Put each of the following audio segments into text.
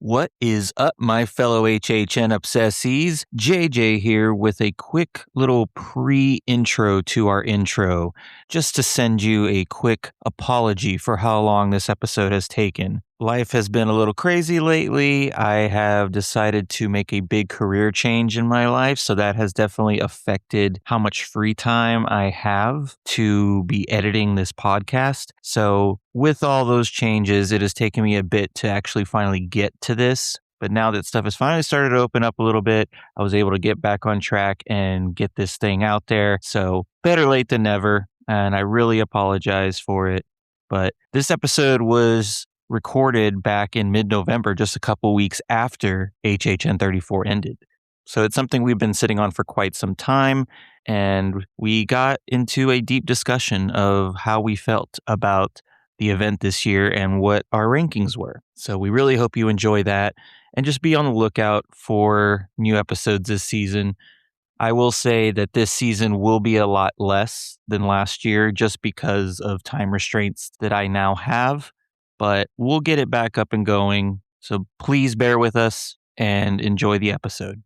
What is up, my fellow HHN obsessies? JJ here with a quick little pre-intro to our intro, just to send you a quick apology for how long this episode has taken. Life has been a little crazy lately. I have decided to make a big career change in my life, so that has definitely affected how much free time I have to be editing this podcast. So with all those changes, it has taken me a bit to actually finally get to this. But now that stuff has finally started to open up a little bit, I was able to get back on track and get this thing out there. So better late than never. And I really apologize for it. But this episode was recorded back in mid-November, just a couple weeks after HHN34 ended. So it's something we've been sitting on for quite some time. And we got into a deep discussion of how we felt about the event this year and what our rankings were. So we really hope you enjoy that and just be on the lookout for new episodes this season. I will say that this season will be a lot less than last year just because of time restraints that I now have, but we'll get it back up and going. So please bear with us and enjoy the episode.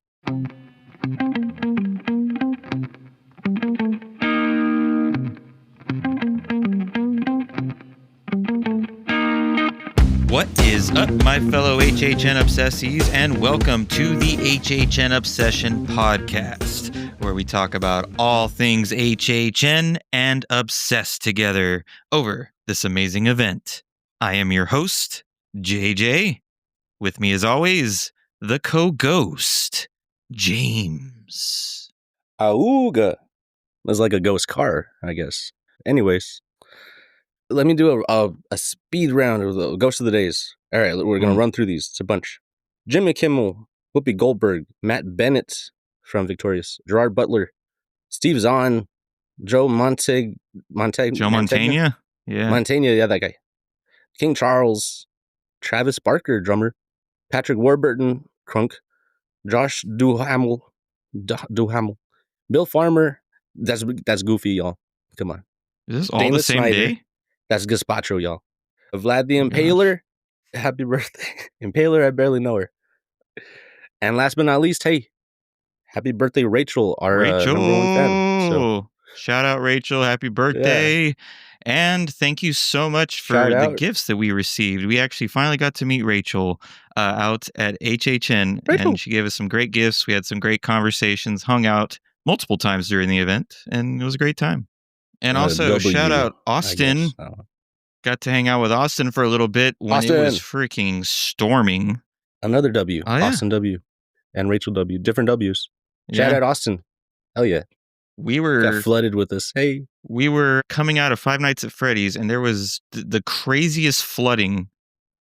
What is up, my fellow HHN obsessies, and welcome to the HHN Obsession Podcast, where we talk about all things HHN and obsess together over this amazing event. I am your host, JJ. With me, as always, the co-ghost, James. Auga. That's like a ghost car, I guess. Anyways. Let me do a speed round of the Ghost of the Days. All right, we're going to run through these. It's a bunch. Jimmy Kimmel, Whoopi Goldberg, Matt Bennett from Victorious, Gerard Butler, Steve Zahn, Joe Montagna? Yeah. Montagna, yeah, that guy. King Charles, Travis Barker, drummer, Patrick Warburton, Crunk, Josh Duhamel, Bill Farmer. That's Goofy, y'all. Come on. Is this all Dana the same Snyder. Day? That's Gazpacho, y'all. Vlad the Impaler, happy birthday. Impaler, I barely know her. And last but not least, hey, happy birthday, Rachel, our number one fan. So, shout out, Rachel. Happy birthday. Yeah. And thank you so much for the gifts that we received. We actually finally got to meet Rachel out at HHN, and she gave us some great gifts. We had some great conversations, hung out multiple times during the event, and it was a great time. And also, shout out Austin. Got to hang out with Austin for a little bit when it was freaking storming. Another W. Oh, yeah. Austin W. And Rachel W. Different W's. Shout out Austin. Hell yeah. We were got flooded with this. Hey. We were coming out of Five Nights at Freddy's, and there was the craziest flooding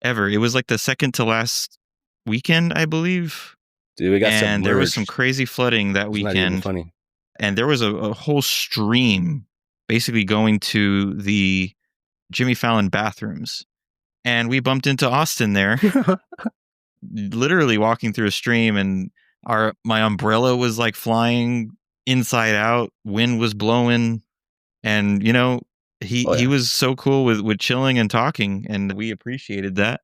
ever. It was like the second to last weekend, I believe. Dude, we got submerged. And there was some crazy flooding that weekend. Not even funny. And there was a whole stream basically going to the Jimmy Fallon bathrooms. And we bumped into Austin there, literally walking through a stream, and my umbrella was like flying inside out. Wind was blowing. And, you know, he was so cool with chilling and talking, and we appreciated that.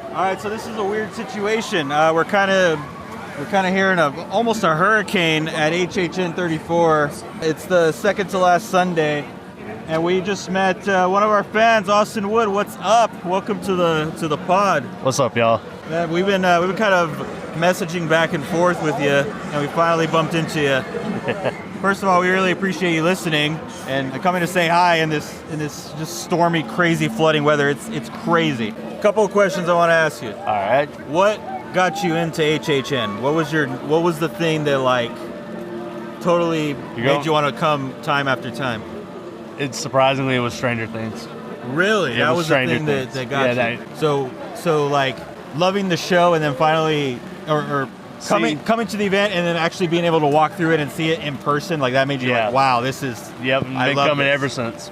All right, so this is a weird situation. We're kind of hearing almost a hurricane at HHN34. It's the second to last Sunday, and we just met one of our fans, Austin Wood. What's up? Welcome to the pod. What's up, y'all? We've been kind of messaging back and forth with you, and we finally bumped into you. First of all, we really appreciate you listening and coming to say hi in this just stormy, crazy flooding weather. It's crazy. A couple of questions I want to ask you. All right. What got you into HHN? What was the thing that like totally made you want to come time after time? It was Stranger Things. Really? That was the thing that got you. So like loving the show and then finally or coming to the event and then actually being able to walk through it and see it in person, like that made you like, wow, this is... Yep, been coming ever since.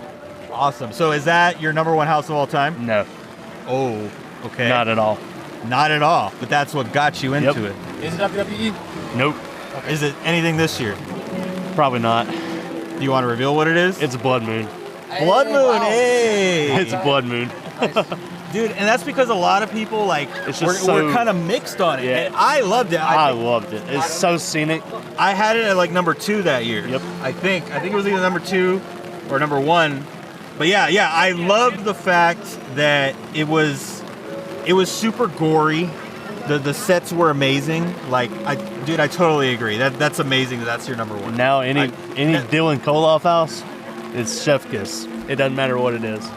Awesome. So is that your number one house of all time? No. Oh, okay. Not at all. Not at all, but that's what got you into it. Is it WWE? Nope. Okay. Is it anything this year? Probably not. Do you want to reveal what it is? It's a blood moon. Blood moon, wow. Hey! It's a blood moon. Dude, and that's because a lot of people It's just we're kind of mixed on it. Yeah. And I loved it. I loved it. It's so scenic. I had it at like number 2 that year. Yep. I think it was either number 2 or number 1. But yeah, I loved the fact that it was super gory. The sets were amazing. Like, I totally agree. That's amazing that's your number 1. Now any Dylan Koloff house, it's chef kiss. It doesn't matter what it is.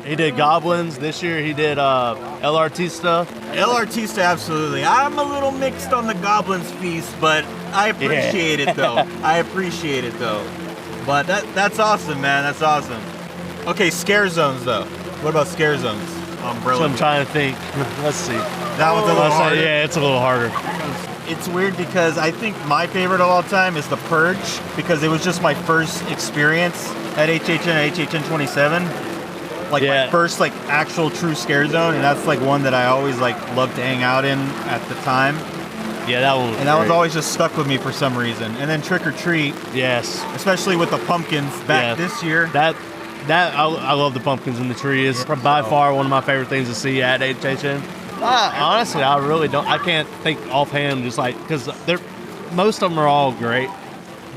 He did goblins this year. He did LRT stuff. LRT absolutely. I'm a little mixed on the Goblins Feast, but I appreciate it though. But that's awesome, man. That's awesome. Okay, scare zones though. What about scare zones? Umbrella. So I'm trying to think. Let's see. That one's a little harder. Yeah, it's a little harder. It's weird because I think my favorite of all time is The Purge, because it was just my first experience at HHN27. Like my first like actual true scare zone, and that's like one that I always like loved to hang out in at the time. Yeah, that one. And that one's always just stuck with me for some reason. And then Trick or Treat. Yes. Especially with the pumpkins back this year. That I love the pumpkins in the tree. It's by far one of my favorite things to see at HHN. Honestly, I really don't. I can't think offhand, just like, because most of them are all great,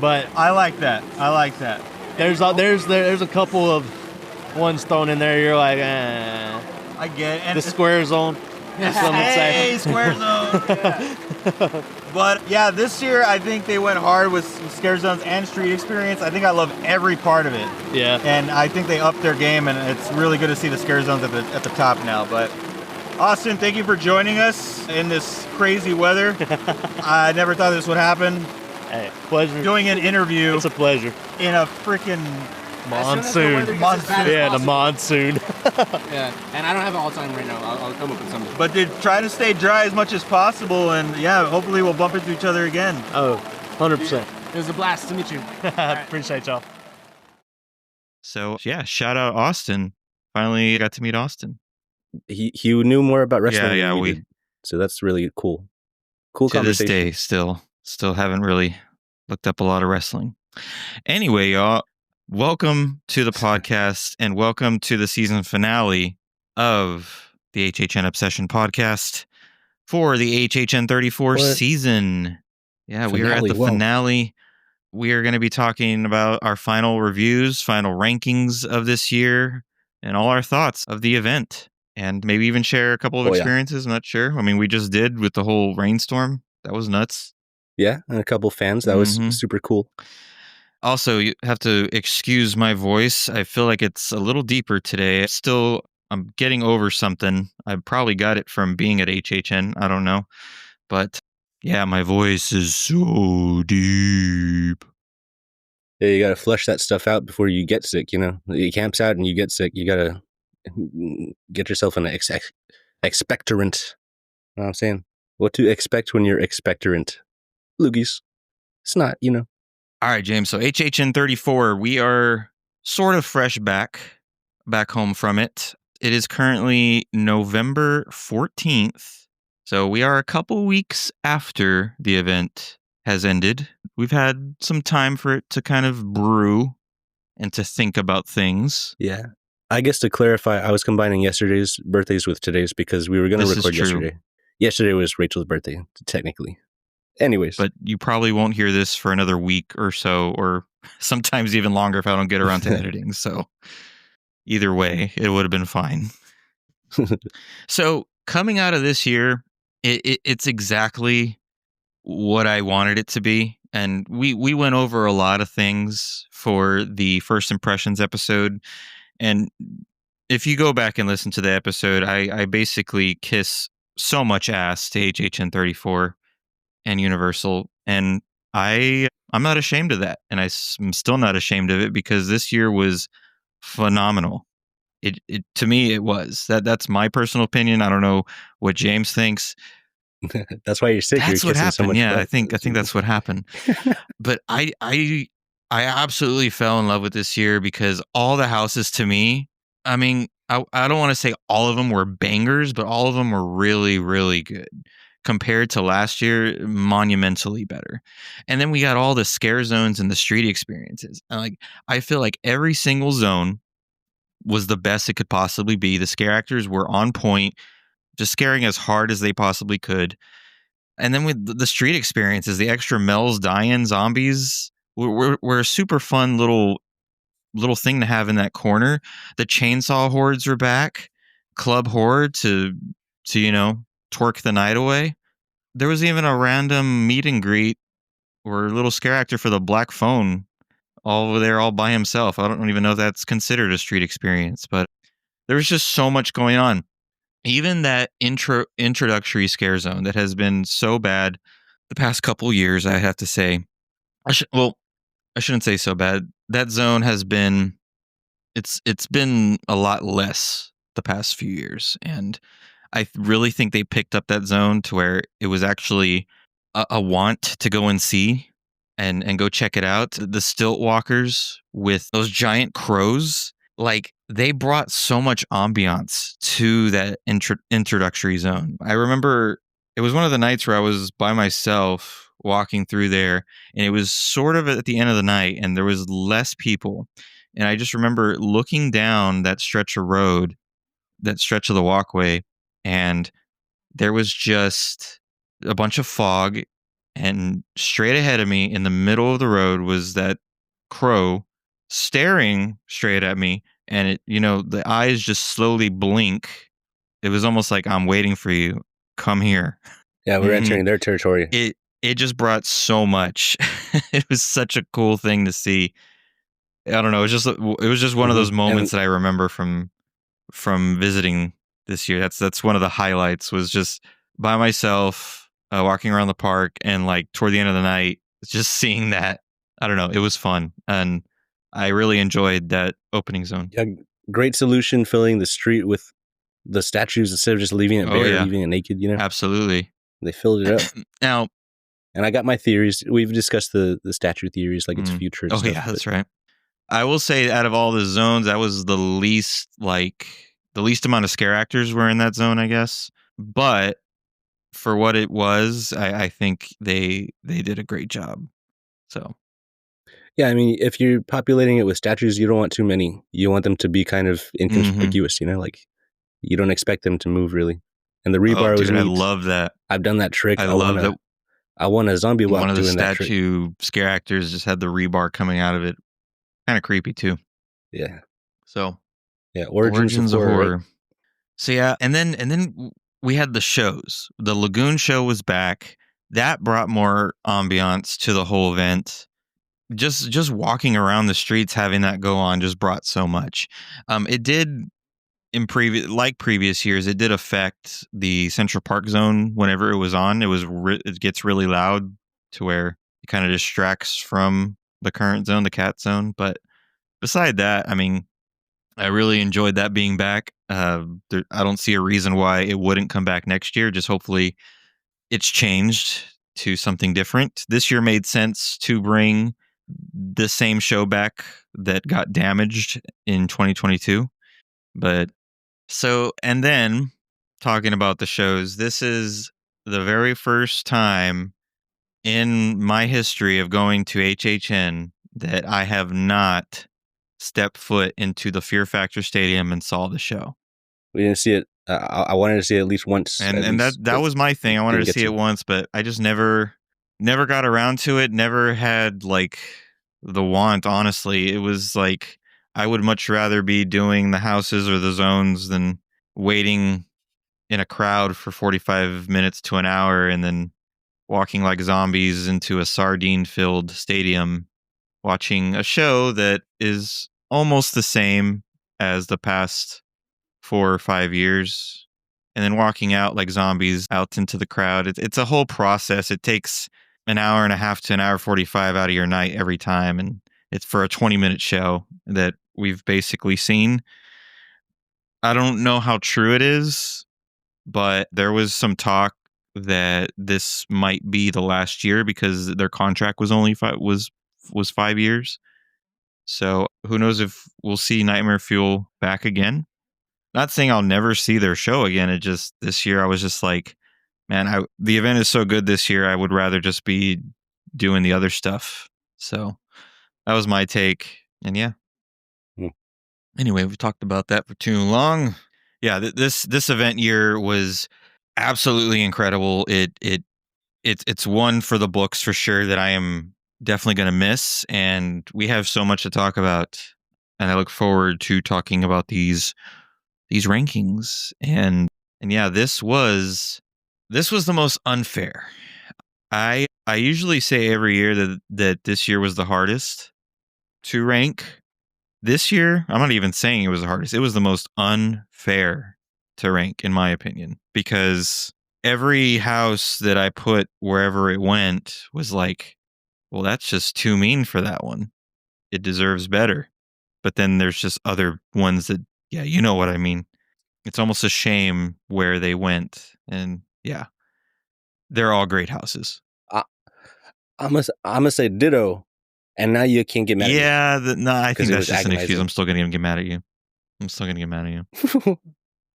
but I like that. There's a couple of ones thrown in there. You're like, I get it. And the square zone. Hey, square zone. But yeah, this year I think they went hard with scare zones and street experience. I think I love every part of it. Yeah. And I think they upped their game, and it's really good to see the scare zones at the top now. But Austin, thank you for joining us in this crazy weather. I never thought this would happen. Hey, pleasure. Doing an interview. It's a pleasure. In a freaking monsoon. The monsoon. Yeah, and I don't have it all the time right now. I'll come up with something. But dude, try to stay dry as much as possible, and yeah, hopefully we'll bump into each other again. Oh, 100%. It was a blast to meet you. Appreciate y'all. So yeah, shout out Austin. Finally got to meet Austin. He knew more about wrestling. Yeah, than we did. So that's really cool. Cool to conversation. To this day, still haven't really looked up a lot of wrestling. Anyway, y'all, welcome to the podcast and welcome to the season finale of the HHN Obsession podcast for the HHN34 season. Yeah, we are at the finale. We are going to be talking about our final reviews, final rankings of this year, and all our thoughts of the event. And maybe even share a couple of experiences. I'm not sure. I mean, we just did with the whole rainstorm. That was nuts. Yeah, and a couple fans. That was super cool. Also, you have to excuse my voice. I feel like it's a little deeper today. I'm getting over something. I probably got it from being at HHN. I don't know. But yeah, my voice is so deep. Yeah, you got to flush that stuff out before you get sick, you know? It camps out and you get sick. You got to get yourself an expectorant. You know what I'm saying? What to expect when you're expectorant. Loogies. It's not, you know. All right, James. So HHN34, we are sort of fresh back home from it. It is currently November 14th. So we are a couple weeks after the event has ended. We've had some time for it to kind of brew and to think about things. Yeah. I guess to clarify, I was combining yesterday's birthdays with today's because we were going to record yesterday. Yesterday was Rachel's birthday, technically. Anyways. But you probably won't hear this for another week or so, or sometimes even longer if I don't get around to editing. So either way, it would have been fine. So coming out of this year, it's exactly what I wanted it to be. And we went over a lot of things for the first impressions episode. And if you go back and listen to the episode, I basically kiss so much ass to HHN34 and Universal. And I'm not ashamed of that. And I'm still not ashamed of it because this year was phenomenal. It to me, it was. That's my personal opinion. I don't know what James thinks. That's why you're sick. That's you're what happened. So much I think that's what happened. But I absolutely fell in love with this year because all the houses to me, I mean, I don't want to say all of them were bangers, but all of them were really, really good. Compared to last year, monumentally better. And then we got all the scare zones and the street experiences. And I feel like every single zone was the best it could possibly be. The scare actors were on point, just scaring as hard as they possibly could. And then with the street experiences, the extra Mel's die-in zombies were a super fun little thing to have in that corner. The chainsaw hordes were back, club horde to twerk the night away. There was even a random meet and greet or little scare actor for the black phone all over there all by himself. I don't even know if that's considered a street experience, but there was just so much going on. Even that introductory scare zone that has been so bad the past couple years, I have to say. I shouldn't say so bad. That zone has been it's been a lot less the past few years, and I really think they picked up that zone to where it was actually a want to go and see and go check it out. The stilt walkers with those giant crows, like they brought so much ambiance to that introductory zone. I remember it was one of the nights where I was by myself walking through there, and it was sort of at the end of the night, and there was less people. And I just remember looking down that stretch of road, that stretch of the walkway, and there was just a bunch of fog, and straight ahead of me in the middle of the road was that crow staring straight at me, and the eyes just slowly blink. It was almost like, I'm waiting for you. Come here. Yeah, we're entering their territory. It just brought so much. It was such a cool thing to see. I don't know. It was just one of those moments that I remember from visiting this year. That's one of the highlights, was just by myself walking around the park, and like toward the end of the night, just seeing that. I don't know. It was fun, and I really enjoyed that opening zone. Yeah, great solution, filling the street with the statues instead of just leaving it bare, leaving it naked. Absolutely. They filled it up. Now, and I got my theories. We've discussed the statue theories, like its future. And stuff, yeah, that's right. I will say, out of all the zones, that was the least amount of scare actors were in that zone, I guess. But for what it was, I think they did a great job. So, yeah, I mean, if you're populating it with statues, you don't want too many. You want them to be kind of inconspicuous, like you don't expect them to move really. And the rebar was neat. I love that. I've done that trick. I love that. I won a zombie walk doing that trick. One of the statue scare actors just had the rebar coming out of it. Kind of creepy too. Yeah. So, yeah, Origins of Horror. Right? So yeah, and then we had the shows. The Lagoon show was back. That brought more ambiance to the whole event. Just walking around the streets, having that go on, just brought so much. It did previous years. It did affect the Central Park zone whenever it was on. It gets really loud to where it kind of distracts from the current zone, the cat zone. But beside that, I mean, I really enjoyed that being back. I don't see a reason why it wouldn't come back next year. Just hopefully it's changed to something different. This year made sense to bring the same show back that got damaged in 2022. But and then talking about the shows, this is the very first time in my history of going to HHN that I have not stepped foot into the Fear Factor Stadium and saw the show. We didn't see it. I wanted to see it at least once. And that was my thing. I wanted to see it once, but I just never got around to it. Never had like the want, honestly. It was like, I would much rather be doing the houses or the zones than waiting in a crowd for 45 minutes to an hour and then walking like zombies into a sardine-filled stadium, watching a show that is almost the same as the past 4 or 5 years, and then walking out like zombies out into the crowd. It's a whole process. It takes an hour and a half to an hour 45 out of your night every time, and it's for a 20-minute show that we've basically seen. I don't know how true it is, but there was some talk that this might be the last year because their contract was only 5 years. So who knows if we'll see Nightmare Fuel back again. Not saying I'll never see their show again. It just, this year I was just like, man, the event is so good this year. I would rather just be doing the other stuff. So that was my take. And yeah. Anyway, we've talked about that for too long. Yeah, this event year was absolutely incredible. It's one for the books for sure that I am definitely going to miss, and we have so much to talk about, and I look forward to talking about these rankings. And yeah, this was the most unfair. I usually say every year that this year was the hardest to rank. This year, I'm not even saying it was the hardest. It was the most unfair to rank, in my opinion, because every house that I put wherever it went was like, well, that's just too mean for that one. It deserves better. But then there's just other ones that, yeah, you know what I mean. It's almost a shame where they went. And yeah, they're all great houses. I, I'm gonna say ditto, and now you can't get mad. Yeah, no, I think it that's was just an excuse. agonizing. I'm still gonna get mad at you.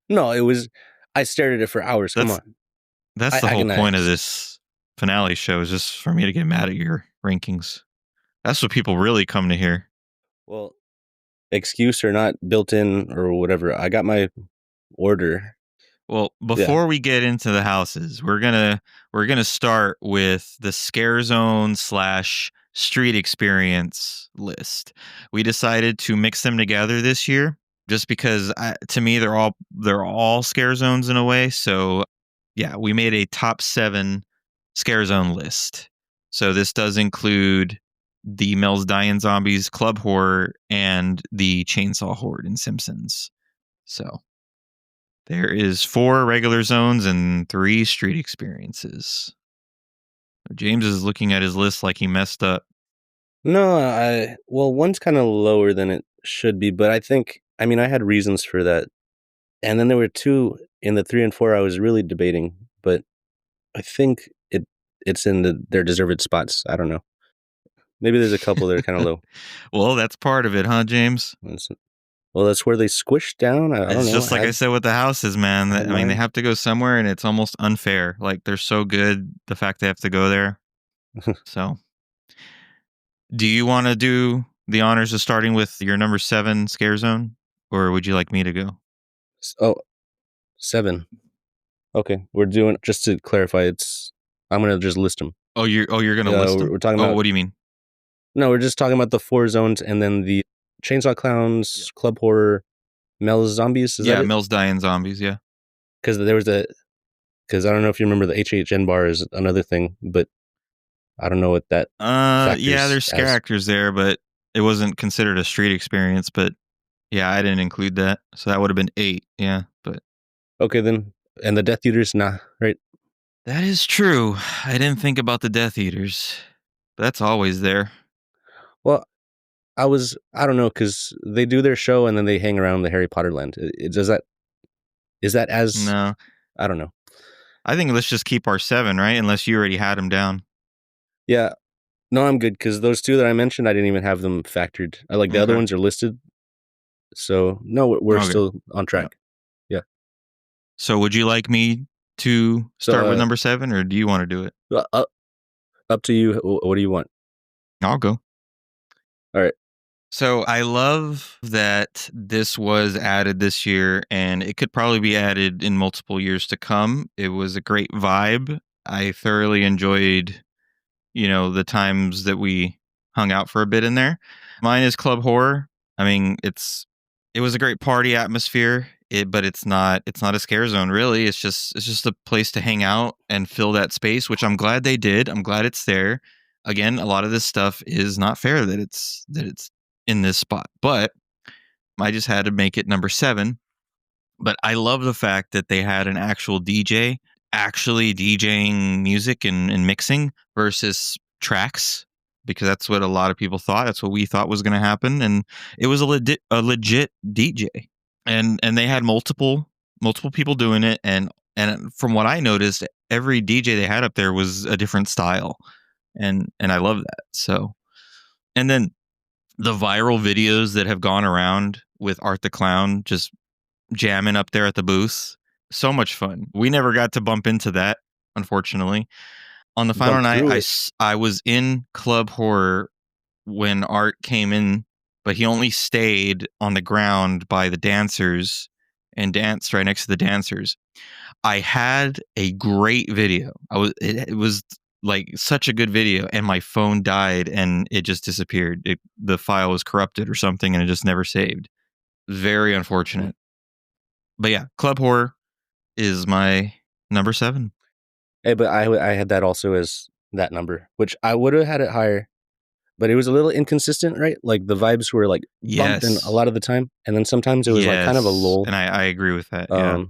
No, it was. I stared at it for hours. Come on. That's the whole point of this finale show, is just for me to get mad at your rankings. That's what people really come to hear. Well, excuse or not, built in or whatever, I got my order. Well, before we get into the houses, we're gonna start with the scare zone / street experience list. We decided to mix them together this year, just because to me they're all scare zones in a way. So yeah, we made a top 7 scare zone list. So this does include the Mel's Dying Zombies Club Horror and the Chainsaw Horde in Simpsons. So there is 4 regular zones and 3 street experiences. James is looking at his list like he messed up. No, one's kind of lower than it should be, but I had reasons for that. And then there were 2 in the 3 and 4 I was really debating, but I think it's in their deserved spots. I don't know. Maybe there's a couple that are kind of low. Well, that's part of it, huh, James? Well, that's where they squish down. I don't know. It's just like I said with the houses, man. They have to go somewhere, and it's almost unfair. Like, they're so good, the fact they have to go there. So, do you want to do the honors of starting with your number 7 scare zone, or would you like me to go? Oh, 7. Okay, we're doing, just to clarify, I'm gonna just list them. Oh, you're gonna list them? We're talking about. What do you mean? No, we're just talking about the 4 zones, and then the Chainsaw Clowns, Club Horror, Mel's Zombies. Mel's Dying Zombies. Yeah, because because I don't know if you remember, the HHN bar is another thing, but I don't know what that. Yeah, there's scare actors there, but it wasn't considered a street experience. But yeah, I didn't include that, so that would have been 8. Yeah, but okay then, and the Death Eaters, nah, right? That is true. I didn't think about the Death Eaters. But that's always there. Well, I don't know, because they do their show and then they hang around the Harry Potter land. Is that as? No, I don't know. I think let's just keep our 7, right? Unless you already had them down. Yeah, no, I'm good, because those 2 that I mentioned, I didn't even have them factored. The other ones are listed, so no, we're still on track. Yeah. So, would you like me to start with number 7, or do you want to do it? Up to you. What do you want? I'll go. All right. So I love that this was added this year, and it could probably be added in multiple years to come. It was a great vibe. I thoroughly enjoyed, the times that we hung out for a bit in there. Mine is Club Horror. I mean, it was a great party atmosphere. But it's not a scare zone, really. It's just a place to hang out and fill that space, which I'm glad they did. I'm glad it's there. Again, a lot of this stuff is not fair that it's in this spot, but I just had to make it number 7. But I love the fact that they had an actual DJ actually DJing music and mixing versus tracks, because that's what a lot of people thought. That's what we thought was going to happen, and it was a legit DJ. And they had multiple people doing it, and from what I noticed, every DJ they had up there was a different style, and I love that. So, and then the viral videos that have gone around with Art the Clown just jamming up there at the booth, so much fun. We never got to bump into that, unfortunately. On the final night, I was in Club Horror when Art came in but he only stayed on the ground by the dancers and danced right next to the dancers. I had a great video. It was like such a good video, and my phone died and it just disappeared. The file was corrupted or something, and it just never saved. Very unfortunate. But yeah, Club Horror is my number 7. Hey, but I had that also as that number, which I would have had it higher, but it was a little inconsistent, right? Like the vibes were like bumping Yes. a lot of the time, and then sometimes it was like kind of a lull. And I agree with that. Yeah.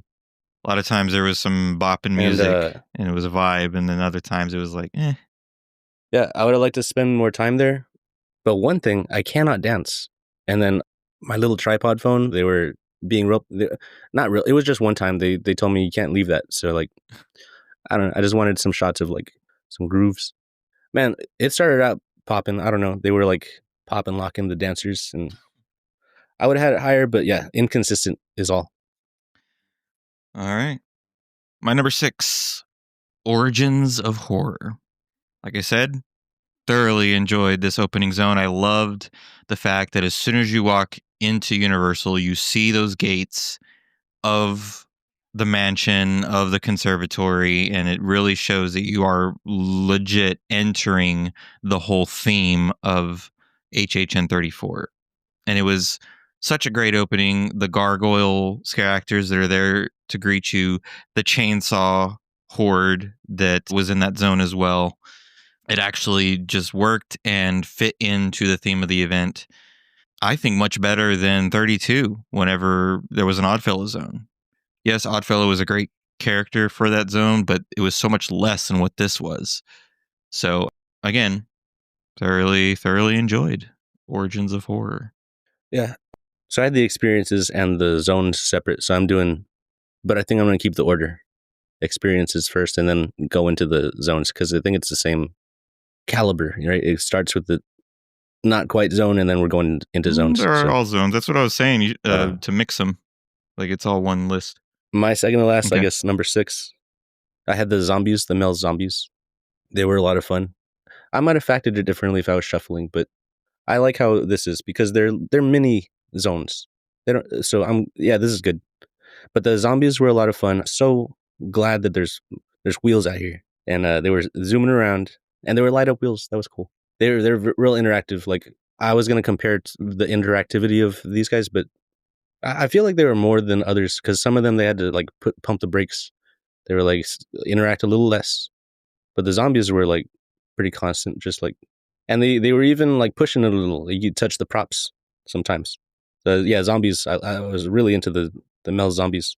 A lot of times there was some bopping music and it was a vibe, and then other times it was like, eh. Yeah, I would have liked to spend more time there. But one thing, I cannot dance. And then my little tripod phone, they were being not real. It was just one time they told me you can't leave that. So like, I don't know. I just wanted some shots of like some grooves. Man, it started out popping. I don't know. They were like popping, locking the dancers, and I would have had it higher. But yeah, inconsistent is all. All right. My number 6, Origins of Horror. Like I said, thoroughly enjoyed this opening zone. I loved the fact that as soon as you walk into Universal, you see those gates of the mansion, of the conservatory, and it really shows that you are legit entering the whole theme of HHN34. And it was such a great opening. The gargoyle scare actors that are there to greet you, the chainsaw horde that was in that zone as well. It actually just worked and fit into the theme of the event. I think much better than 32 whenever there was an Oddfellow zone. Yes, Oddfellow was a great character for that zone, but it was so much less than what this was. So again, thoroughly enjoyed Origins of Horror. Yeah. So I had the experiences and the zones separate. So but I think I'm going to keep the order. Experiences first and then go into the zones because I think it's the same caliber, right? It starts with the not quite zone and then we're going into zones. They're all zones. That's what I was saying, to mix them. Like it's all one list. My second to last, I guess, number 6. I had the zombies, the male zombies. They were a lot of fun. I might have factored it differently if I was shuffling, but I like how this is because they're mini zones. They don't. So this is good. But the zombies were a lot of fun. So glad that there's wheels out here, and they were zooming around, and they were light up wheels. That was cool. They're real interactive. Like I was gonna compare the interactivity of these guys, but I feel like they were more than others because some of them they had to like pump the brakes. They were like interact a little less, but the zombies were like pretty constant, just like, and they were even like pushing it a little. You could touch the props sometimes. Zombies. I was really into the Mel zombies.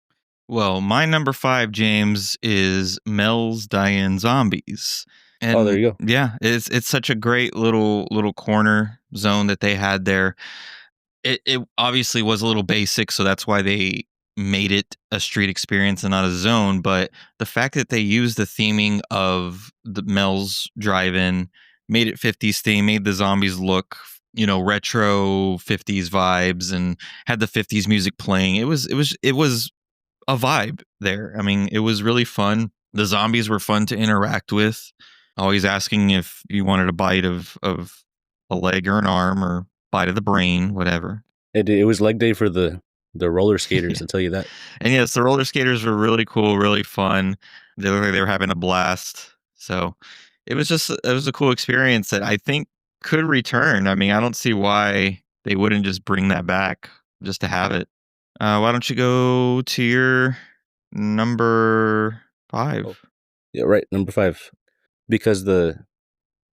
Well, my number 5, James, is Mel's Die-In Zombies. And there you go. Yeah, it's such a great little corner zone that they had there. It obviously was a little basic, so that's why they made it a street experience and not a zone. But the fact that they used the theming of the Mel's Drive-In, made it 50s theme, made the zombies look, retro 50s vibes, and had the 50s music playing. It was a vibe there. I mean, it was really fun. The zombies were fun to interact with. Always asking if you wanted a bite of a leg or an arm or bite of the brain, whatever. It was leg day for the roller skaters, I'll tell you that. And yes, the roller skaters were really cool, really fun. They looked like they were having a blast. So it was a cool experience that I think could return. I mean, I don't see why they wouldn't just bring that back just to have it. Why don't you go to your number 5? Oh. Yeah, right, number 5. Because the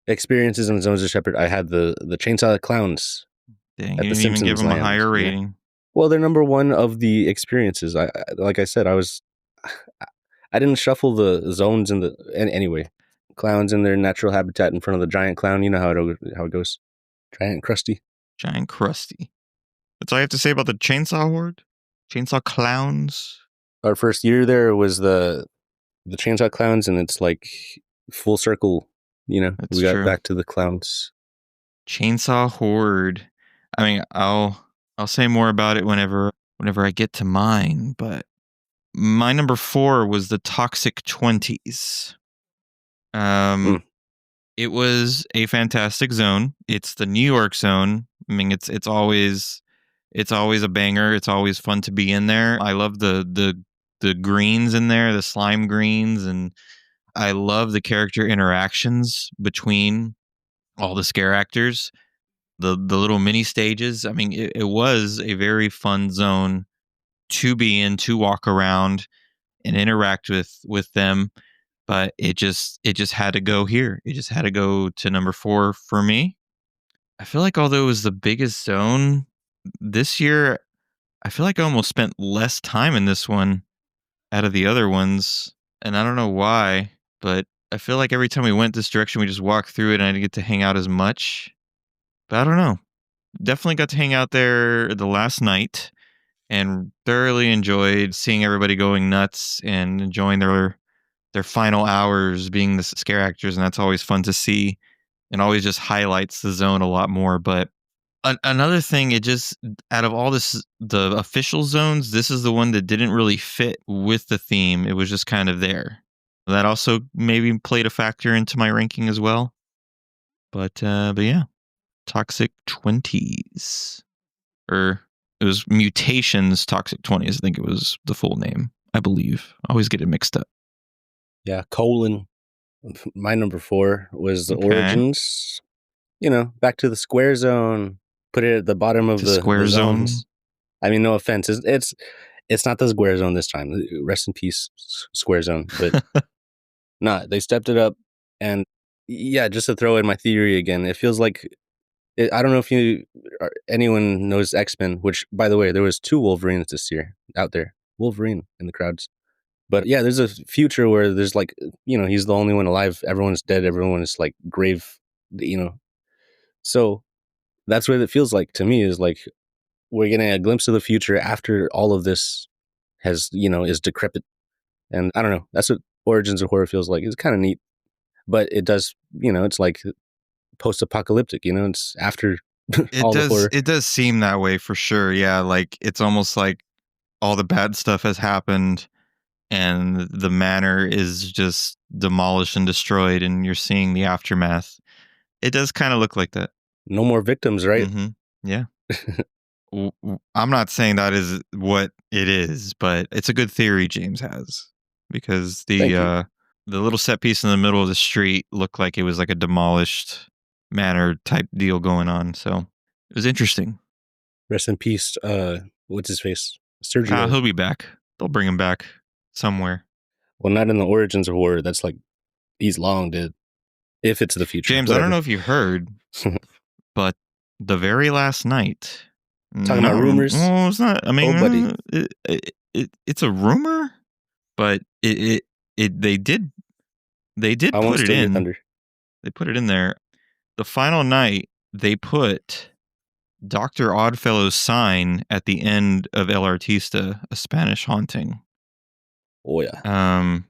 experiences in Zones of Shepherd, I had the Chainsaw Clowns. Dang, you didn't even give them a higher rating. Yeah. Well, they're number 1 of the experiences. Like I said, I didn't shuffle the zones and anyway, clowns in their natural habitat in front of the giant clown. You know how it goes. Giant Krusty. That's all I have to say about the Chainsaw Horde? Chainsaw Clowns? Our first year there was the Chainsaw Clowns, and it's like full circle, That's we got true. back to the clowns. Chainsaw Horde. I mean, I'll say more about it whenever I get to mine, but my number 4 was the Toxic 20s. It was a fantastic zone. It's the New York zone. I mean, it's always a banger. It's always fun to be in there. I love the greens in there, the slime greens, and I love the character interactions between all the scare actors. The little mini stages. I mean, it was a very fun zone to be in, to walk around and interact with them. But it just had to go here. It just had to go to number 4 for me. I feel like although it was the biggest zone this year, I feel like I almost spent less time in this one out of the other ones. And I don't know why, but I feel like every time we went this direction, we just walked through it and I didn't get to hang out as much. But I don't know. Definitely got to hang out there the last night and thoroughly enjoyed seeing everybody going nuts and enjoying their final hours being the scare actors, and that's always fun to see and always just highlights the zone a lot more. But another thing, it just, out of all the official zones, this is the one that didn't really fit with the theme. It was just kind of there. That also maybe played a factor into my ranking as well. But yeah, Toxic 20s, or it was Mutations Toxic 20s. I think it was the full name, I believe. I always get it mixed up. Yeah, colon. My number 4 was the Okay. Origins. Back to the square zone. Put it at the bottom of the square zone. zones. I mean, no offense. It's not the square zone this time. Rest in peace, square zone. But they stepped it up. And yeah, just to throw in my theory again, it feels like, I don't know if anyone knows X-Men, which, by the way, there was 2 Wolverines this year out there. Wolverine in the crowds. But yeah, there's a future where there's like, he's the only one alive. Everyone's dead. Everyone is like grave, So that's what it feels like to me, is like we're getting a glimpse of the future after all of this is decrepit. And I don't know. That's what Origins of Horror feels like. It's kind of neat. But it does, it's like post-apocalyptic, it's after all the horror. It does seem that way for sure. Yeah, like it's almost like all the bad stuff has happened and the manor is just demolished and destroyed, and you're seeing the aftermath. It does kind of look like that. No more victims, right? Mm-hmm. Yeah. I'm not saying that is what it is, but it's a good theory James has, because the little set piece in the middle of the street looked like it was like a demolished manor type deal going on. So it was interesting. Rest in peace. What's his face? Sergio. He'll be back. They'll bring him back somewhere. Well, not in the Origins of Horror. That's like, he's long dead. If it's the future. James, whatever. I don't know if you heard, but the very last night. Talking about rumors? Well, it's not. I mean, buddy. It's a rumor, but they did I put it in. Thunder. They put it in there. The final night, they put Dr. Oddfellow's sign at the end of El Artista, A Spanish Haunting. Oh, yeah.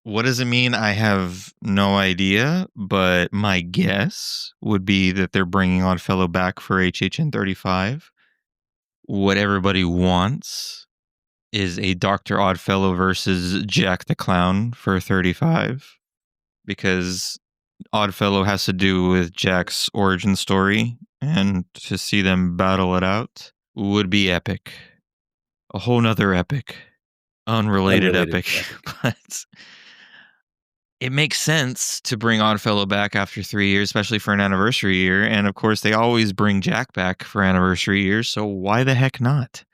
What does it mean? I have no idea, but my guess would be that they're bringing Oddfellow back for HHN35. What everybody wants is a Dr. Oddfellow versus Jack the Clown for 35, because Oddfellow has to do with Jack's origin story, and to see them battle it out would be epic. A whole nother epic. Unrelated epic. But it makes sense to bring Oddfellow back after 3 years, especially for an anniversary year. And of course, they always bring Jack back for anniversary years. So why the heck not?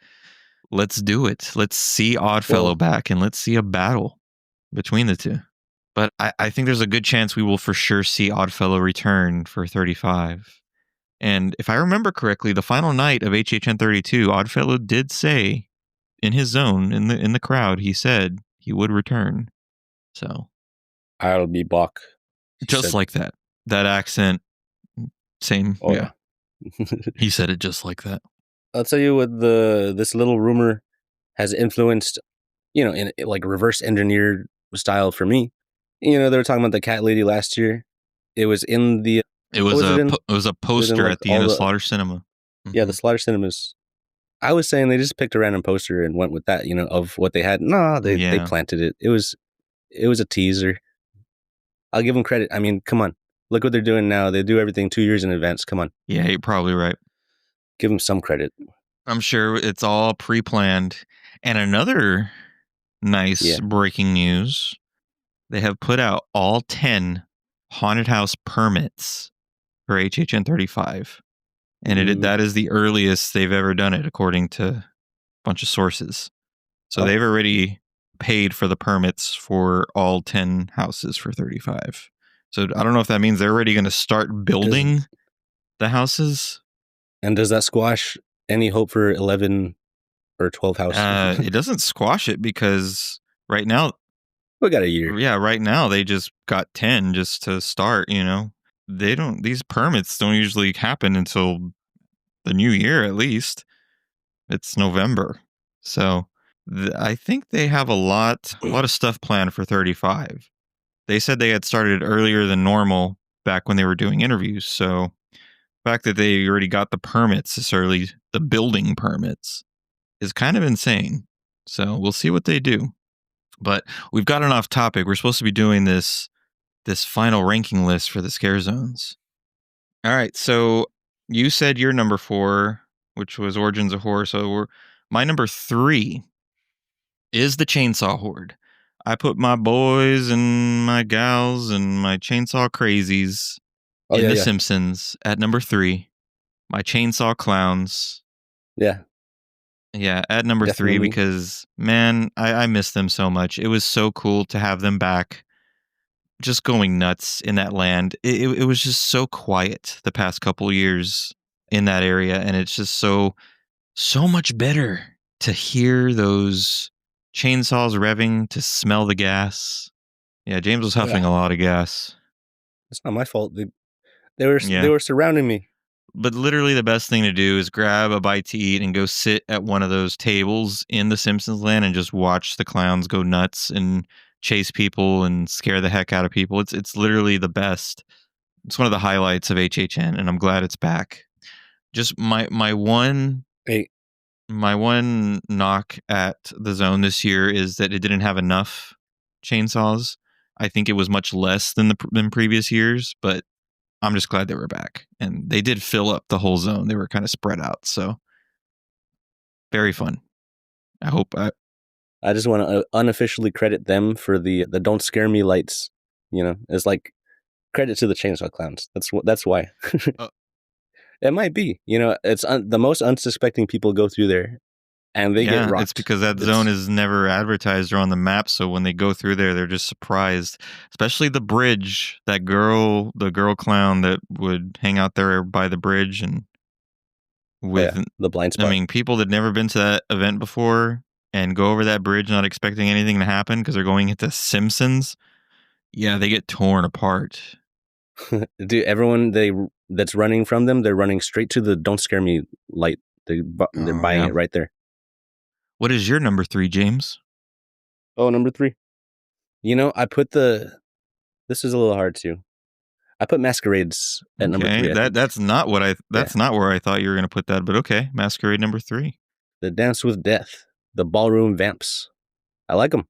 Let's do it. Let's see Oddfellow back, and let's see a battle between the two. But I think there's a good chance we will for sure see Oddfellow return for 35. And if I remember correctly, the final night of HHN32, Oddfellow did say in his zone, in the crowd, he said he would return. So I'll be back. Just like that. That accent, same. Oh, yeah. He said it just like that. I'll tell you what this little rumor has influenced, in like reverse engineered style for me. They were talking about the cat lady last year. It was in the... It was a poster at the end of Slaughter Cinema. Mm-hmm. Yeah, the Slaughter Cinemas. I was saying they just picked a random poster and went with that, of what they had. No, they planted it. It was a teaser. I'll give them credit. I mean, come on. Look what they're doing now. They do everything 2 years in advance. Come on, Yeah, you're probably right. give them some credit. I'm sure it's all pre-planned. And another nice breaking news, they have put out all 10 haunted house permits for HHN35. And that is the earliest they've ever done it, according to a bunch of sources. So they've already paid for the permits for all 10 houses for 35. So I don't know if that means they're already going to start building the houses. And does that squash any hope for 11 or 12 houses? It doesn't squash it because right now we got a year. Yeah, right now they just got 10 just to start, you know. These permits don't usually happen until the new year at least. It's November. So I think they have a lot of stuff planned for 35. They said they had started earlier than normal back when they were doing interviews. So the fact that they already got the permits this early, the building permits, is kind of insane. So we'll see what they do. But we've gotten off topic. We're supposed to be doing this final ranking list for the scare zones. All right. So you said your number 4, which was Origins of Horror. So my number 3 is the Chainsaw Horde. I put my boys and my gals and my chainsaw crazies in The Simpsons at number 3. My chainsaw clowns. Yeah. Yeah, at number Definitely. 3 because, man, I miss them so much. It was so cool to have them back just going nuts in that land. It was just so quiet the past couple years in that area, and it's just so much better to hear those chainsaws revving, to smell the gas. Yeah, James was huffing a lot of gas. It's not my fault. They were surrounding me. But literally the best thing to do is grab a bite to eat and go sit at one of those tables in the Simpsons land and just watch the clowns go nuts and chase people and scare the heck out of people. It's literally the best. It's one of the highlights of HHN, and I'm glad it's back. Just my one knock at the zone this year is that it didn't have enough chainsaws. I think it was much less than previous years, but I'm just glad they were back. And they did fill up the whole zone. They were kind of spread out. So very fun. I just want to unofficially credit them for the don't scare me lights. You know, it's like credit to the chainsaw clowns. That's why. It might be. You know, it's the most unsuspecting people go through there, and they get rocked. It's because that zone is never advertised or on the map. So when they go through there, they're just surprised. Especially the bridge. The girl clown that would hang out there by the bridge and with the blind spot. I mean, people that never been to that event before and go over that bridge not expecting anything to happen because they're going into Simpsons. Yeah, they get torn apart. Dude, everyone that's running from them, they're running straight to the don't scare me light. They're buying it right there. What is your number 3, James? Oh, number 3. You know, I put this is a little hard too. I put Masquerades at number 3. That's not what not where I thought you were going to put that, but okay. Masquerade number 3. The Dance with Death, the Ballroom Vamps. I like them.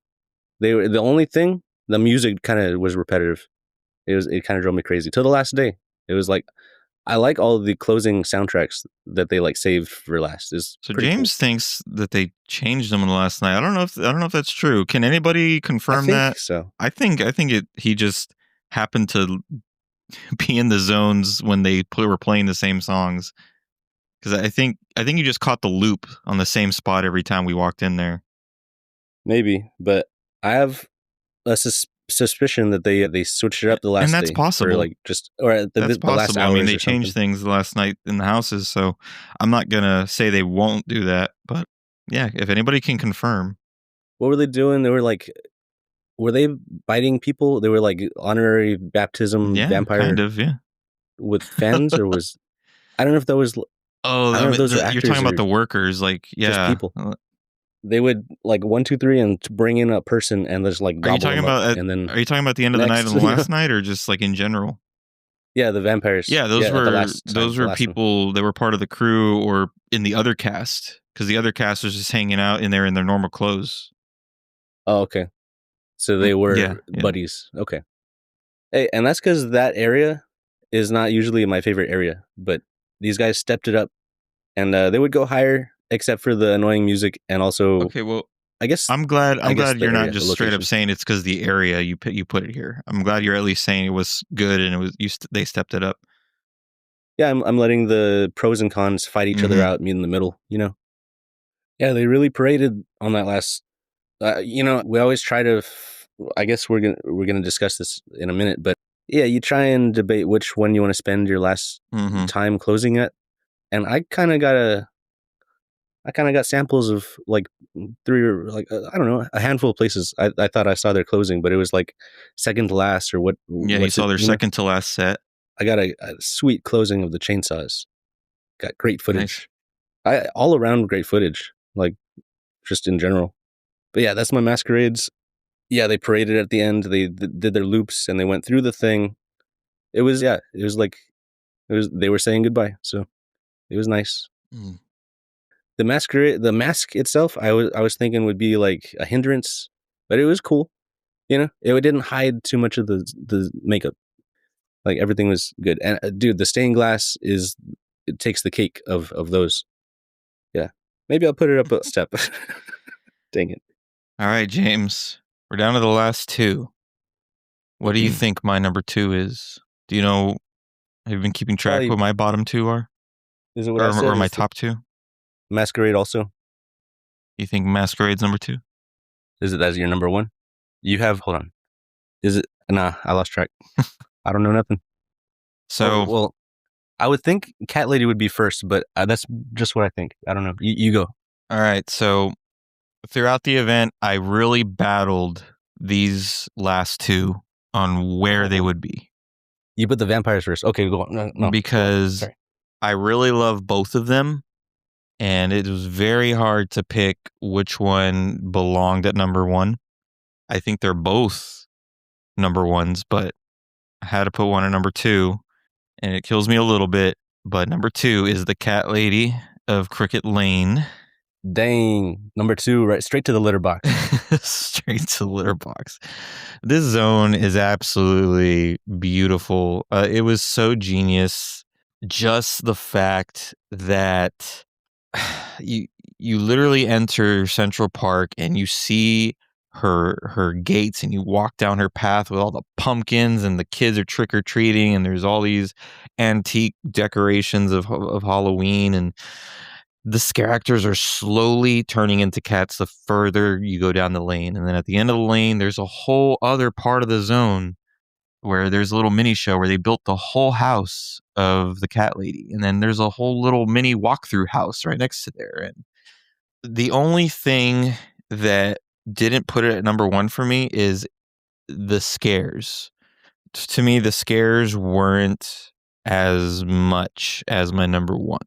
They were the only thing. The music kind of was repetitive. It kind of drove me crazy till the last day. It was like, I like all of the closing soundtracks that they like saved for last. So James thinks that they changed them in the last night. I don't know if that's true. Can anybody confirm that? So I think he just happened to be in the zones when they were playing the same songs. Because I think you just caught the loop on the same spot every time we walked in there. Maybe, but I have a suspicion that they switched it up the last and that's day possible. Or like just or the last hours. I mean, they changed things last night in the houses, so I'm not gonna say they won't do that. But yeah, if anybody can confirm, what were they doing? They were like, were they biting people? They were like honorary baptism vampire, kind of, with fans, or was I don't know if that was. Oh, I mean, you're talking about the workers, like just people. They would like 1, 2, 3 and bring in a person and just like gobble them up. And then are you talking about the end of the night and the last night, or just like in general? Yeah, the vampires. Yeah, those were people that were part of the crew or in the other cast, because the other cast was just hanging out in their normal clothes. Oh, okay. So they were buddies. Okay. Hey, and that's because that area is not usually my favorite area, but these guys stepped it up, and they would go higher, except for the annoying music, and also Okay, well, I guess I'm glad the you're not area, just the straight up location. saying it's because the area you put it here. I'm glad you're at least saying it was good and it was they stepped it up. Yeah, I'm letting the pros and cons fight each other out, meet in the middle. Yeah, they really paraded on that last. We always try to. I guess we're gonna discuss this in a minute, but yeah, you try and debate which one you want to spend your last time closing at, and I kind of got samples of like three or like I don't know, a handful of places. I thought I saw their closing, but it was like second to last or what? Yeah, you saw their second to last set. I got a sweet closing of the chainsaws. Got great footage. Nice. All around great footage, like just in general. But yeah, that's my masquerades. Yeah, they paraded at the end. They did their loops and they went through the thing. It was they were saying goodbye, so it was nice. Mm. The mask itself, I was thinking would be like a hindrance, but it was cool. It didn't hide too much of the makeup. Like everything was good. And dude, the stained glass it takes the cake of those. Yeah, maybe I'll put it up a step. Dang it! All right, James, we're down to the last two. What do you think my number 2 is? Do you know? Have you been keeping track what my bottom 2 are? Is it what I said? Or my top 2? Masquerade also. You think Masquerade's number 2? Is it as your number 1? You have. Hold on. Is it? Nah, I lost track. I don't know nothing. So well, I would think Cat Lady would be first, but that's just what I think. I don't know. You go. All right. So throughout the event, I really battled these last two on where they would be. You put the vampires first. Okay, go on. No, because sorry. I really love both of them, and it was very hard to pick which one belonged at number 1. I think they're both number 1s, but I had to put one at number 2, and it kills me a little bit. But number 2 is the Cat Lady of Cricket Lane. Dang, number 2, right straight to the litter box. Straight to the litter box. This zone is absolutely beautiful. It was so genius. Just the fact that you literally enter Central Park and you see her gates and you walk down her path with all the pumpkins and the kids are trick-or-treating and there's all these antique decorations of Halloween, and the scare actors are slowly turning into cats the further you go down the lane. And then at the end of the lane, there's a whole other part of the zone where there's a little mini show where they built the whole house of the Cat Lady. And then there's a whole little mini walkthrough house right next to there. And the only thing that didn't put it at number 1 for me is the scares. To me, the scares weren't as much as my number 1.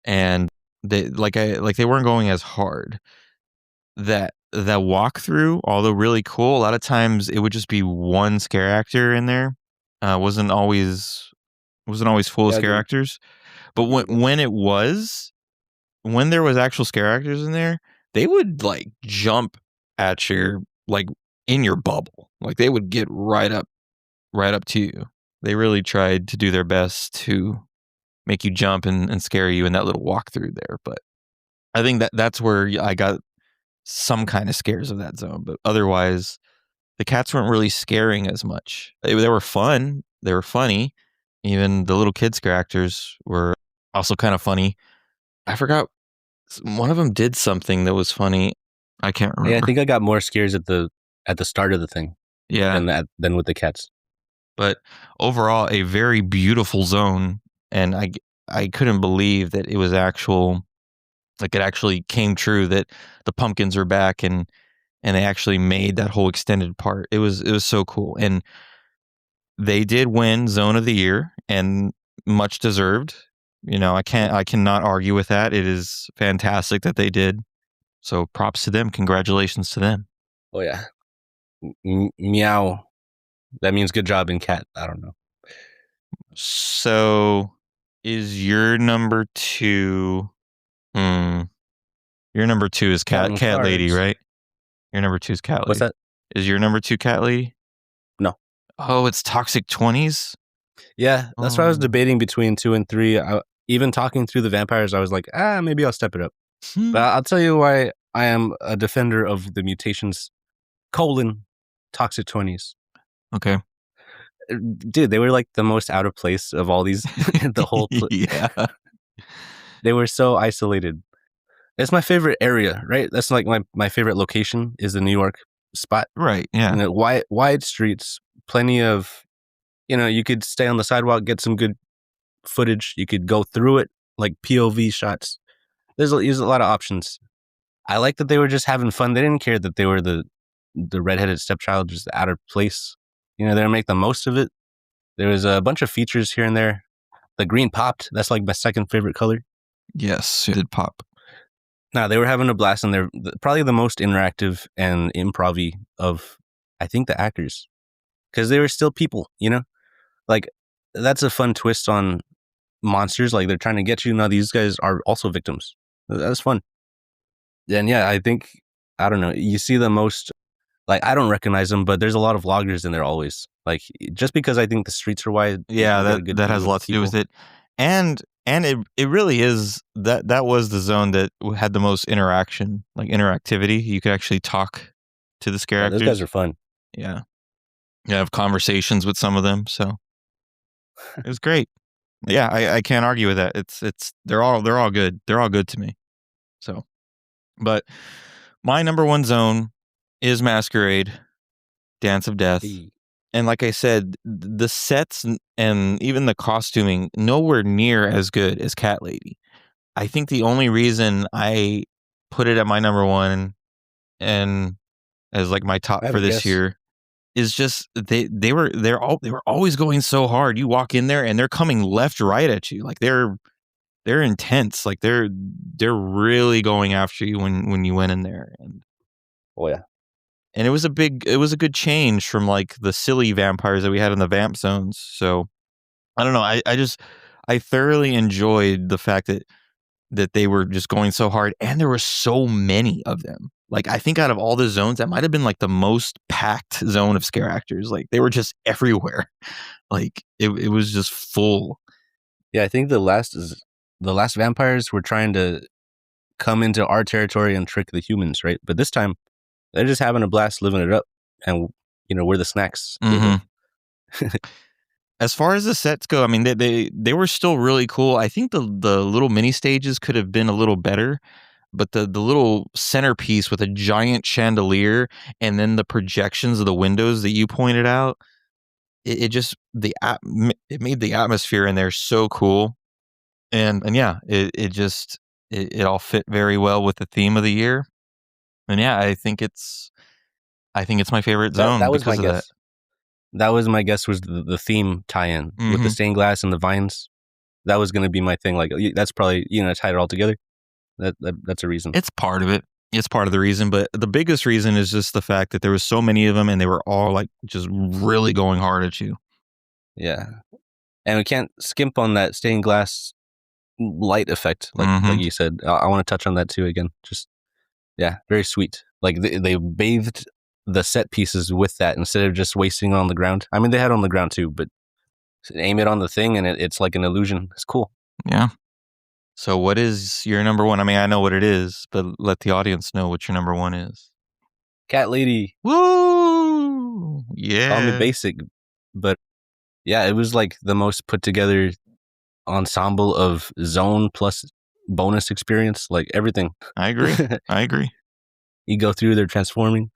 And they they weren't going as hard. That walkthrough, although really cool, a lot of times it would just be one scare actor in there. Wasn't always full of scare actors. But when there was actual scare actors in there, they would like jump at your like in your bubble. Like they would get right up to you. They really tried to do their best to make you jump and scare you in that little walkthrough there. But I think that's where I got some kind of scares of that zone. But otherwise, the cats weren't really scaring as much. They were fun. They were funny. Even the little kid scare actors were also kind of funny. I forgot. One of them did something that was funny. I can't remember. Yeah, I think I got more scares at the start of the thing. Yeah. Than with the cats. But overall, a very beautiful zone. And I couldn't believe that it was actual, like it actually came true that the pumpkins are back and they actually made that whole extended part. It was so cool. And they did win Zone of the Year, and much deserved. I cannot argue with that. It is fantastic that they did. So props to them. Congratulations to them. Oh yeah. Meow. That means good job in cat. I don't know. So is your number 2? Your number 2 is Cat Lady, right? Your number 2 is Cat Lady. What's that? Is your number 2 Cat Lady? No. Oh, it's Toxic 20s? Yeah, that's why I was Oh. debating between 2 and 3. Even talking through the vampires, I was like, maybe I'll step it up. But I'll tell you why I am a defender of the mutations, toxic 20s. Okay. Dude, they were like the most out of place of all these, the whole, Yeah. they were so isolated. It's my favorite area, right? That's like my favorite location is the New York spot. Right. Yeah. You know, wide streets, plenty of, you could stay on the sidewalk, get some good footage. You could go through it, like POV shots. There's a lot of options. I like that they were just having fun. They didn't care that they were the redheaded stepchild, just out of place. They would make the most of it. There was a bunch of features here and there. The green popped. That's like my second favorite color. Yes, it did pop. Now they were having a blast, and they're probably the most interactive and improv-y of, I think, the actors, because they were still people. Like that's a fun twist on monsters. Like they're trying to get you. Now these guys are also victims. That's fun. And yeah, I think, I don't know. You see the most, like, I don't recognize them, but there's a lot of vloggers in there always. Like, just because I think the streets are wide. Yeah, you get a good that view has a of lot to do with people. it. And it really is that was the zone that had the most interaction, like interactivity. You could actually talk to the scare Yeah, actors. those guys are fun. Yeah. You have conversations with some of them, so it was great. Yeah, I can't argue with that. It's they're all good. They're all good to me. So, but my number one zone is Masquerade, Dance of Death. Hey. And like I said, the sets and even the costuming nowhere near as good as Cat Lady. I think the only reason I put it at my number one and as like my top I have for a this guess. year is just they were always going so hard. You walk in there and they're coming left, right at you. Like they're intense. Like they're really going after you when you went in there. Oh yeah. And it was a good change from like the silly vampires that we had in the vamp zones. So I don't know. I thoroughly enjoyed the fact that they were just going so hard and there were so many of them. Like I think out of all the zones, that might have been like the most packed zone of scare actors. Like they were just everywhere. Like it was just full. Yeah, I think the last vampires were trying to come into our territory and trick the humans, right? But this time they're just having a blast living it up, and we're the snacks. Mm-hmm. As far as the sets go, I mean, they were still really cool. I think the little mini stages could have been a little better, but the little centerpiece with a giant chandelier and then the projections of the windows that you pointed out, it just it made the atmosphere in there so cool, and yeah, it all fit very well with the theme of the year, and yeah, I think it's my favorite zone That was because my of guess. That was my guess, was the theme tie-in with the Mhm. stained glass and the vines. That was going to be my thing. Like that's probably tied it all together. That's a reason. It's part of it. It's part of the reason, but the biggest reason is just the fact that there was so many of them and they were all like just really going hard at you. Yeah, and we can't skimp on that stained glass light effect, like Mhm. you said. I want to touch on that too again. Just very sweet. Like they bathed the set pieces with that instead of just wasting it on the ground. I mean, they had it on the ground too, but aim it on the thing and it's like an illusion. It's cool. Yeah. So what is your number one? I mean, I know what it is, but let the audience know what your number one is. Cat Lady. Woo! Yeah. Call me basic, but yeah, it was like the most put together ensemble of zone plus bonus experience, like everything. I agree. You go through, they're transforming.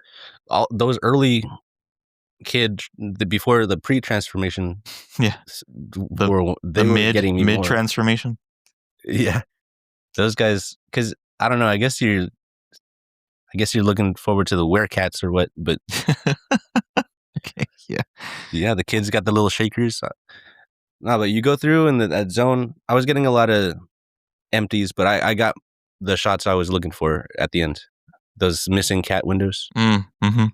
All those early before the pre-transformation. Yeah. They were getting me mid more. transformation. Yeah, those guys. Because I don't know. I guess you're looking forward to the werecats or what, but Okay. Yeah. yeah, the kids got the little shakers. No, but you go through in that zone. I was getting a lot of empties, but I got the shots I was looking for at the end. Those missing cat windows. Mm-hmm. And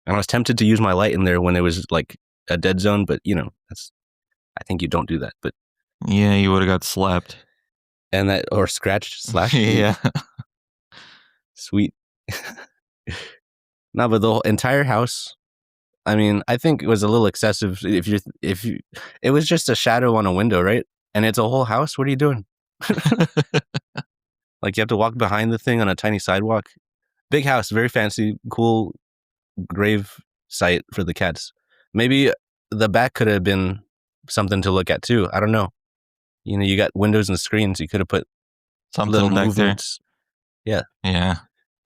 I was tempted to use my light in there when it was like a dead zone, but I think you don't do that. But Yeah, you would have got slapped. and that or scratched, slashed. Yeah. Sweet. No, but the whole entire house, I mean, I think it was a little excessive. It was just a shadow on a window, right? And it's a whole house. What are you doing? Like you have to walk behind the thing on a tiny sidewalk. Big house, very fancy, cool grave site for the cats. Maybe the back could have been something to look at too. I don't know. You know, you got windows and screens. You could have put Something little back movements. there. Yeah.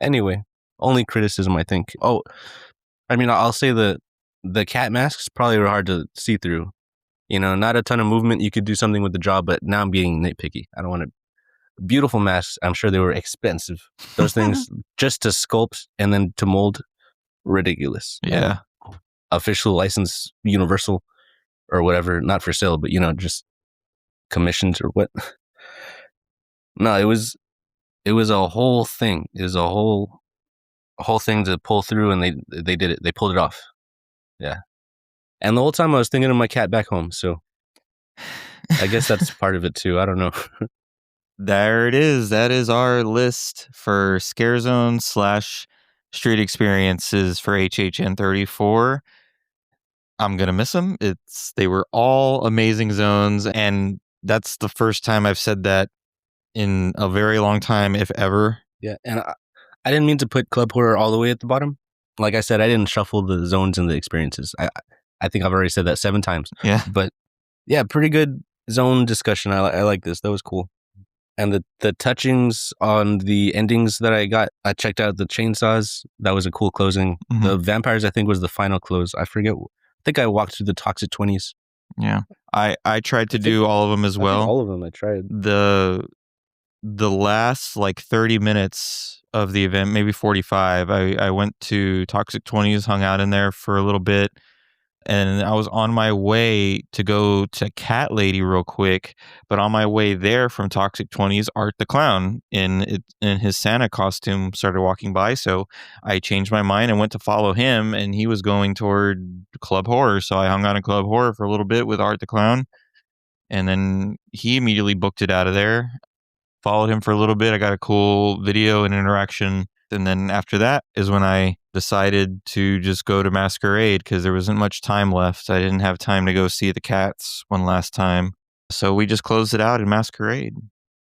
Anyway, only criticism, I think. Oh, I mean, I'll say the cat masks probably were hard to see through. You know, not a ton of movement. You could do something with the jaw, but now I'm being nitpicky. I don't want to. Beautiful masks. I'm sure they were expensive. Those things just to sculpt and then to mold, ridiculous. Yeah. Official license, universal or whatever, not for sale, but you know, just commissioned or what. No, it was a whole thing. It was a whole thing to pull through, and they did it. They pulled it off. Yeah. And the whole time I was thinking of my cat back home, so I guess that's part of it too. I don't know. There it is. That is our list for Scare Zone / street experiences for HHN34. I'm gonna miss them. They were all amazing zones, and that's the first time I've said that in a very long time, if ever. Yeah, and I didn't mean to put Club Horror all the way at the bottom. Like I said, I didn't shuffle the zones and the experiences. I think I've already said that 7 times. Yeah. But yeah, pretty good zone discussion. I like this. That was cool. And the touchings on the endings that I got, I checked out the chainsaws. That was a cool closing. Mhm. The vampires, I think, was the final close. I forget. I think I walked through the Toxic 20s. Yeah. I tried to do all of them as well. All of them I tried. The last like 30 minutes of the event, maybe 45, I went to Toxic 20s, hung out in there for a little bit, and I was on my way to go to Cat Lady real quick. But on my way there from Toxic 20s, Art the Clown in his Santa costume started walking by, so I changed my mind and went to follow him, and he was going toward Club Horror, so I hung out in Club Horror for a little bit with Art the Clown, and then he immediately booked it out of there. Followed him for a little bit. I got a cool video and interaction. And then after that is when I decided to just go to Masquerade because there wasn't much time left. I didn't have time to go see the cats one last time. So we just closed it out in Masquerade.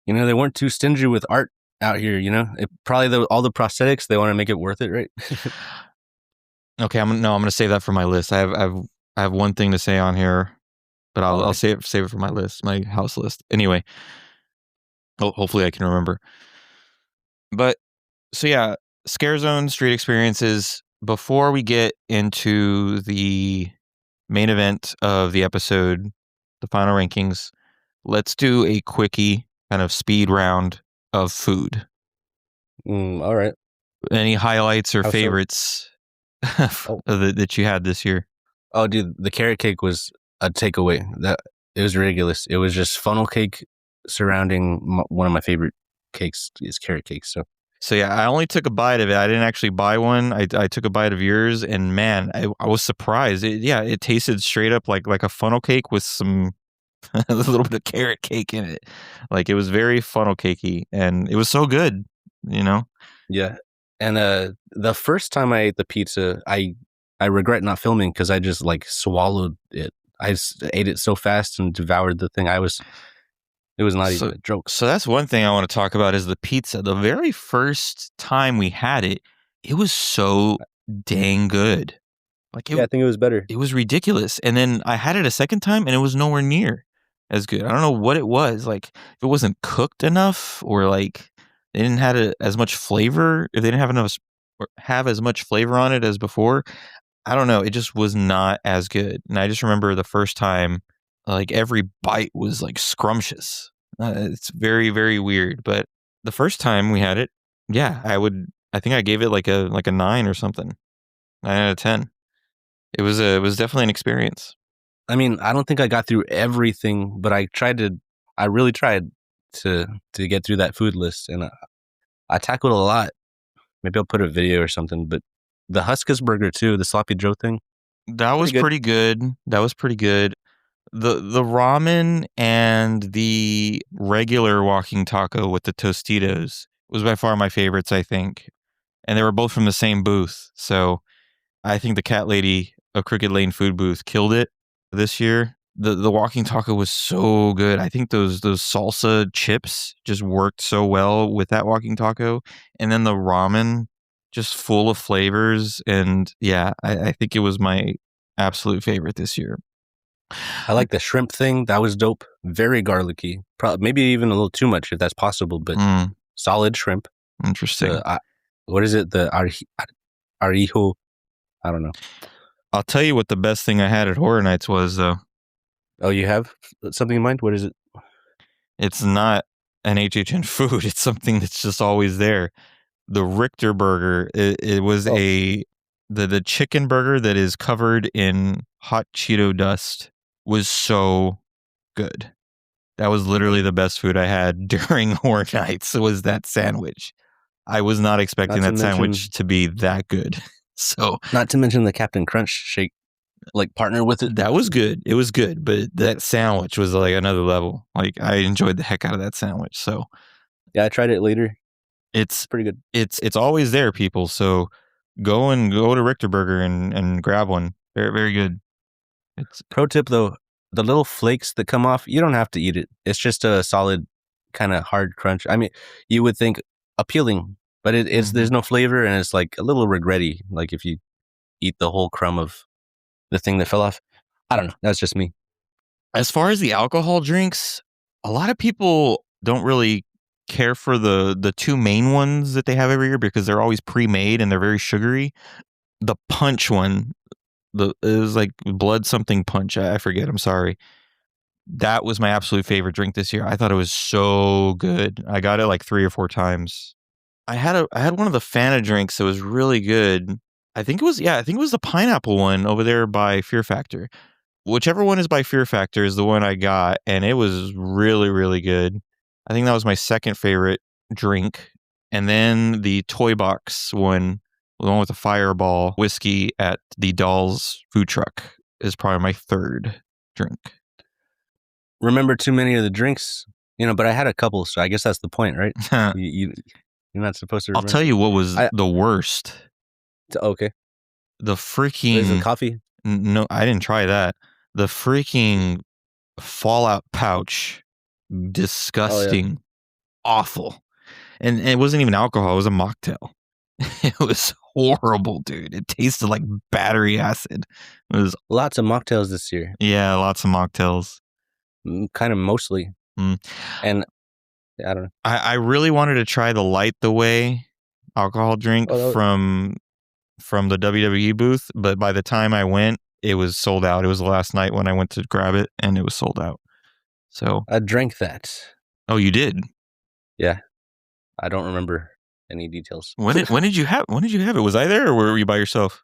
You know, they weren't too stingy with art out here, you know? Probably all the prosthetics, they want to make it worth it, right? Okay, I'm going to save that for my list. I have one thing to say on here, but I'll save it for my list, my house list. Anyway. Hopefully I can remember. But so yeah, Scare Zone street experiences. Before we get into the main event of the episode, the final rankings, let's do a quickie kind of speed round of food. All right. Any highlights or How so? favorites that you had this year? Oh, dude, the carrot cake was a takeaway. It was ridiculous. It was just funnel cake surrounding one of my favorite cakes is carrot cake. So yeah, I only took a bite of it. I didn't actually buy one. I took a bite of yours, and man, I was surprised. It tasted straight up like a funnel cake with some a little bit of carrot cake in it. Like it was very funnel cakey, and it was so good. You know. Yeah, and the first time I ate the pizza, I regret not filming because I just like swallowed it. I ate it so fast and devoured the thing. It was not even a joke. So that's one thing I want to talk about is the pizza. The very first time we had it, it was so dang good. Like I think it was better. It was ridiculous. And then I had it a second time and it was nowhere near as good. I don't know what it was. Like if it wasn't cooked enough or like they didn't have as much flavor, if they didn't have as much flavor on it as before, I don't know. It just was not as good. And I just remember the first time, like every bite was like scrumptious. It's very, very weird. But the first time we had it, yeah, I think I gave it like a 9 or something. 9 out of 10. It was definitely an experience. I mean, I don't think I got through everything, but I really tried to get through that food list, and I tackled a lot. Maybe I'll put a video or something, but the Huskus burger too, the Sloppy Joe thing. That was pretty good. That was pretty good. The ramen and the regular walking taco with the Tostitos was by far my favorites, I think. And they were both from the same booth. So I think the Cat Lady a Crooked Lane food booth killed it this year. The walking taco was so good. I think those salsa chips just worked so well with that walking taco, and then the ramen just full of flavors. And yeah, I think it was my absolute favorite this year. I like the shrimp thing. That was dope. Very garlicky. Maybe even a little too much if that's possible, but solid shrimp. Interesting. What is it? The arijo? I don't know. I'll tell you what the best thing I had at Horror Nights was, though. Oh, you have something in mind? What is it? It's not an HHN food. It's something that's just always there. The Richter burger. It was the chicken burger that is covered in hot Cheeto dust was so good. That was literally the best food I had during Horror Nights. Was that sandwich. I was not expecting that sandwich to be that good. So, not to mention the Captain Crunch shake, like partner with it. That was good. It was good, but that sandwich was like another level. Like I enjoyed the heck out of that sandwich. So, yeah, I tried it later. It's pretty good. It's always there, people. So go to Richter Burger and grab one. Very, very good. Pro tip though, the little flakes that come off, you don't have to eat it. It's just a solid kind of hard crunch. I mean, you would think appealing, but it's there's no flavor and it's like a little regretty. Like if you eat the whole crumb of the thing that fell off. I don't know. That's just me. As far as the alcohol drinks, a lot of people don't really care for the two main ones that they have every year because they're always pre-made and they're very sugary. The punch one, it was like blood something punch. I forget. I'm sorry. That was my absolute favorite drink this year. I thought it was so good. I got it like 3 or 4 times. I had one of the Fanta drinks that was really good. I think it was the pineapple one over there by Fear Factor. Whichever one is by Fear Factor is the one I got, and it was really, really good. I think that was my second favorite drink. And then the Toy Box one, the one with the Fireball whiskey at the Dolls food truck, is probably my third drink. Remember too many of the drinks, but I had a couple, so I guess that's the point, right? You're not supposed to remember. I'll tell you what was the worst. Okay. The freaking... Is it coffee? No, I didn't try that. The freaking Fallout pouch. Disgusting. Awful. And it wasn't even alcohol. It was a mocktail. It was horrible, dude. It tasted like battery acid. It was lots of mocktails this year. Yeah, lots of mocktails. Kind of mostly. And I don't know. I really wanted to try the Light the Way alcohol drink from the WWE booth, but by the time I went, it was sold out. It was the last night when I went to grab it, and it was sold out. So I drank that. Oh, you did? Yeah. I don't remember any details. When did you have it? Was I there or were you by yourself?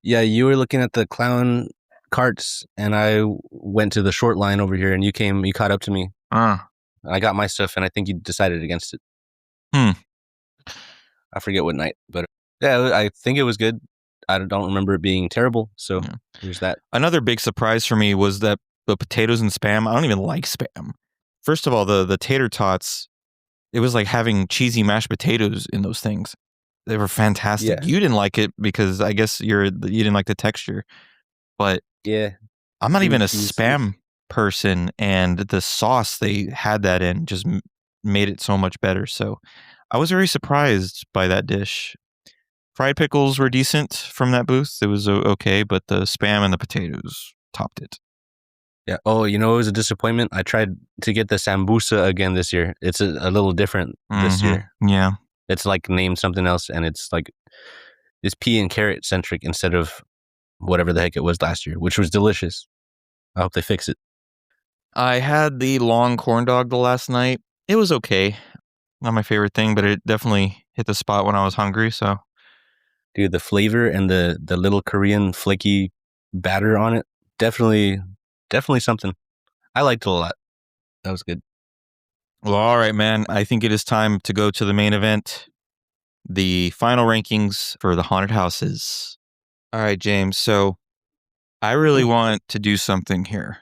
Yeah, you were looking at the clown carts and I went to the short line over here and you caught up to me. I got my stuff and I think you decided against it. I forget what night, but yeah, I think it was good. I don't remember it being terrible. So there's that. Another big surprise for me was that the potatoes and Spam. I don't even like Spam. First of all, the tater tots, it was like having cheesy mashed potatoes in those things. They were fantastic. Yeah. You didn't like it because I guess you didn't like the texture. But yeah, I'm not even a Spam person, and the sauce they had that in just made it so much better. So I was very surprised by that dish. Fried pickles were decent from that booth. It was okay, but the Spam and the potatoes topped it. Yeah. Oh, it was a disappointment. I tried to get the sambusa again this year. It's a little different this year. Yeah. It's like named something else, and it's pea and carrot centric instead of whatever the heck it was last year, which was delicious. I hope they fix it. I had the long corn dog the last night. It was okay. Not my favorite thing, but it definitely hit the spot when I was hungry. So, dude, the flavor and the little Korean flaky batter on it, definitely something. I liked it a lot. That was good. Well, all right, man. I think it is time to go to the main event. The final rankings for the haunted houses. All right, James. So I really want to do something here.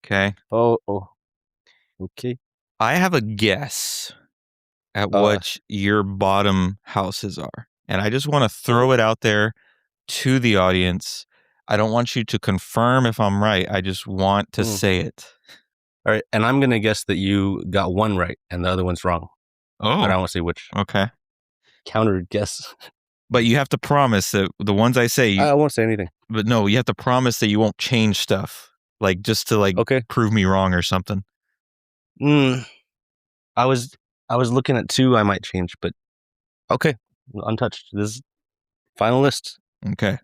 Okay. Oh. Okay. I have a guess at what your bottom houses are. And I just want to throw it out there to the audience. I don't want you to confirm if I'm right. I just want to say it. All right, and I'm gonna guess that you got one right and the other one's wrong. Oh, But I don't want to say which. Okay. Counter guess. But you have to promise that the ones I say, I won't say anything. But no, you have to promise that you won't change stuff, like just to Okay. prove me wrong or something. I was looking at 2 I might change, but okay, untouched. This is final list. Okay.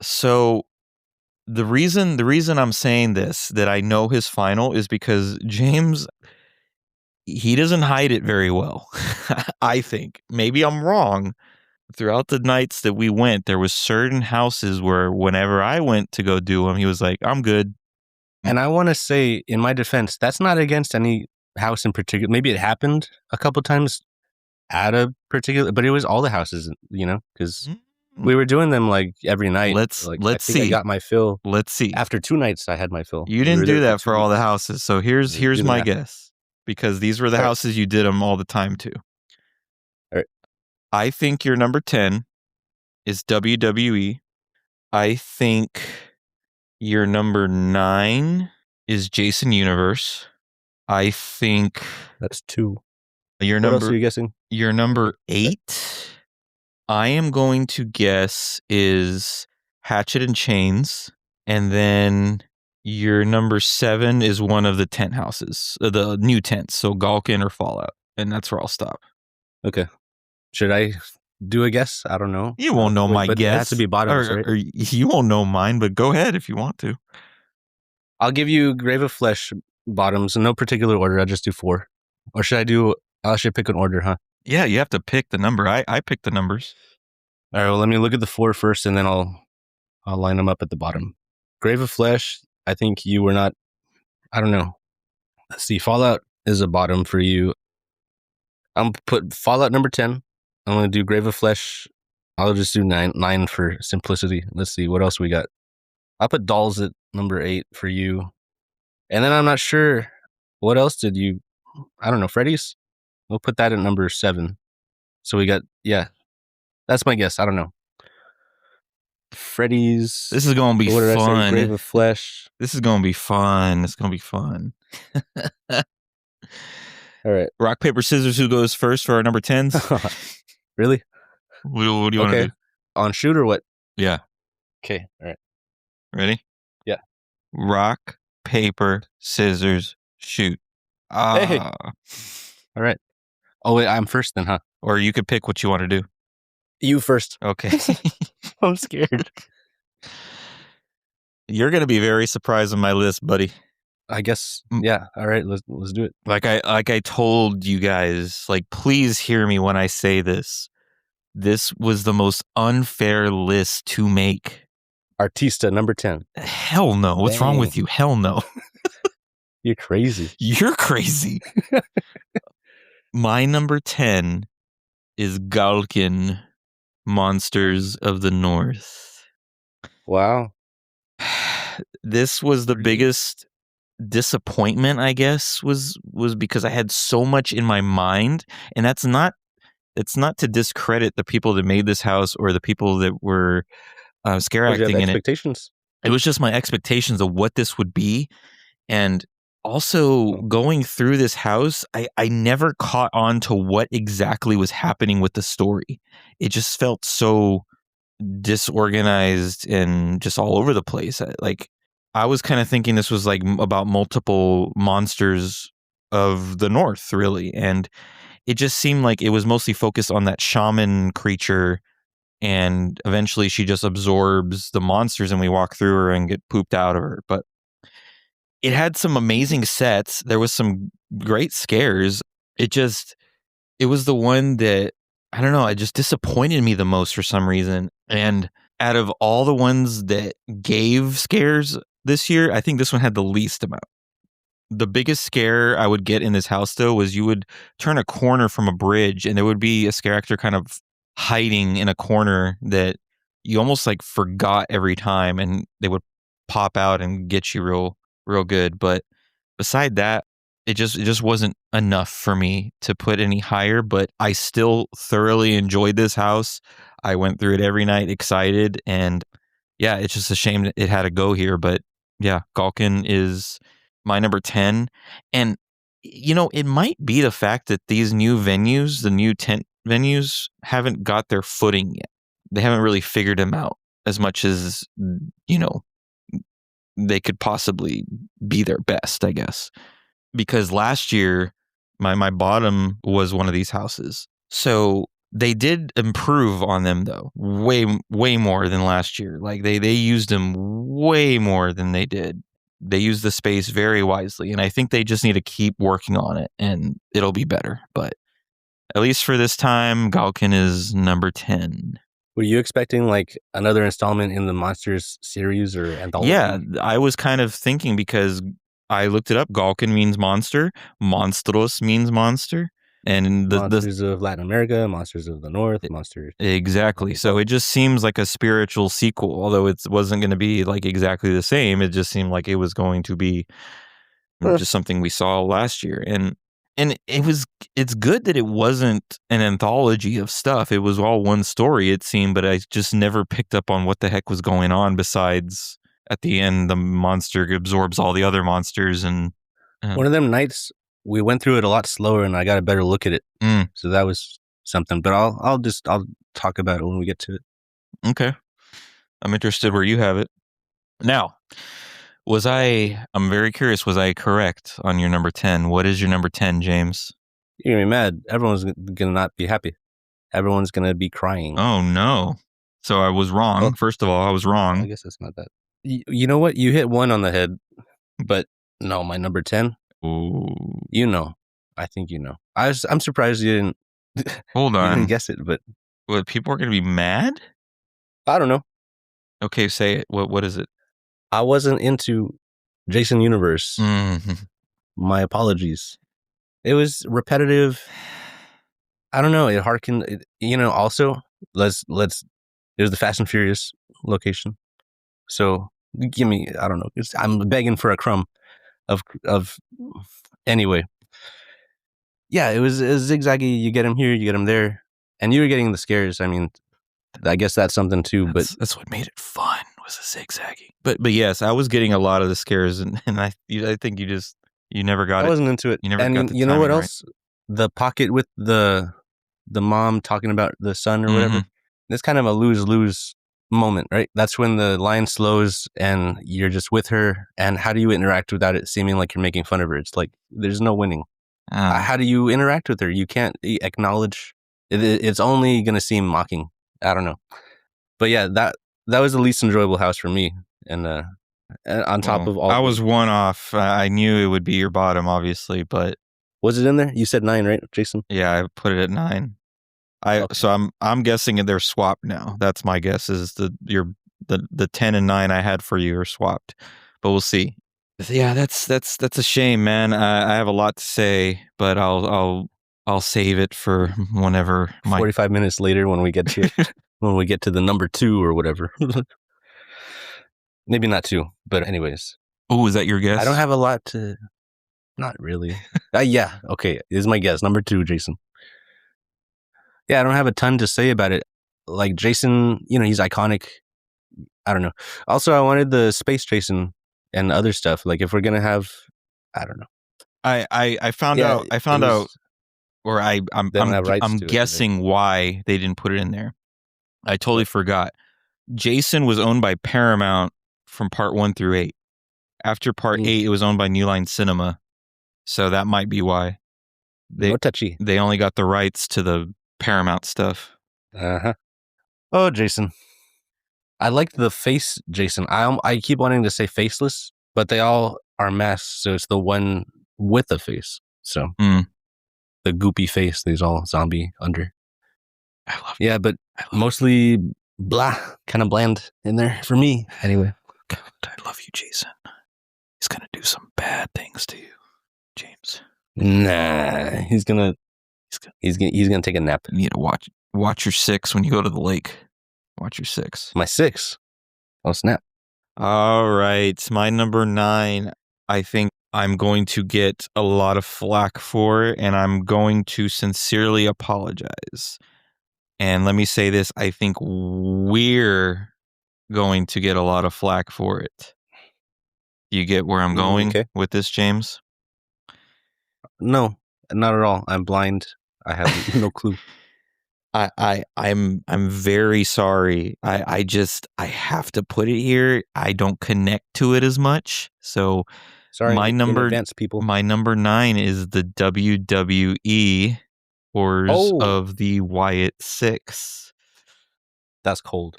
So the reason I'm saying this, that I know his final, is because James, he doesn't hide it very well. I think. Maybe I'm wrong. Throughout the nights that we went, there was certain houses where whenever I went to go do them, he was like, I'm good. And I want to say, in my defense, that's not against any house in particular. Maybe it happened a couple times at a particular, but it was all the houses, because we were doing them like every night. Let's see. I got my fill. Let's see. After 2 nights, I had my fill. You didn't do that for all the houses. So here's my guess, because these were the houses you did them all the time to. All right. I think your number 10 is WWE. I think your number 9 is Jason Universe. I think that's 2. What else are you guessing? Your number 8, I am going to guess, is Hatchet and Chains. And then your number 7 is one of the tent houses, the new tents, so Galkin or Fallout. And that's where I'll stop. Okay. Should I do a guess? I don't know. You won't know my but guess. It has to be bottoms, right? Or you won't know mine, but go ahead if you want to. I'll give you Grave of Flesh bottoms in no particular order. I'll just do 4. Or should I should pick an order, huh? Yeah, you have to pick the number. I picked the numbers. All right, well, let me look at the 4 first, and then I'll line them up at the bottom. Grave of Flesh, I think you were not, I don't know. Let's see, Fallout is a bottom for you. I'm going to put Fallout number 10. I'm going to do Grave of Flesh. I'll just do 9 for simplicity. Let's see, what else we got? I'll put Dolls at number 8 for you. And then I'm not sure, what else did you, I don't know, Freddy's? We'll put that at number 7. So we got, that's my guess. I don't know. Freddy's. This is going to be what did fun. I say? Grave of Flesh. This is going to be fun. It's going to be fun. All right. Rock, paper, scissors. Who goes first for our number 10s? Really? What do you want to do? On shoot or what? Yeah. Okay. All right. Ready? Yeah. Rock, paper, scissors, shoot. Hey. All right. Oh, wait, I'm first then, huh? Or you could pick what you want to do. You first. Okay. I'm scared. You're going to be very surprised with my list, buddy. I guess. Yeah. All right. Let's do it. Like I told you guys, please hear me when I say this. This was the most unfair list to make. Artista number 10. Hell no. What's wrong with you? Hell no. You're crazy. You're crazy. My number 10 is Galkin, Monsters of the North. Wow. This was the biggest disappointment, I guess, was because I had so much in my mind, and it's not to discredit the people that made this house or the people that were scare acting in it. It was just my expectations of what this would be. And also going through this house, I never caught on to what exactly was happening with the story. It just felt so disorganized and just all over the place. I was kind of thinking this was about multiple monsters of the North, really. And it just seemed like it was mostly focused on that shaman creature. And eventually she just absorbs the monsters and we walk through her and get pooped out of her. But it had some amazing sets. There was some great scares. It was the one that, I don't know, it just disappointed me the most for some reason. And out of all the ones that gave scares this year, I think this one had the least amount. The biggest scare I would get in this house, though, was you would turn a corner from a bridge and there would be a scare actor kind of hiding in a corner that you almost forgot every time, and they would pop out and get you real good. But beside that, it just wasn't enough for me to put any higher. But I still thoroughly enjoyed this house. I went through it every night excited, and yeah, it's just a shame that it had to go here. But yeah, Galkin is my number 10. And, it might be the fact that these new venues, the new tent venues, haven't got their footing yet. They haven't really figured them out as much as, they could possibly be their best, I guess. Because last year, my bottom was one of these houses. So they did improve on them, though, way more than last year. Like they used them way more than they did. They used the space very wisely, and I think they just need to keep working on it, and it'll be better. But at least for this time, Galkin is number 10. Were you expecting like another installment in the Monsters series or anthology? Yeah, I was kind of thinking because I looked it up. Galkin means monster. Monstros means monster. And Monsters of Latin America, Monsters of the North, Monsters. Exactly. So it just seems like a spiritual sequel, although it wasn't going to be like exactly the same. It just seemed like it was going to be just something we saw last year. And it's good that it wasn't an anthology of stuff. It was all one story, it seemed, but I just never picked up on what the heck was going on besides at the end the monster absorbs all the other monsters. And one of them nights we went through it a lot slower and I got a better look at it. So that was something, but I'll talk about it when we get to it. Okay. I'm interested where you have it. Now, I'm very curious, was I correct on your number 10? What is your number 10, James? You're going to be mad. Everyone's going to not be happy. Everyone's going to be crying. Oh, no. So I was wrong. Well, first of all, I was wrong. I guess it's not that. You know what? You hit one on the head, but no, my number 10. Ooh. I think I'm surprised you didn't. Hold on. You didn't guess it, but what? People are going to be mad? I don't know. Okay, say it. What is it? I wasn't into Jason Universe. Mm-hmm. My apologies. It was repetitive. I don't know. It harkened. Also, let's. It was the Fast and Furious location. So give me. I don't know. I'm begging for a crumb of. Anyway. Yeah, it was zigzaggy. You get him here, you get him there, and you were getting the scares. I mean, I guess that's something too. But that's what made it fun. Was the zigzaggy. But yes, I was getting a lot of the scares, and I think you never got it. I wasn't into it. You never got the you know what timing else? Right. The pocket with the mom talking about the son or whatever. It's kind of a lose moment, right? That's when the line slows and you're just with her. And how do you interact without it seeming like you're making fun of her? It's like there's no winning. How do you interact with her? You can't acknowledge. It's only going to seem mocking. I don't know. But yeah, that was the least enjoyable house for me. And on top of all, I was one off. I knew it would be your bottom, obviously, but was it in there? You said 9, right, Jason? Yeah, I put it at 9. So I'm guessing they're swapped now. That's my guess. Is the 10 and 9 I had for you are swapped, but we'll see. Yeah, that's a shame, man. I have a lot to say, but I'll save it for whenever. 45 minutes later when we get to when we get to the number 2 or whatever. Maybe not 2, but anyways. Oh, is that your guess? I don't have a lot to. Not really. Yeah. Okay. This is my guess. Number 2, Jason. Yeah, I don't have a ton to say about it. Like Jason, he's iconic. I don't know. Also, I wanted the space Jason and other stuff. Like if we're gonna have, I don't know. I found out. Or I'm guessing why they didn't put it in there. I totally forgot. Jason was owned by Paramount from part 1 through 8. After part 8, it was owned by New Line Cinema. So that might be why. No touchy. They only got the rights to the Paramount stuff. Uh-huh. Oh, Jason. I like the face Jason. I keep wanting to say faceless, but they all are masks, so it's the one with a face. So the goopy face, there's all zombie under. I love it. Yeah, but mostly blah, kind of bland in there for me. Anyway. God, I love you, Jason. He's gonna do some bad things to you, James. Nah, he's gonna take a nap. You need to watch your 6 when you go to the lake. Watch your 6. My 6. Oh, snap. All right, my number 9. I think I'm going to get a lot of flack for, and I'm going to sincerely apologize. And let me say this: I think we're going to get a lot of flack for it. You get where I'm going with this, James? No, not at all. I'm blind. I have no clue. I'm very sorry. I have to put it here. I don't connect to it as much. So sorry, my number advance, people. My number 9 is the WWE Wars of the Wyatt Six. That's cold.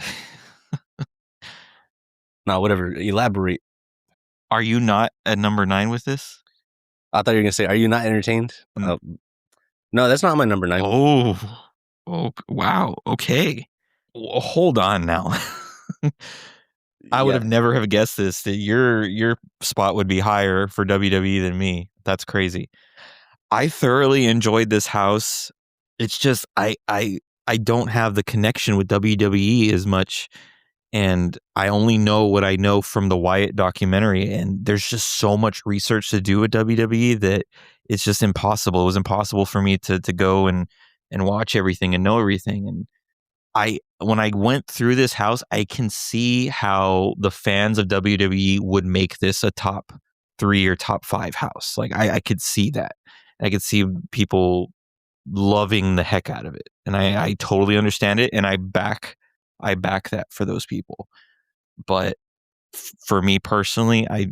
No, whatever. Elaborate. Are you not at number 9 with this? I thought you were gonna say, "Are you not entertained?" No, that's not my number 9. Oh, wow. Okay. Well, hold on now. I would have never have guessed this, that your spot would be higher for WWE than me. That's crazy. I thoroughly enjoyed this house. It's just I don't have the connection with WWE as much, and I only know what I know from the Wyatt documentary, and there's just so much research to do with WWE that it's just impossible. It was impossible for me to go and watch everything and know everything. And when I went through this house, I can see how the fans of WWE would make this a top 3 or top 5 house. Like I could see that. I could see people loving the heck out of it. And I totally understand it. And I back that for those people. But for me personally, I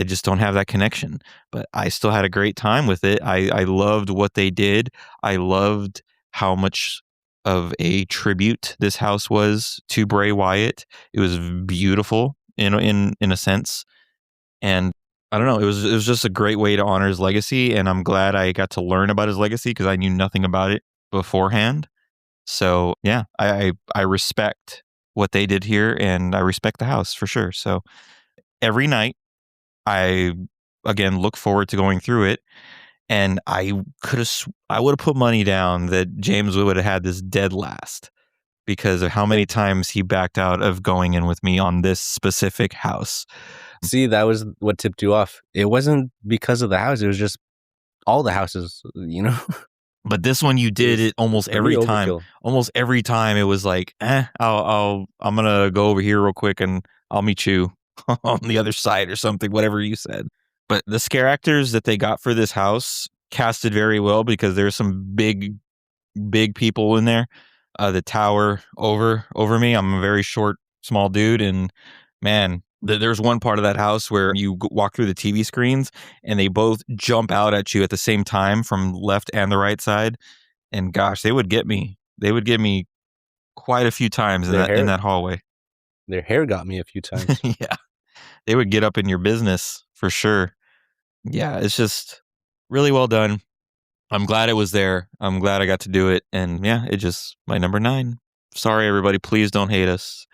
just don't have that connection. But I still had a great time with it. I loved what they did. I loved how much of a tribute this house was to Bray Wyatt. It was beautiful in a sense. And I don't know, it was just a great way to honor his legacy, and I'm glad I got to learn about his legacy because I knew nothing about it beforehand. So yeah, I respect what they did here, and I respect the house for sure. So every night I again look forward to going through it, and I would have put money down that James would have had this dead last because of how many times he backed out of going in with me on this specific house. See, that was what tipped you off. It wasn't because of the house. It was just all the houses, you know? But this one you did it almost every time. Overkill. Almost every time it was like, I'm gonna go over here real quick and I'll meet you on the other side or something, whatever you said. But the scare actors that they got for this house casted very well because there's some big people in there that tower over me. I'm a very short, small dude, and man, there's one part of that house where you walk through the TV screens and they both jump out at you at the same time from left and the right side. And gosh, they would get me. They would get me quite a few times in that hallway. Their hair got me a few times. Yeah. They would get up in your business for sure. Yeah, it's just really well done. I'm glad it was there. I'm glad I got to do it. And yeah, it just my number 9. Sorry, everybody. Please don't hate us.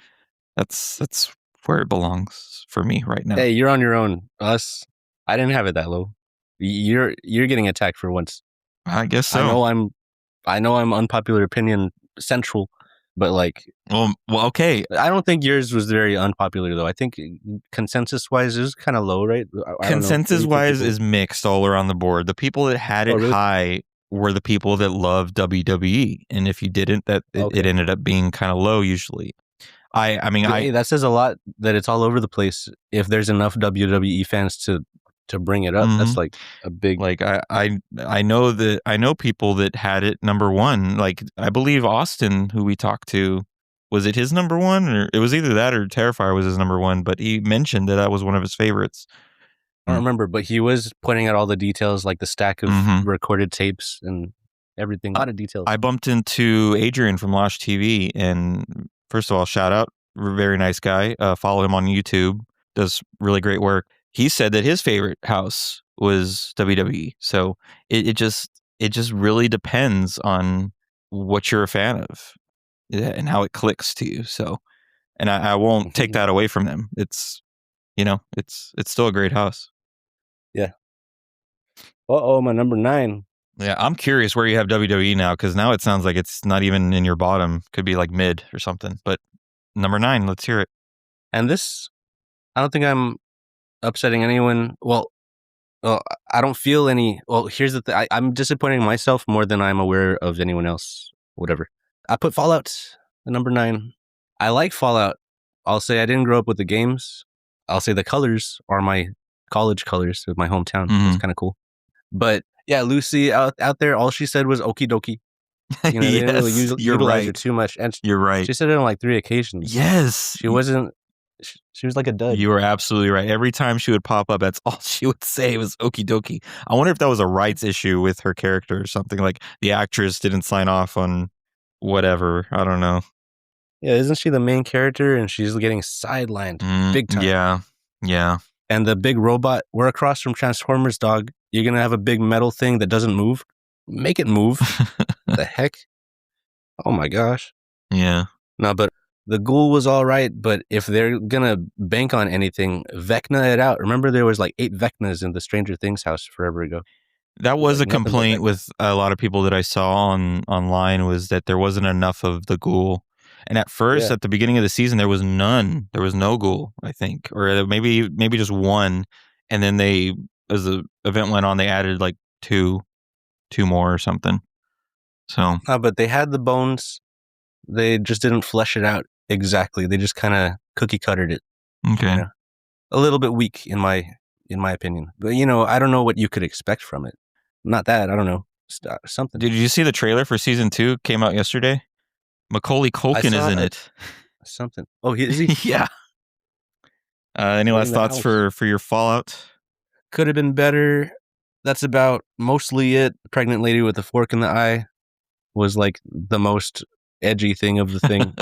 That's where it belongs for me right now. Hey, you're on your own. Us, I didn't have it that low. You're getting attacked for once. I guess so. I know I'm unpopular opinion central, but like, well, okay. I don't think yours was very unpopular though. I think consensus wise, it was kind of low, right? Consensus wise is mixed all around the board. The people that had it high were the people that loved WWE, and if you didn't, it ended up being kind of low usually. I mean, that says a lot that it's all over the place. If there's enough WWE fans to bring it up, that's like a big. Like I know people that had it number 1. Like I believe Austin, who we talked to, was it his number 1, or it was either that or Terrifier was his number 1. But he mentioned that was one of his favorites. I don't remember, but he was pointing out all the details, like the stack of recorded tapes and everything. A lot of details. I bumped into Adrian from Losh TV, and first of all, shout out, very nice guy. Follow him on YouTube. Does really great work. He said that his favorite house was WWE. So it just really depends on what you're a fan of and how it clicks to you. So, and I won't take that away from them. It's, it's still a great house. Yeah. My number 9. Yeah, I'm curious where you have WWE now, because now it sounds like it's not even in your bottom. Could be like mid or something. But number 9, let's hear it. And this, I don't think I'm upsetting anyone. Well, I don't feel any. Well, here's the thing. I'm disappointing myself more than I'm aware of anyone else. Whatever. I put Fallout at number 9. I like Fallout, I'll say I didn't grow up with the games. I'll say the colors are my college colors of my hometown. It's kind of cool. But yeah, Lucy out there, all she said was okie dokie. They didn't really utilize her too much. And You're right. She said it on like 3 occasions. Yes. She wasn't. She was like a dud. You were absolutely right. Every time she would pop up, that's all she would say was okie dokie. I wonder if that was a rights issue with her character or something. Like the actress didn't sign off on whatever. I don't know. Yeah, isn't she the main character and she's getting sidelined big time? Yeah. And the big robot, we're across from Transformers, dog. You're going to have a big metal thing that doesn't move? Make it move. The heck? Oh my gosh. Yeah. No, but the ghoul was all right, but if they're going to bank on anything, Vecna it out. Remember there was like 8 Vecnas in the Stranger Things house forever ago. That was a complaint with a lot of people that I saw online was that there wasn't enough of the ghoul. And at first, at the beginning of the season, there was none. There was no ghoul, I think, or maybe just one. And then as the event went on, they added like two more or something. So, but they had the bones. They just didn't flesh it out exactly. They just kind of cookie cuttered it. Okay, you know? A little bit weak in my opinion. But I don't know what you could expect from it. Not that I don't know something. Did you see the trailer for season 2? Came out yesterday. Macaulay Culkin is in it. Something. Oh, is he? Yeah. Any last thoughts for your Fallout? Could have been better. That's about mostly it. Pregnant lady with a fork in the eye was like the most edgy thing of the thing.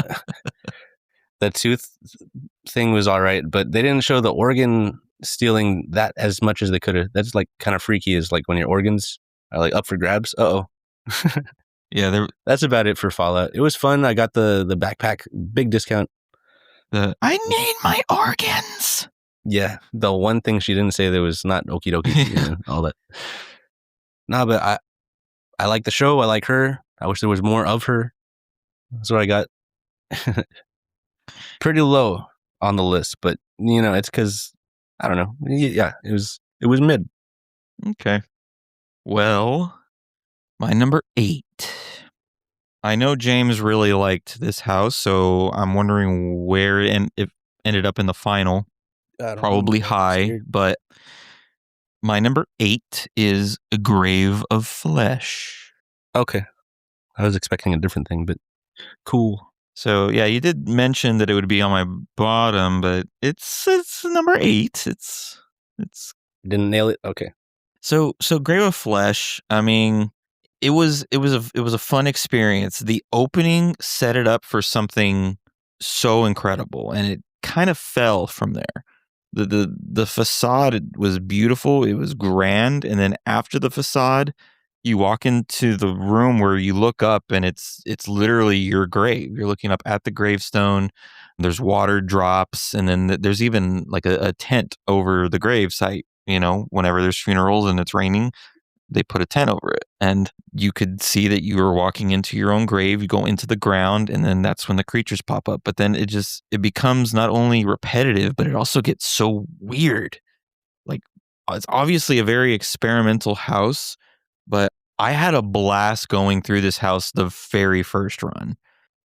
The tooth thing was all right, but they didn't show the organ stealing that as much as they could have. That's like kind of freaky, is like when your organs are like up for grabs. Yeah, that's about it for Fallout. It was fun. I got the backpack, big discount. I need my organs. Yeah, the one thing she didn't say that was not okie dokie, all that. No, but I like the show. I like her. I wish there was more of her. That's what I got. Pretty low on the list, but it's because I don't know. Yeah, it was mid. Okay. Well, my number 8. I know James really liked this house, so I'm wondering where it ended up in the final. Probably high, but my number 8 is A Grave of Flesh. Okay. I was expecting a different thing, but cool. So yeah, you did mention that it would be on my bottom, but it's number 8. It's didn't nail it. Okay. So Grave of Flesh, I mean, it was a fun experience. The opening set it up for something so incredible, and it kind of fell from there. The facade was beautiful, it was grand, and then after the facade, you walk into the room where you look up, and it's literally your grave. You're looking up at the gravestone. There's water drops, and then there's even like a tent over the grave site. Whenever there's funerals and it's raining, they put a tent over it, and you could see that you were walking into your own grave. You go into the ground, and then that's when the creatures pop up. But then it becomes not only repetitive, but it also gets so weird. Like, it's obviously a very experimental house, but I had a blast going through this house the very first run.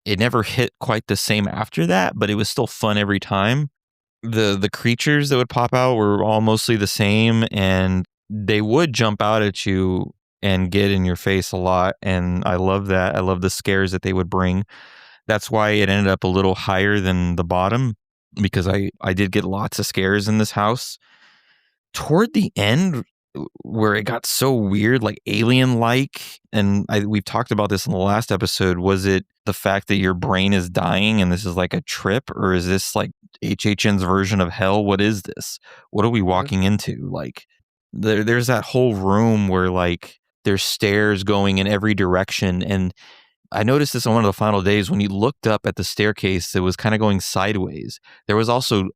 It never hit quite the same after that, but it was still fun every time. The creatures that would pop out were all mostly the same, and they would jump out at you and get in your face a lot, and I love that. I love the scares that they would bring. That's why it ended up a little higher than the bottom, because I did get lots of scares in this house. Toward the end, where it got so weird, like alien-like, and we've talked about this in the last episode, was it the fact that your brain is dying and this is like a trip, or is this like HHN's version of hell? What is this? What are we walking into? Like, there's that whole room where like there's stairs going in every direction, and I noticed this on one of the final days when you looked up at the staircase, it was kind of going sideways. There was also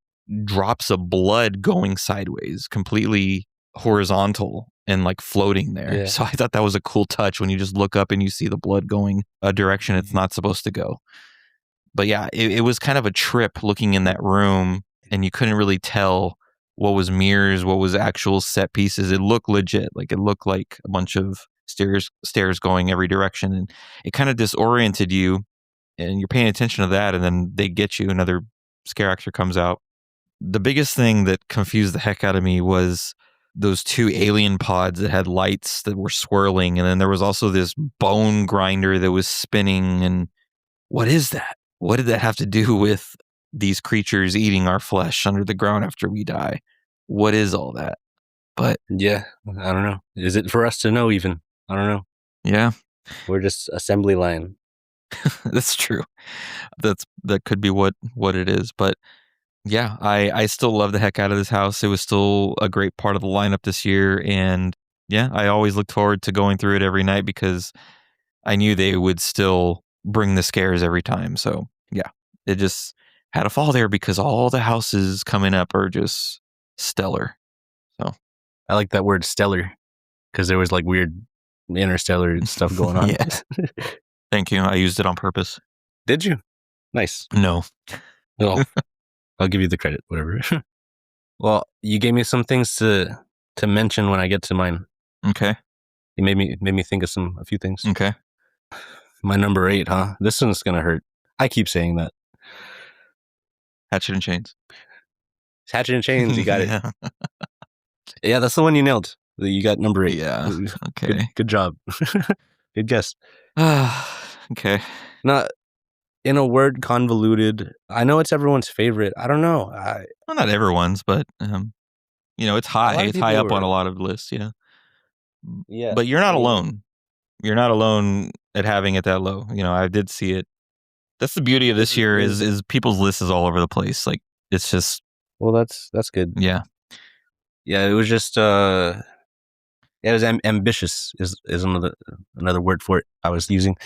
drops of blood going sideways, completely horizontal and like floating there. Yeah. So I thought that was a cool touch when you just look up and you see the blood going a direction it's not supposed to go. But yeah, it was kind of a trip looking in that room, and you couldn't really tell what was mirrors, what was actual set pieces. It looked legit. Like, it looked like a bunch of stairs going every direction, and it kind of disoriented you, and you're paying attention to that, and then they get you another scare actor comes out. The biggest thing that confused the heck out of me was those 2 alien pods that had lights that were swirling, and then there was also this bone grinder that was spinning. And what is that? What did that have to do with these creatures eating our flesh under the ground after we die? What is all that? But yeah, I don't know. Is it for us to know even? I don't know. yeah, We're just assembly line. that's true. That could be what it is. But yeah, I still love the heck out of this house. It was still a great part of the lineup this year. And yeah, I always looked forward to going through it every night because I knew they would still bring the scares every time. So yeah, it just had to fall there because all the houses coming up are just stellar. So I like that word stellar because there was like weird interstellar stuff going on. Yeah. Thank you. I used it on purpose. Did you? Nice. No. Well, I'll give you the credit, whatever. Well, you gave me some things to mention when I get to mine. Okay. You made me think of a few things. Okay. My number 8, huh? This one's gonna hurt. I keep saying that. Hatchet and Chains. It's Hatchet and Chains. You got it. Yeah. Yeah, that's the one you nailed. You got number 8. Yeah. Okay. Good job. Good guess. Okay. Not in a word, convoluted. I know it's everyone's favorite. I don't know. Well, not everyone's, but it's high. It's high up on a lot of lists. Yeah. Yeah. But you're not alone. You're not alone at having it that low. I did see it. That's the beauty of this year is people's lists is all over the place. Like it's just. Well, that's good. Yeah. Yeah, it was just it was ambitious is another word for it I was using.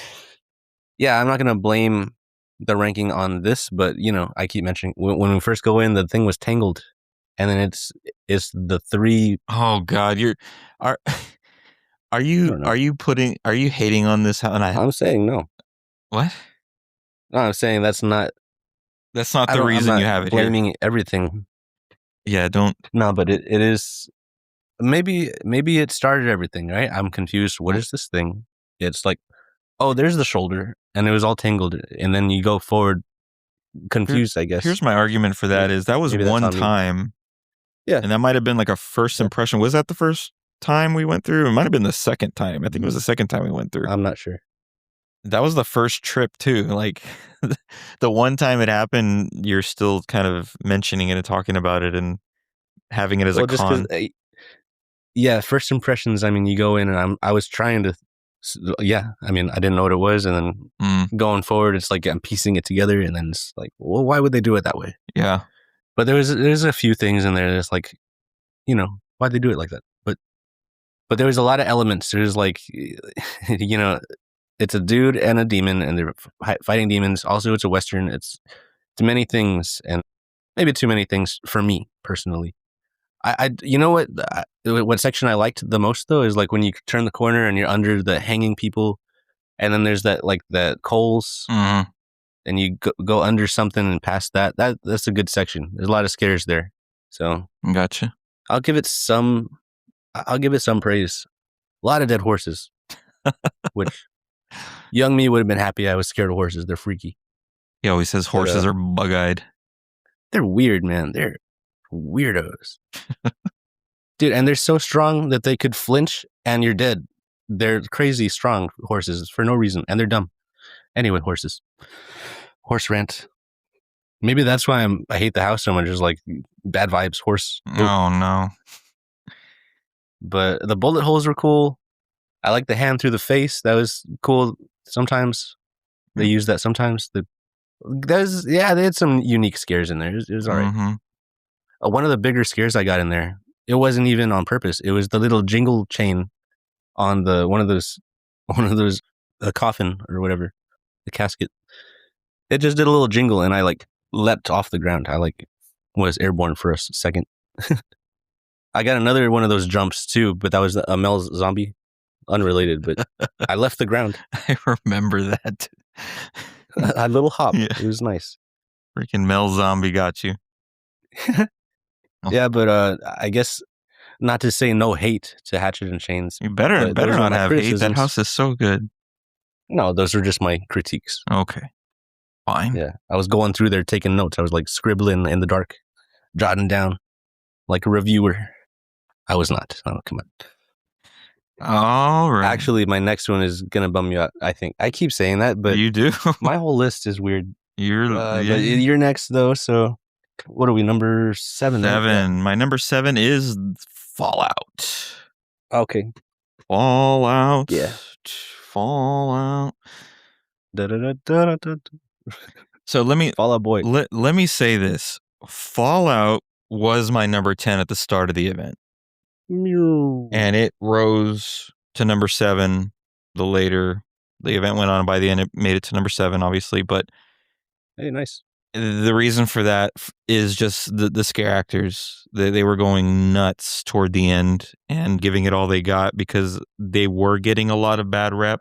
Yeah, I'm not gonna blame the ranking on this, but I keep mentioning when we first go in, the thing was Tangled, and then it's the 3. Oh God, are you hating on this? I'm saying no. What? No, I'm saying that's not the reason you have it here. Blaming everything. Yeah, don't. No, but it is. Maybe it started everything, right? I'm confused. What is this thing? It's like, oh, there's the shoulder, and it was all tangled, and then you go forward, confused. I guess. Here's my argument for that: is that was one time, yeah, and that might have been like a first impression. Was that the first time we went through? It might have been the second time. I think it was the second time we went through. I'm not sure. That was the first trip too. Like the one time it happened, you're still kind of mentioning it and talking about it and having it as a con. Yeah, first impressions. I mean, you go in and I was trying to. Yeah, I mean, I didn't know what it was, and then going forward, it's like I'm piecing it together, and then it's like, well, why would they do it that way? Yeah, but there's a few things in there that's like, why'd they do it like that? But there was a lot of elements. There's like, it's a dude and a demon, and they're fighting demons. Also, it's a Western. It's many things, and maybe too many things for me personally. What section I liked the most though is like when you turn the corner and you're under the hanging people, and then there's that like the coals, and you go under something and past that. That's a good section. There's a lot of scares there, so gotcha. I'll give it some praise. A lot of dead horses, which young me would have been happy. I was scared of horses. They're freaky. He always says horses are bug-eyed. They're weird, man. They're weirdos. Dude, and they're so strong that they could flinch and you're dead. They're crazy strong horses for no reason, and they're dumb. Anyway, horses. Horse rant. Maybe that's why I hate the house so much. Just like bad vibes, horse. Oh no. But the bullet holes were cool. I like the hand through the face. That was cool. Sometimes they use that. Sometimes they had some unique scares in there. It was all right. Mm-hmm. One of the bigger scares I got in there, it wasn't even on purpose. It was the little jingle chain on the one of those coffin or whatever, the casket. It just did a little jingle, and I like leapt off the ground. I like was airborne for a second. I got another one of those jumps too, but that was a Mel zombie, unrelated. But I left the ground. I remember that. A little hop. Yeah. It was nice. Freaking Mel zombie got you. Yeah, but I guess not to say no hate to Hatchet and Chains. You better not have hate. That house is so good. No, those are just my critiques. Okay. fine. Yeah, I was going through there taking notes. I was like scribbling in the dark, jotting down like a reviewer. I was not. Oh, come on. All right. Actually, my next one is gonna bum you out. I think I keep saying that, but you do. my whole list is weird. But You're next though. So, what are we? Number 7. Right? 7. Yeah. My number 7 is Fallout. Okay. Fallout. Yeah. Fallout. Da-da-da-da-da-da. So let me Fallout Boy. Let me say this. Fallout was my number 10 at the start of the event. And it rose to number 7 the later the event went on. By the end, it made it to number 7, obviously. But hey, nice. The reason for that is just the scare actors. They were going nuts toward the end and giving it all they got because they were getting a lot of bad rep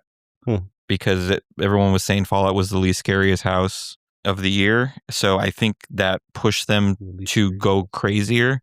because everyone was saying Fallout was the least scariest house of the year. So I think that pushed them to go crazier.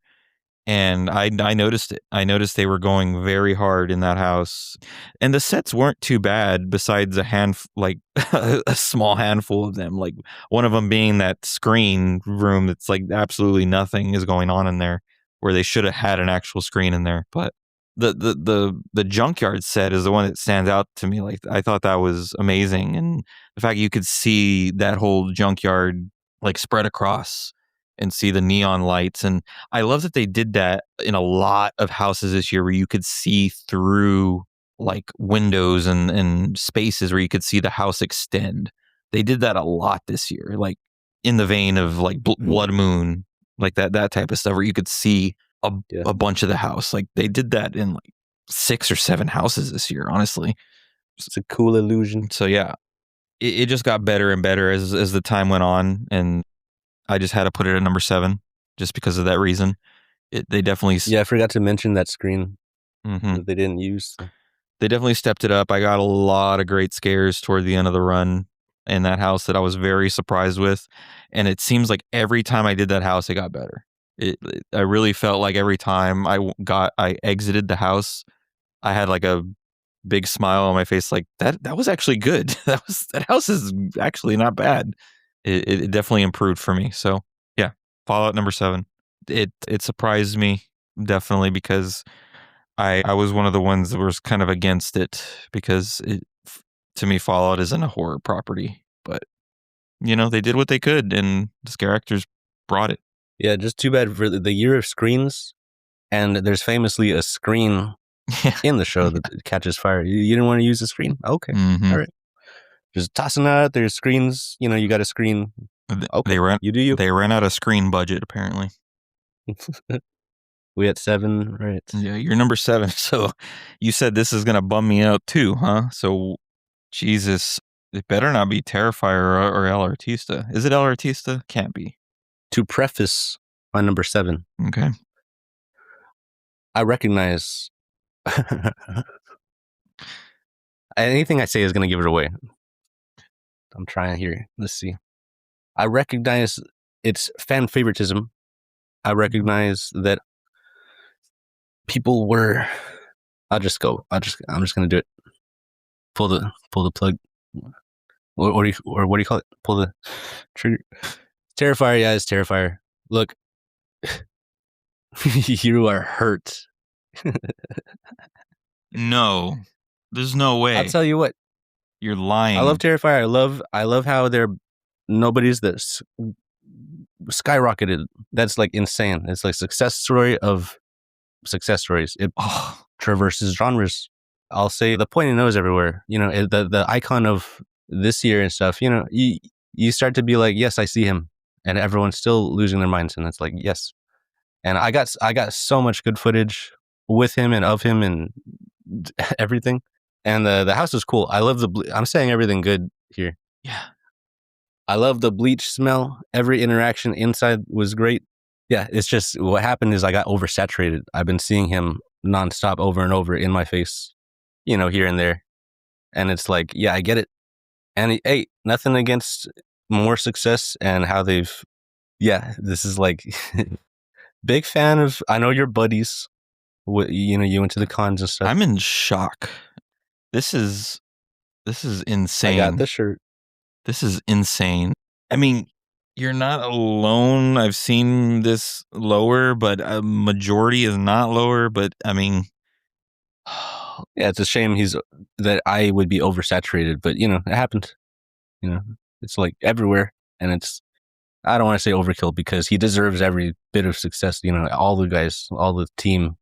And I noticed it. I noticed they were going very hard in that house. And the sets weren't too bad besides a small handful of them. Like one of them being that screen room that's like absolutely nothing is going on in there where they should have had an actual screen in there. But the junkyard set is the one that stands out to me. Like I thought that was amazing. And the fact you could see that whole junkyard like spread across and see the neon lights. And I love that they did that in a lot of houses this year where you could see through like windows and spaces where you could see the house extend. They did that a lot this year, like in the vein of like Blood Moon, like that type of stuff where you could see a bunch of the house. Like they did that in like 6 or 7 houses this year, honestly. It's a cool illusion. So yeah, it just got better and better as the time went on. And I just had to put it at number 7 just because of that reason. They definitely... Yeah, I forgot to mention that screen that they didn't use. They definitely stepped it up. I got a lot of great scares toward the end of the run in that house that I was very surprised with. And it seems like every time I did that house, it got better. I really felt like every time I exited the house, I had like a big smile on my face. Like that was actually good. That house is actually not bad. It definitely improved for me. So yeah, Fallout number 7. It surprised me definitely because I was one of the ones that was kind of against it because to me Fallout isn't a horror property, but they did what they could and the scare actors brought it. Yeah, just too bad for the year of screens, and there's famously a screen in the show that catches fire. You didn't want to use the screen? Okay, all right. Just tossing out there's screens. You got a screen. Okay, you do you. They ran out of screen budget apparently. We at 7, right? Yeah, you're number 7. So you said this is gonna bum me out too, huh? So Jesus, it better not be Terrifier or El Artista. Is it El Artista? Can't be. To preface my number 7. Okay. I recognize anything I say is going to give it away. I'm trying here. Let's see. I recognize it's fan favoritism. I recognize that people were. I'm just going to do it. Pull the plug. Or what do you call it? Pull the trigger. Terrifier, yeah, it's Terrifier. Look, you are hurt. No, there's no way. I'll tell you what. You're lying. I love Terrifier. I love how they're nobody's that skyrocketed. That's like insane. It's like success story of success stories. It traverses genres. I'll say the pointy nose everywhere. The icon of this year and stuff. You start to be like, yes, I see him. And everyone's still losing their minds, and it's like, yes. And I got so much good footage with him and of him and everything. And the house is cool. I love I'm saying everything good here. Yeah. I love the bleach smell. Every interaction inside was great. Yeah, it's just what happened is I got oversaturated. I've been seeing him nonstop over and over in my face, here and there. And it's like, yeah, I get it. And hey, nothing against more success and how they've, this is like big fan of, I know your buddies, you went to the cons and stuff. I'm in shock. This is insane. I got the shirt. This is insane. I mean, you're not alone. I've seen this lower, but a majority is not lower. But I mean, Yeah, it's a shame that I would be oversaturated, but it happened. It's like everywhere, and I don't want to say overkill because he deserves every bit of success. All the guys, all the team,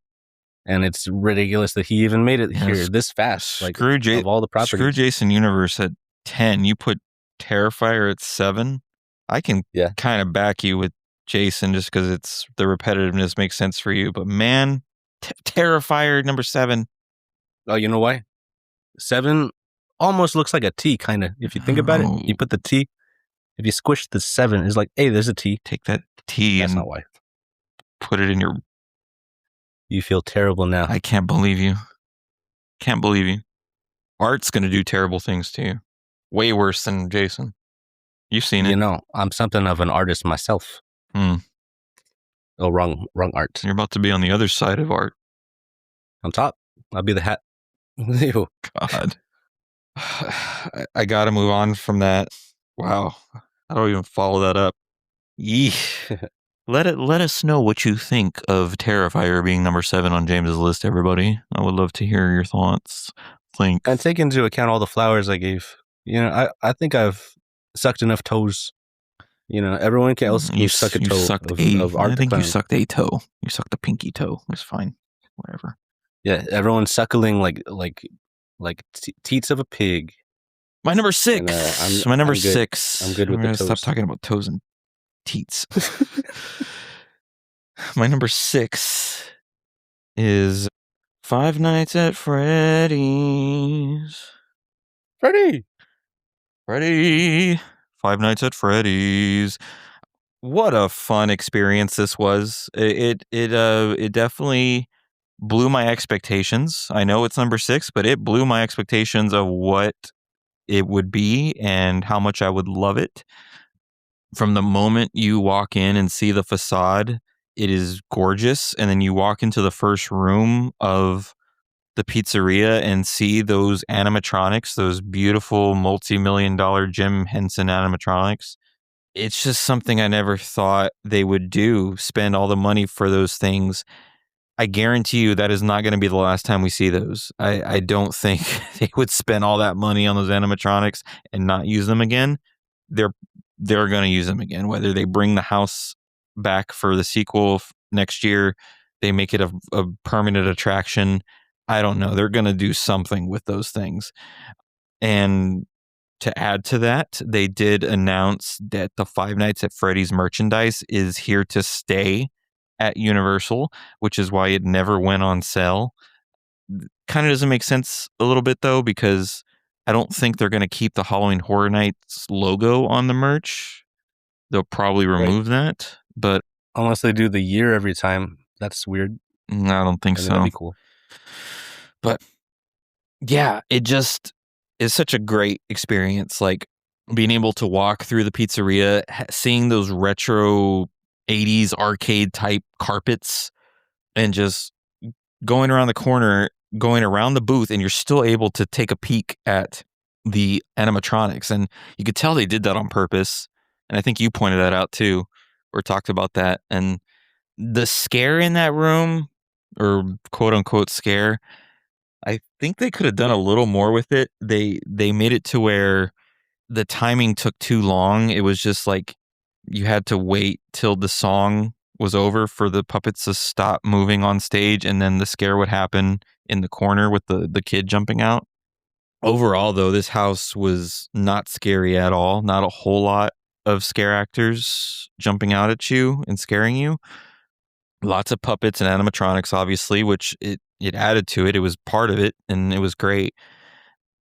and it's ridiculous that he even made it here this fast. Like of all the properties. Screw Jason Universe at 10. You put Terrifier at 7. I can kind of back you with Jason just because it's the repetitiveness makes sense for you. But man, Terrifier number 7. Oh, you know why? 7 almost looks like a T, kind of. If you think about it, you put the T. If you squish the 7, it's like, hey, there's a T. Take that T That's and not why. Put it in your. You feel terrible now. I can't believe you. Can't believe you. Art's gonna do terrible things to you. Way worse than Jason. You've seen it. I'm something of an artist myself. Oh, wrong art. You're about to be on the other side of art. On top. I'll be the hat. Ew. God. I gotta move on from that. Wow. I don't even follow that up. Yee. Let us know what you think of Terrifier being number 7 on James's list, everybody. I would love to hear your thoughts. And take into account all the flowers I gave. I think I've sucked enough toes. Everyone else can suck a toe of art. I think you sucked a toe. You sucked a pinky toe. It's fine. Whatever. Yeah, everyone's suckling like teats of a pig. My number 6. My number 6. I'm good with the toes. Stop talking about toes and teats. My number 6 is Five Nights at Freddy's. Freddy. Five Nights at Freddy's. What a fun experience this was. It definitely blew my expectations. I know it's number 6, but it blew my expectations of what it would be and how much I would love it. From the moment you walk in and see the facade, it is gorgeous. And then you walk into the first room of the pizzeria and see those animatronics, those beautiful multi-million-dollar Jim Henson animatronics. It's just something I never thought they would do, spend all the money for those things. I guarantee you that is not going to be the last time we see those. I don't think they would spend all that money on those animatronics and not use them again. They're going to use them again, whether they bring the house back for the sequel next year, they make it a permanent attraction. I don't know. They're going to do something with those things. And to add to that, they did announce that the Five Nights at Freddy's merchandise is here to stay at Universal, which is why it never went on sale. Kind of doesn't make sense a little bit, though, because I don't think they're going to keep the Halloween Horror Nights logo on the merch. They'll probably remove that, but unless they do the year every time, that's weird. I don't think so. That'd be cool. But yeah, it just is such a great experience. Like being able to walk through the pizzeria, seeing those retro 80s arcade type carpets, and just going around the corner, going around the booth, and you're still able to take a peek at the animatronics. And you could tell they did that on purpose. And I think you pointed that out too, or talked about that. And the scare in that room, or quote unquote scare, I think they could have done a little more with it. They made it to where the timing took too long. It was just like you had to wait till the song was over for the puppets to stop moving on stage, and then the scare would happen in the corner with the kid jumping out. Overall, though, this house was not scary at all. Not a whole lot of scare actors jumping out at you and scaring you. Lots of puppets and animatronics, obviously, which it added to it. It was part of it, and it was great.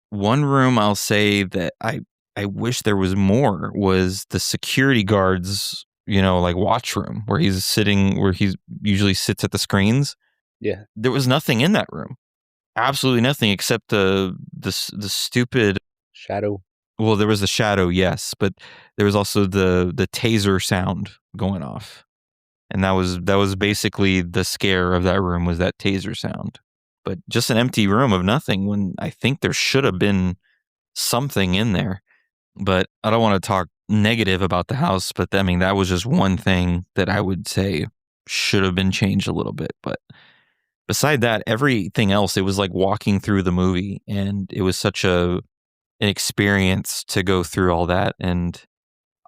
One room I'll say that I wish there was more was the security guards, like watch room where he usually sits at the screens. Yeah. There was nothing in that room. Absolutely nothing except the stupid shadow. Well, there was the shadow, yes, but there was also the taser sound going off. And that was basically the scare of that room, was that taser sound. But just an empty room of nothing, when I think there should have been something in there. But I don't want to talk negative about the house, but I mean, that was just one thing that I would say should have been changed a little bit. But beside that, everything else, it was like walking through the movie, and it was such an experience to go through all that. And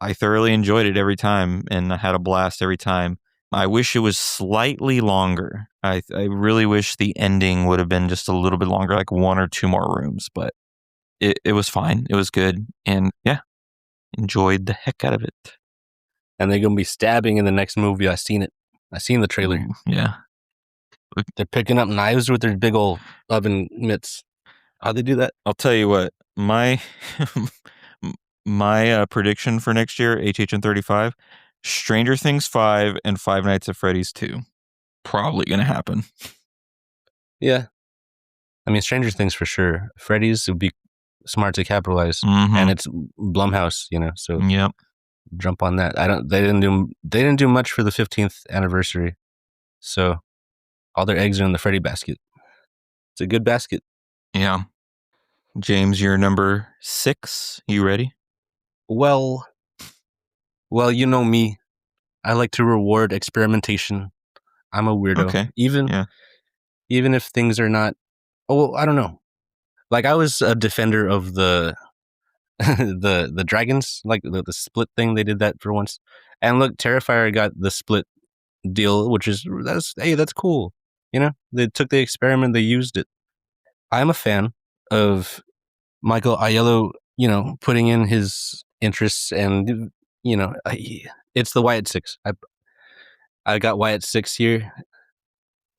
I thoroughly enjoyed it every time, and I had a blast every time. I wish it was slightly longer. I really wish the ending would have been just a little bit longer, like 1 or 2 more rooms, but it was fine. It was good. And yeah, enjoyed the heck out of it. And they're going to be stabbing in the next movie. I seen it. I seen the trailer. Ooh, yeah. They're picking up knives with their big old oven mitts. How'd they do that? I'll tell you what, my prediction for next year, HHN35, Stranger Things 5 and Five Nights at Freddy's 2. Probably going to happen. Yeah. I mean, Stranger Things for sure. Freddy's would be smart to capitalize. And it's Blumhouse, so Yep. jump on that. They didn't do much for the 15th anniversary. So all their eggs are in the Freddy basket. It's a good basket. Yeah. James, you're number 6. You ready? Well, you know me. I like to reward experimentation. I'm a weirdo. Okay. Even if things are not, I don't know. Like, I was a defender of the the dragons, like the split thing. They did that for once. And look, Terrifier got the split deal, which is, that's cool. They took the experiment, they used it. I'm a fan of Michael Aiello, putting in his interests, and it's the Wyatt 6. I got Wyatt 6 here.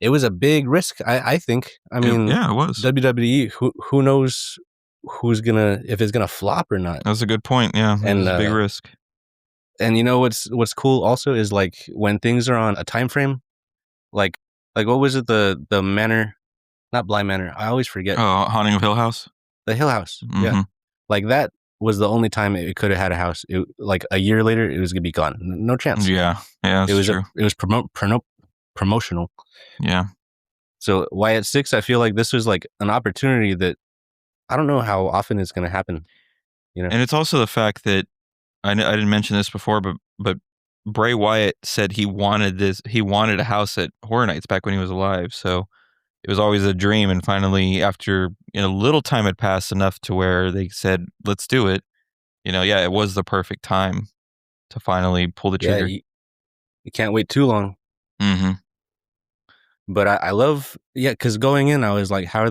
It was a big risk, I think. I mean, yeah, it was. WWE, who knows if it's gonna flop or not. That's a good point. Yeah, it was a big risk. And what's cool also is, like, when things are on a time frame, like what was it, the Manor, not Bly Manor, I always forget. Oh, Haunting of Hill House? The Hill House. Yeah. Like, that was the only time it could have had a house. Like, a year later, it was gonna be gone. No chance. Yeah, that's true. It was promotional. Yeah. So Wyatt 6, I feel like this was like an opportunity that I don't know how often it's going to happen. And it's also the fact that I didn't mention this before, but Bray Wyatt said he wanted a house at Horror Nights back when he was alive. So it was always a dream. And finally, after a little time had passed enough to where they said, let's do it. It was the perfect time to finally pull the trigger. Yeah, you can't wait too long. Mm-hmm. But I love, because going in, I was like, how much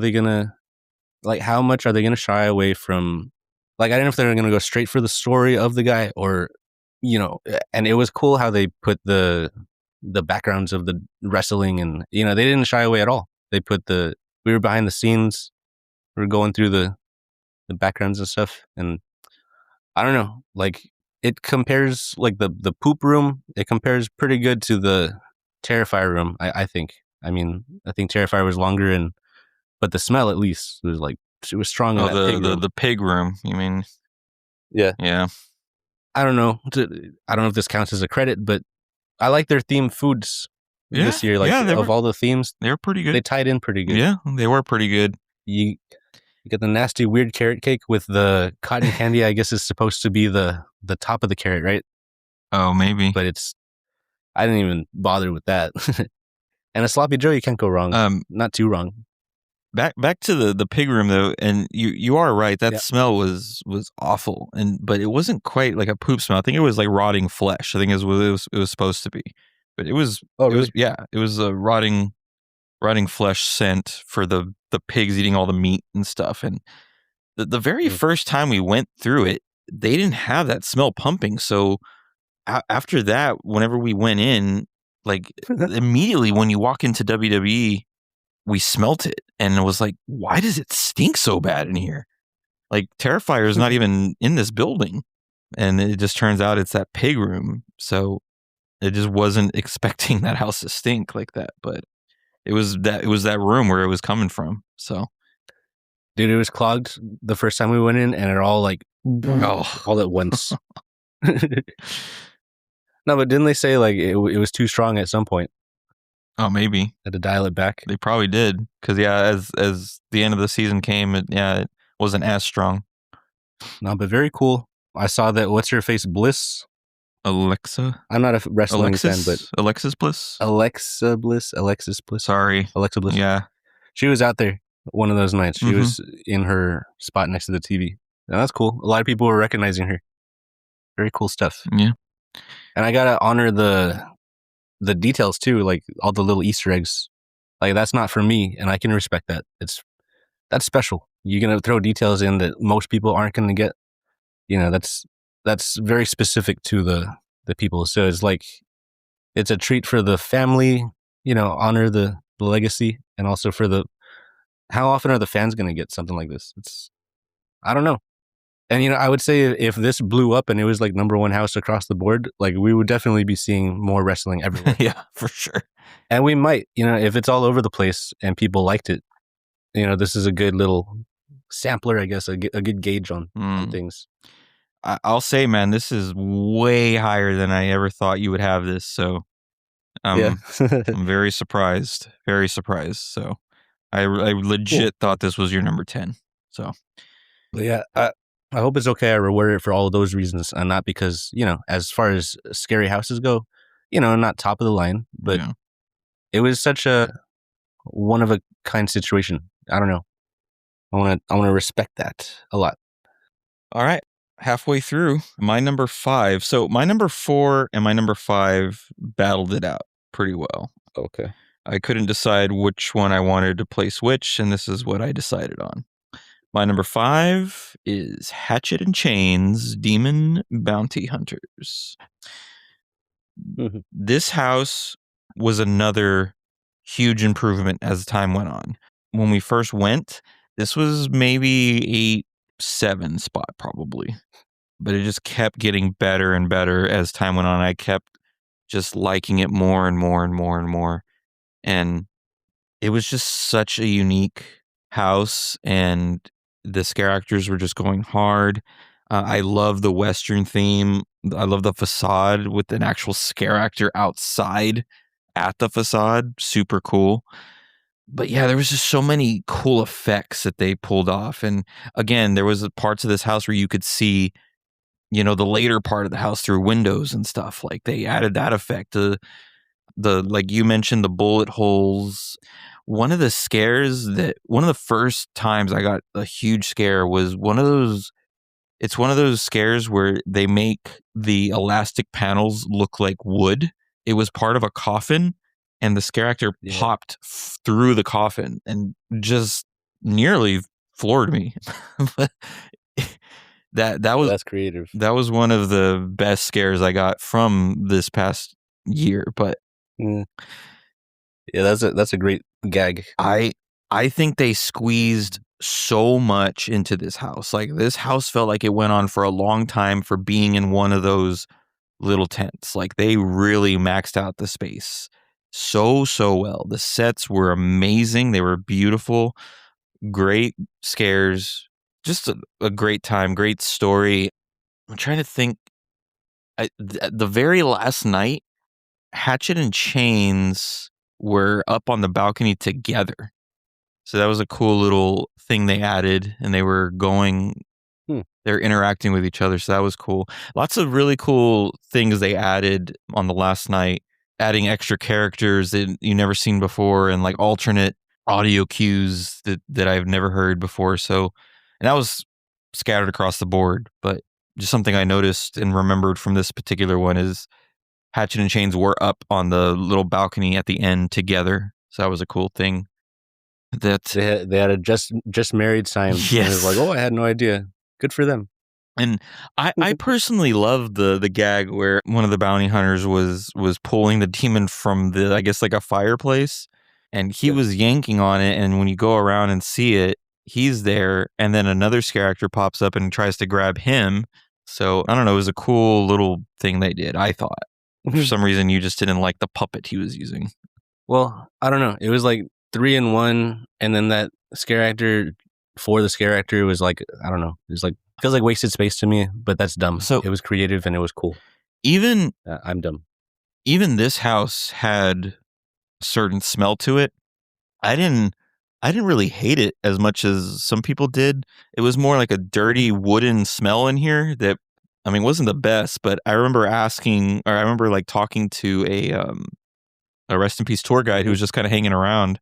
are they going to shy away from, like, I didn't know if they were going to go straight for the story of the guy, or, and it was cool how they put the backgrounds of the wrestling, and, they didn't shy away at all. They put we were behind the scenes, we were going through the backgrounds and stuff, and I don't know, like, it compares, like, the poop room, it compares pretty good to the Terrifier room, I think. I mean, I think Terrifier was longer, but the smell, at least, was like, it was strong. Oh, the pig room, you mean? Yeah. Yeah. I don't know. I don't know if this counts as a credit, but I like their themed foods this year. Like, of all the themes, they were pretty good. They tied in pretty good. Yeah, they were pretty good. You get the nasty, weird carrot cake with the cotton candy. I guess is supposed to be the top of the carrot, right? Oh, maybe. But I didn't even bother with that. And a sloppy Joe, you can't go wrong. Not too wrong. Back to the pig room, though, and you are right. That smell was awful, but it wasn't quite like a poop smell. I think it was like rotting flesh. I think it was supposed to be, but it was. Oh, really? It was a rotting flesh scent for the pigs eating all the meat and stuff. And the very first time we went through it, they didn't have that smell pumping. So after that, whenever we went in, like immediately when you walk into WWE, we smelt it, and it was like, why does it stink so bad in here? Like, Terrifier is not even in this building, and it just turns out it's that pig room. So it just wasn't expecting that house to stink like that, but it was that room where it was coming from. So, dude, it was clogged the first time we went in, and it all like all at once. No, but didn't they say like it was too strong at some point? Oh, maybe. Had to dial it back. They probably did, because as the end of the season came, it wasn't as strong. No, but very cool. I saw that what's her face Bliss. Alexa. I'm not a wrestling fan, but Alexis Bliss. Alexis Bliss. Sorry. Alexa Bliss. Yeah. She was out there one of those nights. She Mhm. was in her spot next to the TV. And that's cool. A lot of people were recognizing her. Very cool stuff. Yeah. And I gotta honor the details too, like all the little Easter eggs. Like that's not for me, and I can respect that. That's special. You're gonna throw details in that most people aren't gonna get. You know, that's very specific to the people. So it's like it's a treat for the family. You know, honor the legacy, and also for the. How often are the fans gonna get something like this? I don't know. And you know, I would say if this blew up and it was like number one house across the board, like we would definitely be seeing more wrestling everywhere. Yeah, for sure. And we might, you know, if it's all over the place and people liked it, you know, this is a good little sampler, I guess, a good gauge on things. I'll say, man, this is way higher than I ever thought you would have this. So Yeah. I'm very surprised. Very surprised. So I legit thought this was your number 10. So But yeah, I hope it's okay. I reward it for all of those reasons and not because, you know, as far as scary houses go, you know, not top of the line, but yeah. it was such a one of a kind situation. I don't know. I want to respect that a lot. All right. Halfway through my number 5. So my number 4 and my number 5 battled it out pretty well. Okay. I couldn't decide which one I wanted to place which, and this is what I decided on. My number 5 is Hatchet and Chains Demon Bounty Hunters. This house was another huge improvement as time went on. When we first went, this was maybe 8-7 spot probably. But it just kept getting better and better as time went on. I kept just liking it more and more and more and more. And it was just such a unique house, and the scare actors were just going hard. I love the Western theme. I love the facade with an actual scare actor outside at the facade. Super cool. But yeah, there was just so many cool effects that they pulled off. And again, there was parts of this house where you could see, you know, the later part of the house through windows and stuff. Like they added that effect to like you mentioned, the bullet holes. One of the first times I got a huge scare was it's one of those scares where they make the elastic panels look like wood. It was part of a coffin, and the scare actor popped through the coffin and just nearly floored me. That's creative. That was one of the best scares I got from this past year. But yeah, that's a great gag. I think they squeezed so much into this house. Like this house felt like it went on for a long time for being in one of those little tents. Like they really maxed out the space so well. The sets were amazing. They were beautiful. Great scares. Just a great time. Great story. I'm trying to think. The very last night, Hatchet and Chains were up on the balcony together. So that was a cool little thing they added, and they were they're interacting with each other. So that was cool. Lots of really cool things they added on the last night, adding extra characters that you never seen before, and like alternate audio cues that I've never heard before. So, and that was scattered across the board, but just something I noticed and remembered from this particular one is Hatchet and Chains were up on the little balcony at the end together. So that was a cool thing. That they had a just married sign. Yes. And it was like, oh, I had no idea. Good for them. And I personally love the gag where one of the bounty hunters was pulling the demon from I guess like a fireplace, and he was yanking on it, and when you go around and see it, he's there, and then another scare actor pops up and tries to grab him. So I don't know, it was a cool little thing they did, I thought. For some reason you just didn't like the puppet he was using. Well, I don't know. It was like 3 in 1, and then that scare actor for the scare actor was like, I don't know. It was like feels like wasted space to me, but that's dumb. So it was creative and it was cool. Even I'm dumb. Even this house had a certain smell to it. I didn't really hate it as much as some people did. It was more like a dirty wooden smell in here that I mean, it wasn't the best, but I remember like talking to a rest in peace tour guide who was just kind of hanging around.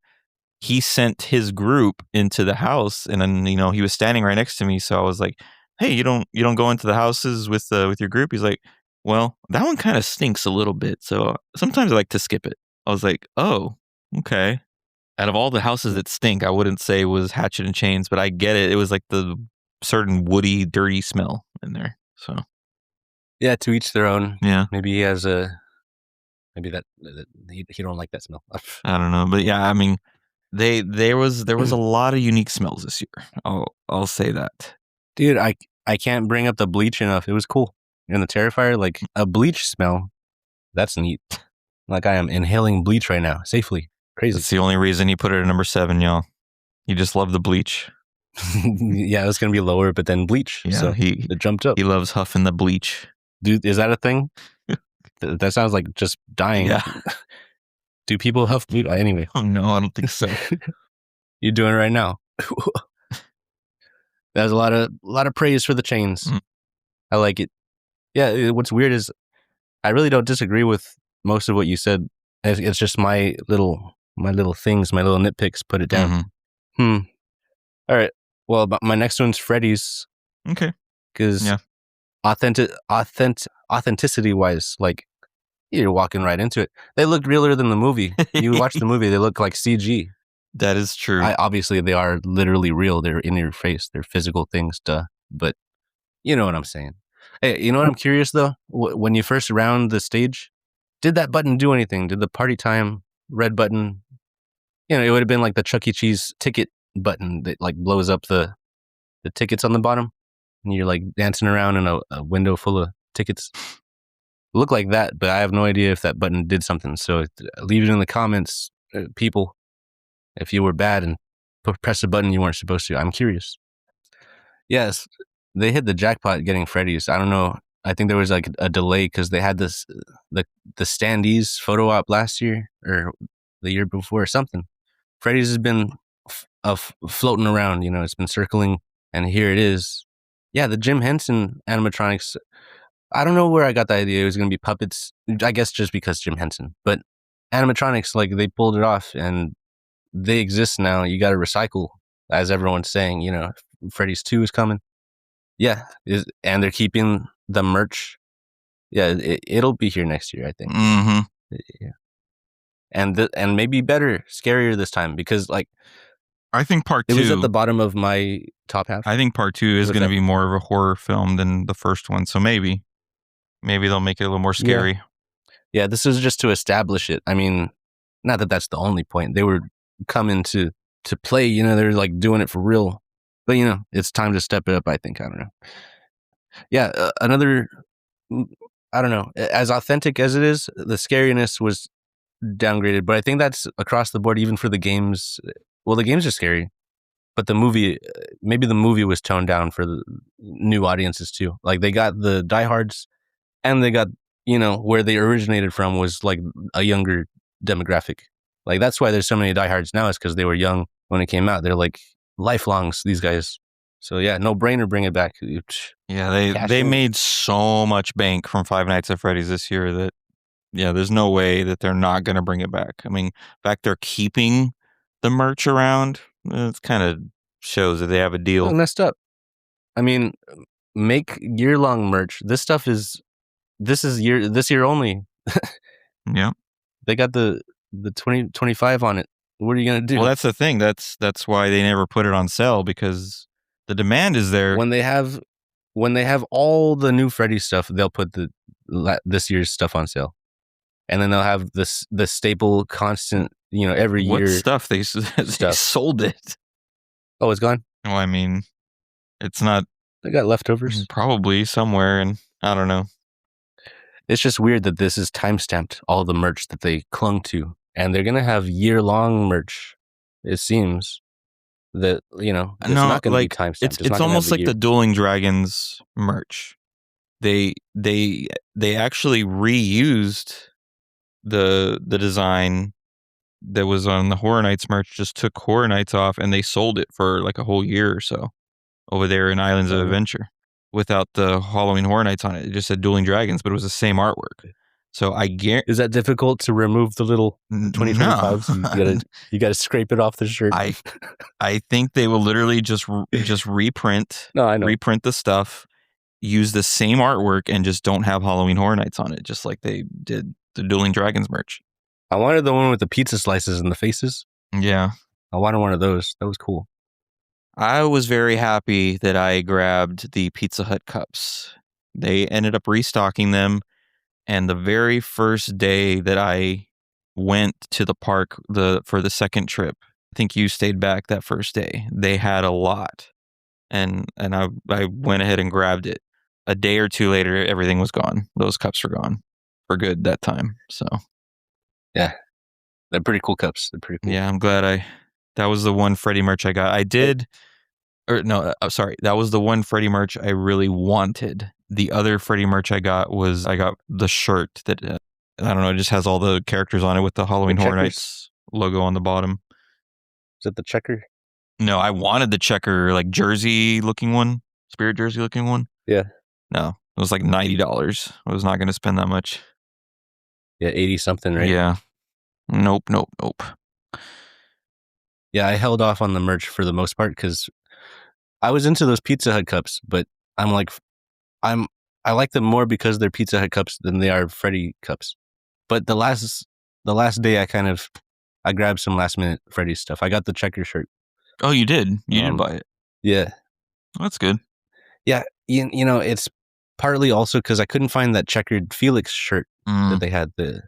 He sent his group into the house, and then he was standing right next to me. So I was like, "Hey, you don't go into the houses with your group?" He's like, "Well, that one kind of stinks a little bit, so sometimes I like to skip it." I was like, "Oh, okay." Out of all the houses that stink, I wouldn't say it was Hatchet and Chains, but I get it. It was like the certain woody, dirty smell in there. So Yeah, to each their own. yeah, Maybe he has maybe that he don't like that smell. I don't know, but yeah, I mean, there was a lot of unique smells this year. I'll say that. Dude, I can't bring up the bleach enough. It was cool. And the Terrifier, like a bleach smell, that's neat. Like I am inhaling bleach right now, safely. Crazy. That's the only reason he put it at number 7, y'all. He just loved the bleach. Yeah, it was gonna be lower, but then bleach. Yeah, so it jumped up. He loves huffing the bleach. Dude, is that a thing? That sounds like just dying. Yeah. Do people huff bleach? Anyway. Oh no, I don't think so. You're doing it right now. That was a lot of praise for the chains. I like it. Yeah, what's weird is I really don't disagree with most of what you said. It's just my little things, my little nitpicks. Put it down. All right. Well, my next one's Freddy's. Okay. Because authenticity wise, like you're walking right into it. They looked realer than the movie. You watch the movie, they look like CG. That is true. Obviously, they are literally real. They're in your face. They're physical things, duh. But you know what I'm saying. Hey, you know what I'm curious though? When you first round the stage, did that button do anything? Did the party time red button? It would have been like the Chuck E. Cheese ticket button that like blows up the tickets on the bottom, and you're like dancing around in a window full of tickets. Look like that, but I have no idea if that button did something. So leave it in the comments, people, if you were bad and press a button you weren't supposed to. I'm curious. Yes, they hit the jackpot getting Freddy's. I don't know. I think there was like a delay because they had this the standees photo op last year or the year before or something. Freddy's has been floating around. It's been circling, and here it is. Yeah, the Jim Henson animatronics. I don't know where I got the idea it was going to be puppets. I guess just because Jim Henson. But animatronics, like they pulled it off, and they exist now. You got to recycle, as everyone's saying. Freddy's 2 is coming. Yeah, and they're keeping the merch. Yeah, it'll be here next year, I think. Yeah, and maybe better, scarier this time because like I think part 2 it was at the bottom of my top half. I think part 2 is going to be more of a horror film than the first one, so maybe they'll make it a little more scary. Yeah, this is just to establish it. I mean, not that that's the only point. They were coming to play. They're like doing it for real. But it's time to step it up. I think. I don't know. Yeah, another. I don't know. As authentic as it is, the scariness was downgraded. But I think that's across the board, even for the games. Well, the games are scary, but the movie, maybe the movie was toned down for the new audiences too. Like they got the diehards, and they got where they originated from was like a younger demographic. Like that's why there's so many diehards now, is because they were young when it came out. They're like lifelongs, these guys. So yeah, no brainer, bring it back. Yeah, they made so much bank from Five Nights at Freddy's this year that there's no way that they're not going to bring it back. I mean, in fact, they're keeping the merch around. It kind of shows that they have a deal. Well, messed up. I mean, make year-long merch. This year only. Yeah, they got the 2025 on it. What are you gonna do? Well, that's the thing. That's why they never put it on sale, because the demand is there. When they have all the new Freddy stuff, they'll put this year's stuff on sale, and then they'll have the staple constant. Every year. What stuff they sold it? Oh, it's gone. Well, I mean, it's not. They got leftovers probably somewhere, and I don't know. It's just weird that this is timestamped, all the merch that they clung to. And they're going to have year-long merch, it seems. That, it's not going to be timestamped. It's almost like the Dueling Dragons merch. They actually reused the design that was on the Horror Nights merch, just took Horror Nights off, and they sold it for like a whole year or so over there in Islands of Adventure. without the Halloween Horror Nights on it. It just said Dueling Dragons, but it was the same artwork. So I guarantee. Is that difficult to remove the little 2025s? No. You gotta scrape it off the shirt. I think they will literally just reprint. No, I know. Reprint the stuff, use the same artwork, and just don't have Halloween Horror Nights on it, just like they did the Dueling Dragons merch. I wanted the one with the pizza slices and the faces. Yeah. I wanted one of those. That was cool. I was very happy that I grabbed the Pizza Hut cups. They ended up restocking them, and the very first day that I went to the park for the second trip, I think you stayed back that first day, they had a lot, and I went ahead and grabbed it. A day or two later, everything was gone. Those cups were gone for good that time. So yeah, they're pretty cool cups. They're pretty cool. Yeah, I'm glad that was the one Freddy merch I got. That was the one Freddy merch I really wanted. The other Freddy merch I got the shirt that, I don't know, it just has all the characters on it with the Halloween Horror Nights logo on the bottom. Is it the checker? No, I wanted the checker, like jersey looking one, spirit jersey looking one. Yeah. No, it was like $90. I was not going to spend that much. Yeah, 80 something, right? Yeah. Nope. Yeah, I held off on the merch for the most part because I was into those Pizza Hut cups, but I like them more because they're Pizza Hut cups than they are Freddy cups. But the last day, I grabbed some last minute Freddy stuff. I got the checker shirt. Oh, you did? You did buy it? Yeah. That's good. Yeah, you know, it's partly also because I couldn't find that checkered Felix shirt that they had. And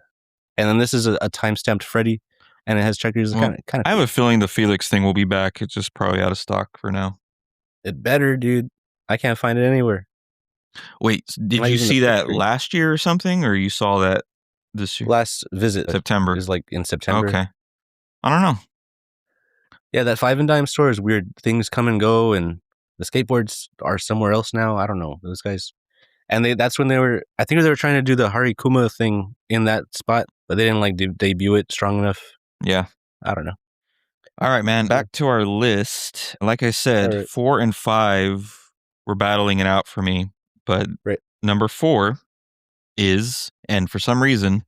then this is a time-stamped Freddy, and it has checkers. Well, kind of. I have a feeling the Felix thing will be back. It's just probably out of stock for now. It better, dude. I can't find it anywhere. Wait, did you see that last year or something, or you saw that this year? Last visit, September. Is like in September. Okay, I don't know. Yeah, that 5 and Dime store is weird. Things come and go, and the skateboards are somewhere else now. I don't know, those guys. And that's when I think they were trying to do the Harikuma thing in that spot, but they didn't like debut it strong enough. Yeah. I don't know. All right, man. Back to our list. Like I said, 4 and 5 were battling it out for me, but number 4 is, and for some reason,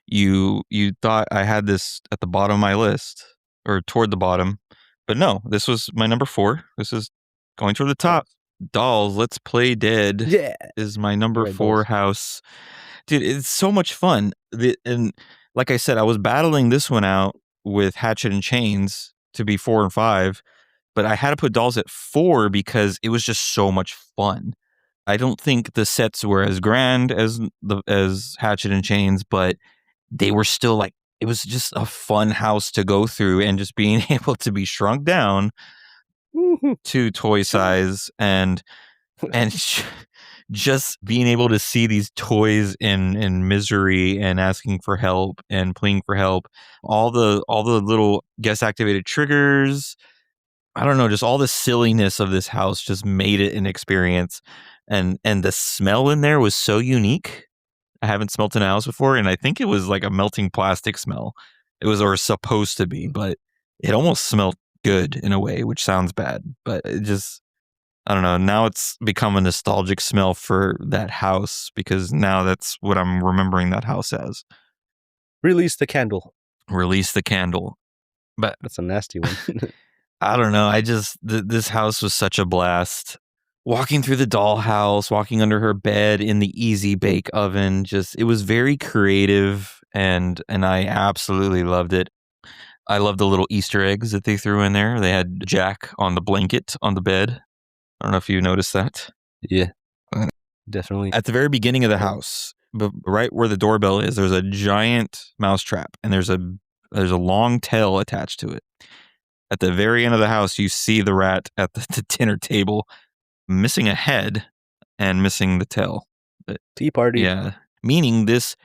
you thought I had this at the bottom of my list or toward the bottom, but no, this was my number 4. This is going toward the top. Dolls, Let's Play Dead is my number 4 house. Dude, it's so much fun. And like I said, I was battling this one out with Hatchet and Chains to be 4 and 5, but I had to put Dolls at 4 because it was just so much fun. I don't think the sets were as grand as Hatchet and Chains, but they were still like, it was just a fun house to go through, and just being able to be shrunk down to toy size and just being able to see these toys in misery and asking for help and pleading for help, all the little guest activated triggers, I don't know, just all the silliness of this house just made it an experience. And the smell in there was so unique. I haven't smelt in a house before, and I think it was like a melting plastic smell. It was, or supposed to be, but it almost smelled good in a way, which sounds bad, but it just, I don't know. Now it's become a nostalgic smell for that house because now that's what I'm remembering that house as. Release the candle. Release the candle. But that's a nasty one. I don't know. This house was such a blast. Walking through the dollhouse, walking under her bed in the Easy Bake Oven, it was very creative, and I absolutely loved it. I love the little Easter eggs that they threw in there. They had Jack on the blanket on the bed. I don't know if you noticed that. Yeah, definitely. At the very beginning of the house, but right where the doorbell is, there's a giant mousetrap, and there's a long tail attached to it. At the very end of the house, you see the rat at the dinner table, missing a head and missing the tail. Tea party. Yeah, meaning this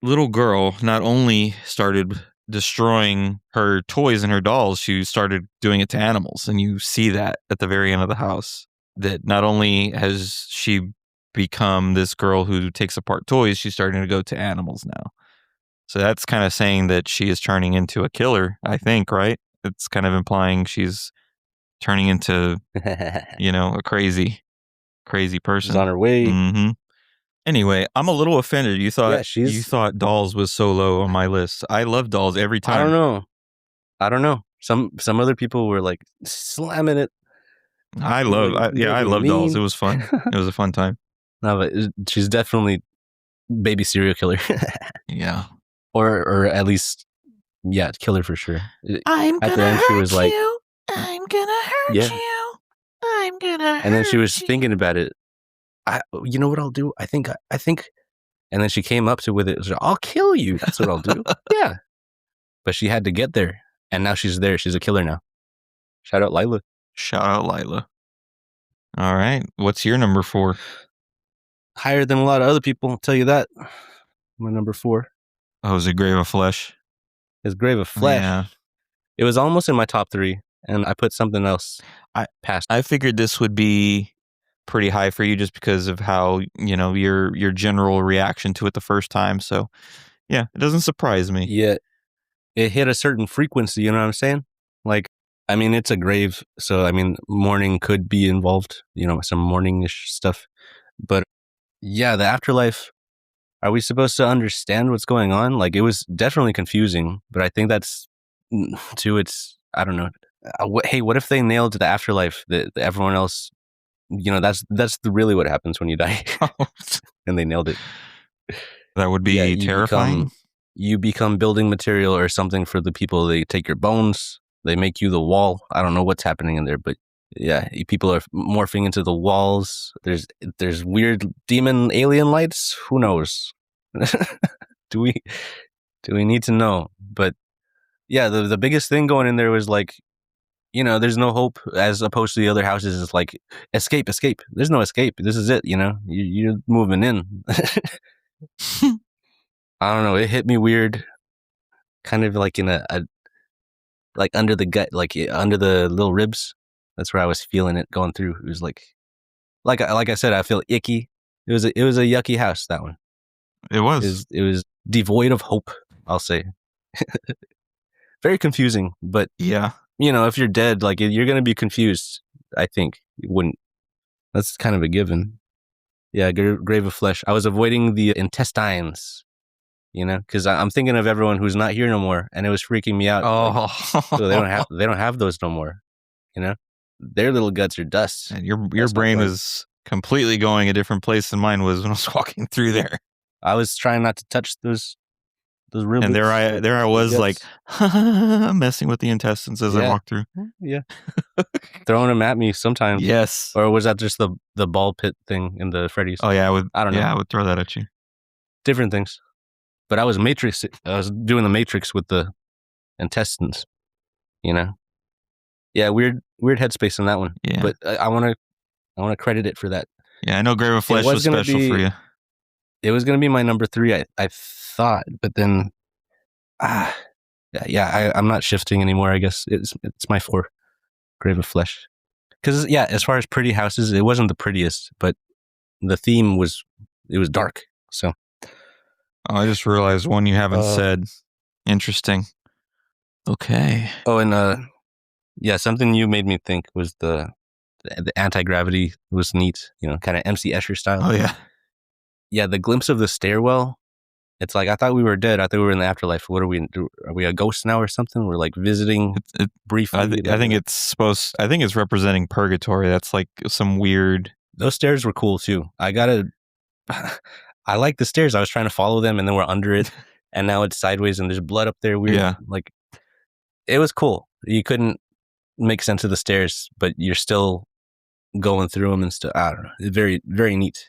little girl not only started destroying her toys and her dolls, she started doing it to animals. And you see that at the very end of the house, that not only has she become this girl who takes apart toys, she's starting to go to animals now. So that's kind of saying that she is turning into a killer, I think, right? It's kind of implying she's turning into, a crazy crazy person. She's on her way. Mm-hmm. Anyway, I'm a little offended. You thought she's- you thought Dolls was so low on my list. I love Dolls every time. I don't know. Some other people were like slamming it. I love Dolls. It was fun. It was a fun time. No, but she's definitely baby serial killer. Yeah. Or at least, yeah, killer for sure. I'm At the gonna end, she was hurt like, you. I'm gonna hurt Yeah. you. I'm gonna hurt and then she was you. thinking about it. You know what I'll do? I think. And then she came up to with it. I'll kill you. That's what I'll do. Yeah. But she had to get there, and now she's there. She's a killer now. Shout out Lila. Shout out Lila. All right. What's your number 4? Higher than a lot of other people. I'll tell you that. My number 4 Oh, is it Grave of Flesh? is Grave of Flesh. Yeah. It was almost in my top 3, and I put something else past. I figured this would be pretty high for you just because of how, your general reaction to it the first time. So, yeah, it doesn't surprise me. Yeah, it hit a certain frequency, you know what I'm saying? Like, I mean, it's a grave, so, I mean, mourning could be involved, some mourning-ish stuff. But, yeah, the afterlife, are we supposed to understand what's going on? Like, it was definitely confusing, but I think that's, I don't know. Hey, what if they nailed the afterlife that everyone else, that's really what happens when you die. And they nailed it. That would be terrifying. You become building material or something for the people. They take your bones. They make you the wall. I don't know what's happening in there, but yeah, people are morphing into the walls. There's weird demon alien lights. Who knows? Do we need to know? But yeah, the biggest thing going in there was like, there's no hope, as opposed to the other houses. It's like escape. There's no escape. This is it. You're moving in. I don't know. It hit me weird, kind of like in a like under the gut, like under the little ribs. That's where I was feeling it going through. It was like I said, I feel icky. It was a yucky house. That one. It was. It was devoid of hope, I'll say. Very confusing, but yeah, if you're dead, like you're gonna be confused. I think you wouldn't. That's kind of a given. Yeah, Grave of Flesh. I was avoiding the intestines. Because I'm thinking of everyone who's not here no more, and it was freaking me out. Oh, so they don't have those no more. Their little guts are dust. And your brain was completely going a different place than mine was when I was walking through there. I was trying not to touch those real. And there I was guts. like messing with the intestines as I walked through. Yeah, throwing them at me sometimes. Yes. Or was that just the ball pit thing in the Freddy's? Oh yeah, I don't know. Yeah, I would throw that at you. Different things. But I was doing the Matrix with the intestines, Yeah, weird headspace on that one. Yeah. But I want to credit it for that. Yeah, I know Grave of Flesh was special for you. It was going to be my number 3, I thought, but then, I'm not shifting anymore. I guess it's my 4, Grave of Flesh. Because as far as pretty houses, it wasn't the prettiest, but the theme was dark. So. Oh, I just realized one you haven't said. Interesting. Okay. Oh, and something you made me think was the anti-gravity was neat. Kind of MC Escher style. Oh yeah. Yeah, the glimpse of the stairwell. It's like I thought we were dead. I thought we were in the afterlife. What are we? Are we a ghost now or something? We're like visiting briefly. I think it's representing purgatory. That's like some weird. Those stairs were cool too. I like the stairs. I was trying to follow them, and then we're under it, and now it's sideways, and there's blood up there. Weird. Yeah. Like, it was cool. You couldn't make sense of the stairs, but you're still going through them and stuff. I don't know. It's very, very neat.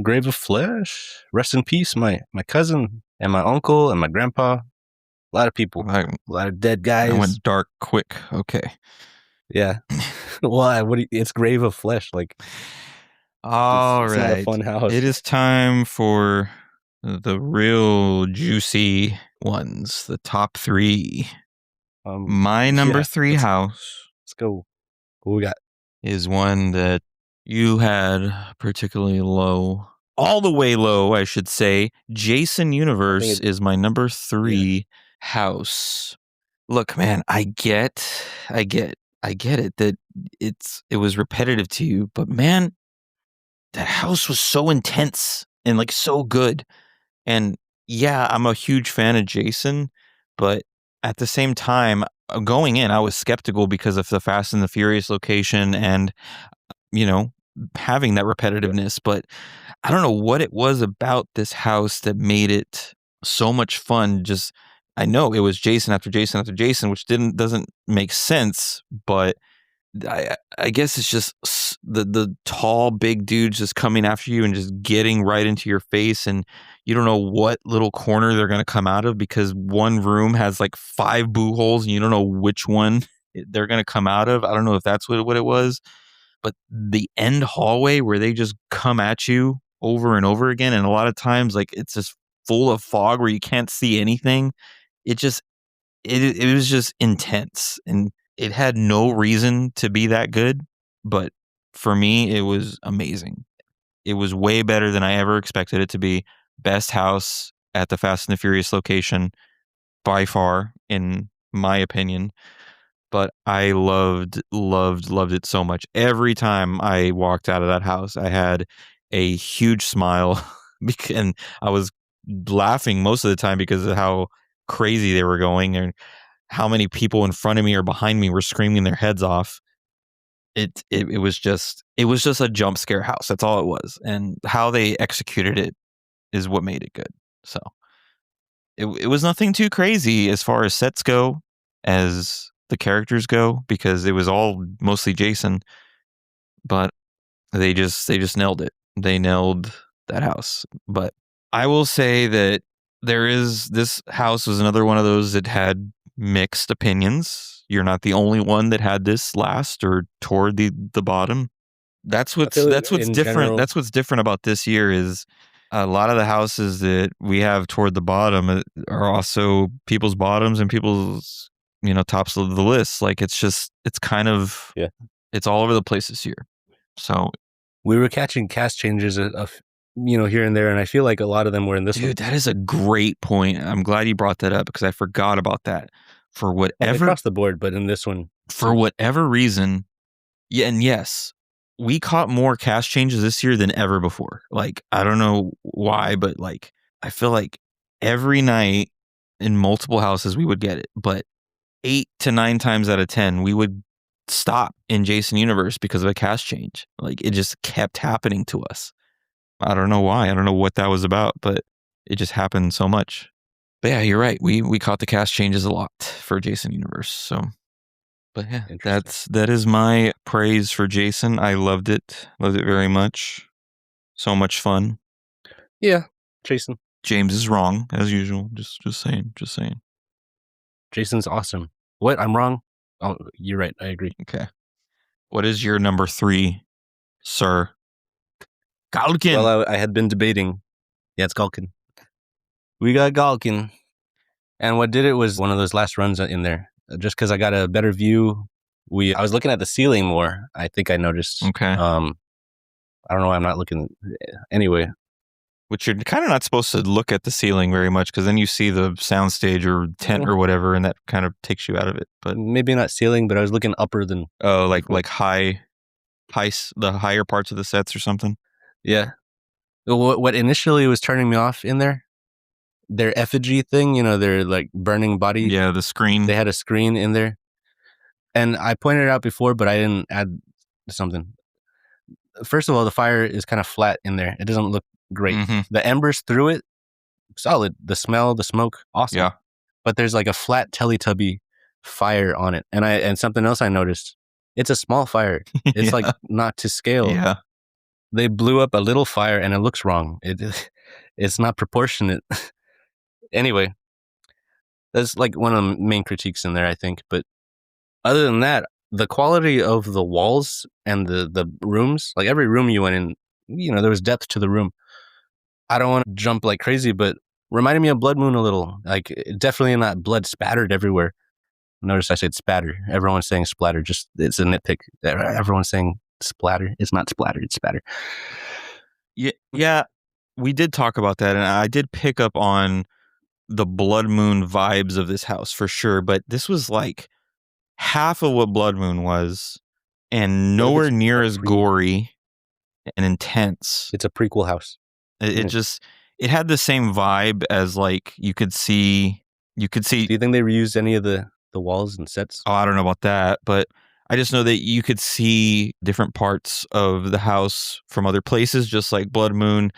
Grave of Flesh. Rest in peace, my cousin and my uncle and my grandpa. A lot of people. A lot of dead guys. I went dark quick. Okay. Yeah. Why? It's Grave of Flesh. Like. All right. Not a fun house. It is time for the real juicy ones. The top 3. My number 3 house. Let's go. What we got? Is one that you had particularly low. All the way low, I should say. Jason Universe is my number 3 house. Look, man, I get it that it was repetitive to you, but man, that house was so intense and like so good. And yeah, I'm a huge fan of Jason, but at the same time, going in, I was skeptical because of the Fast and the Furious location and, you know, having that repetitiveness. But I don't know what it was about this house that made it so much fun. Just, I know it was Jason after Jason after Jason, which doesn't make sense, but I guess it's just the tall, big dudes just coming after you and just getting right into your face, and you don't know what little corner they're going to come out of because one room has like 5 boo holes and you don't know which one they're going to come out of. I don't know if that's what it was, but the end hallway where they just come at you over and over again, and a lot of times like it's just full of fog where you can't see anything. It just it was just intense, and it had no reason to be that good, but for me it was amazing. It was way better than I ever expected it to be. Best house at the Fast and the Furious location by far, in my opinion. But I loved it so much. Every time I walked out of that house, I had a huge smile and I was laughing most of the time because of how crazy they were going and how many people in front of me or behind me were screaming their heads off. It was just a jump scare house. That's all it was. And how they executed it is what made it good. So it was nothing too crazy as far as sets go, as the characters go, because it was all mostly Jason, but they just nailed it. They nailed that house. But I will say that this house was another one of those that had mixed opinions. You're not the only one that had this last or toward the bottom. That's what's different. General, that's what's different about this year is a lot of the houses that we have toward the bottom are also people's bottoms and people's, tops of the list. Like it's kind of, it's all over the place this year. So we were catching cast changes of here and there, and I feel like a lot of them were in this one. Dude, that is a great point. I'm glad you brought that up because I forgot about that. For whatever across the board, but in this one, for whatever reason, and yes, we caught more cast changes this year than ever before. Like, I don't know why, but like, I feel like every night in multiple houses we would get it, but 8 to 9 times out of 10 we would stop in Jason Universe because of a cast change. Like, it just kept happening to us. I don't know why. I don't know what that was about, but it just happened so much. But yeah, you're right. We caught the cast changes a lot for Jason Universe. So, but yeah, that is my praise for Jason. I loved it very much. So much fun. Yeah, Jason. James is wrong as usual. Just saying. Jason's awesome. What? I'm wrong? Oh, you're right. I agree. Okay. What is your number 3, sir? Galkin. Well, I had been debating. Yeah, it's Galkin. We got Galkin. And what did it was one of those last runs in there. Just because I got a better view. I was looking at the ceiling more. I think I noticed. Okay. I don't know why I'm not looking. Anyway. Which you're kind of not supposed to look at the ceiling very much because then you see the soundstage or tent or whatever, and that kind of takes you out of it. But maybe not ceiling, but I was looking upper than. Oh, like the higher parts of the sets or something. Yeah. What initially was turning me off in there, their effigy thing, their like burning body. Yeah, the screen. They had a screen in there. And I pointed it out before, but I didn't add something. First of all, the fire is kind of flat in there. It doesn't look great. Mm-hmm. The embers through it, solid. The smell, the smoke, awesome. Yeah. But there's like a flat Teletubby fire on it. And something else I noticed, it's a small fire. It's like not to scale. Yeah. They blew up a little fire and it looks wrong. It's not proportionate. Anyway, that's like one of the main critiques in there, I think. But other than that, the quality of the walls and the rooms, like every room you went in, there was depth to the room. I don't want to jump like crazy, but reminded me of Blood Moon a little. Like, definitely not blood spattered everywhere. Notice I said spatter. Everyone's saying splatter. Just, it's a nitpick. Everyone's saying splatter. It's not splatter, it's spatter. Yeah, we did talk about that, and I did pick up on the Blood Moon vibes of this house for sure, but this was like half of what Blood Moon was, and nowhere near as gory. and intense. It's a prequel house. It had the same vibe as like you could see. Do you think they reused any of the walls and sets? Oh, I don't know about that, but I just know that you could see different parts of the house from other places, just like Blood Moon,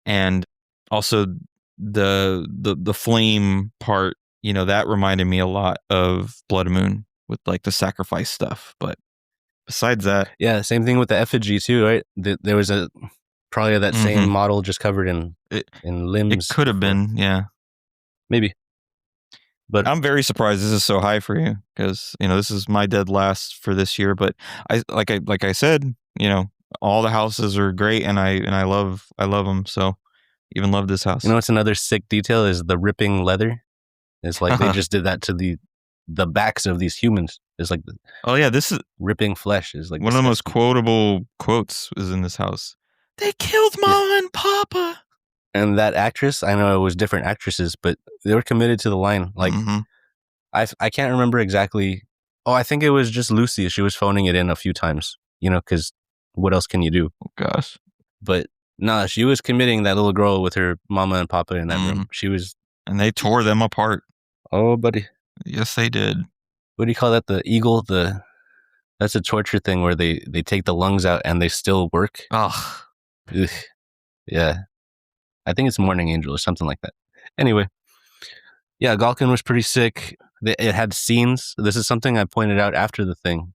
and also the flame part. You know, that reminded me a lot of Blood Moon with like the sacrifice stuff. But besides that, Yeah, same thing with the effigy too, right? There was probably that same model just covered in limbs. It could have been, yeah, maybe. But I'm very surprised this is so high for you because this is my dead last for this year. But I said, all the houses are great, and I love them. So even love this house. What's another sick detail is the ripping leather. It's like they just did that to the backs of these humans. It's like this is ripping flesh is like one of the most quotable quotes is in this house. They killed Mama and Papa. And that actress, I know it was different actresses, but they were committed to the line. Like, I can't remember exactly. Oh, I think it was just Lucy. She was phoning it in a few times, because what else can you do? Oh, gosh. But nah, she was committing that little girl with her mama and papa in that room. She was. And they tore them apart. Oh, buddy. Yes, they did. What do you call that? The eagle? That's a torture thing where they take the lungs out and they still work. Ugh. Yeah. I think it's Morning Angel or something like that. Anyway, yeah, Galkin was pretty sick. It had scenes. This is something I pointed out after the thing.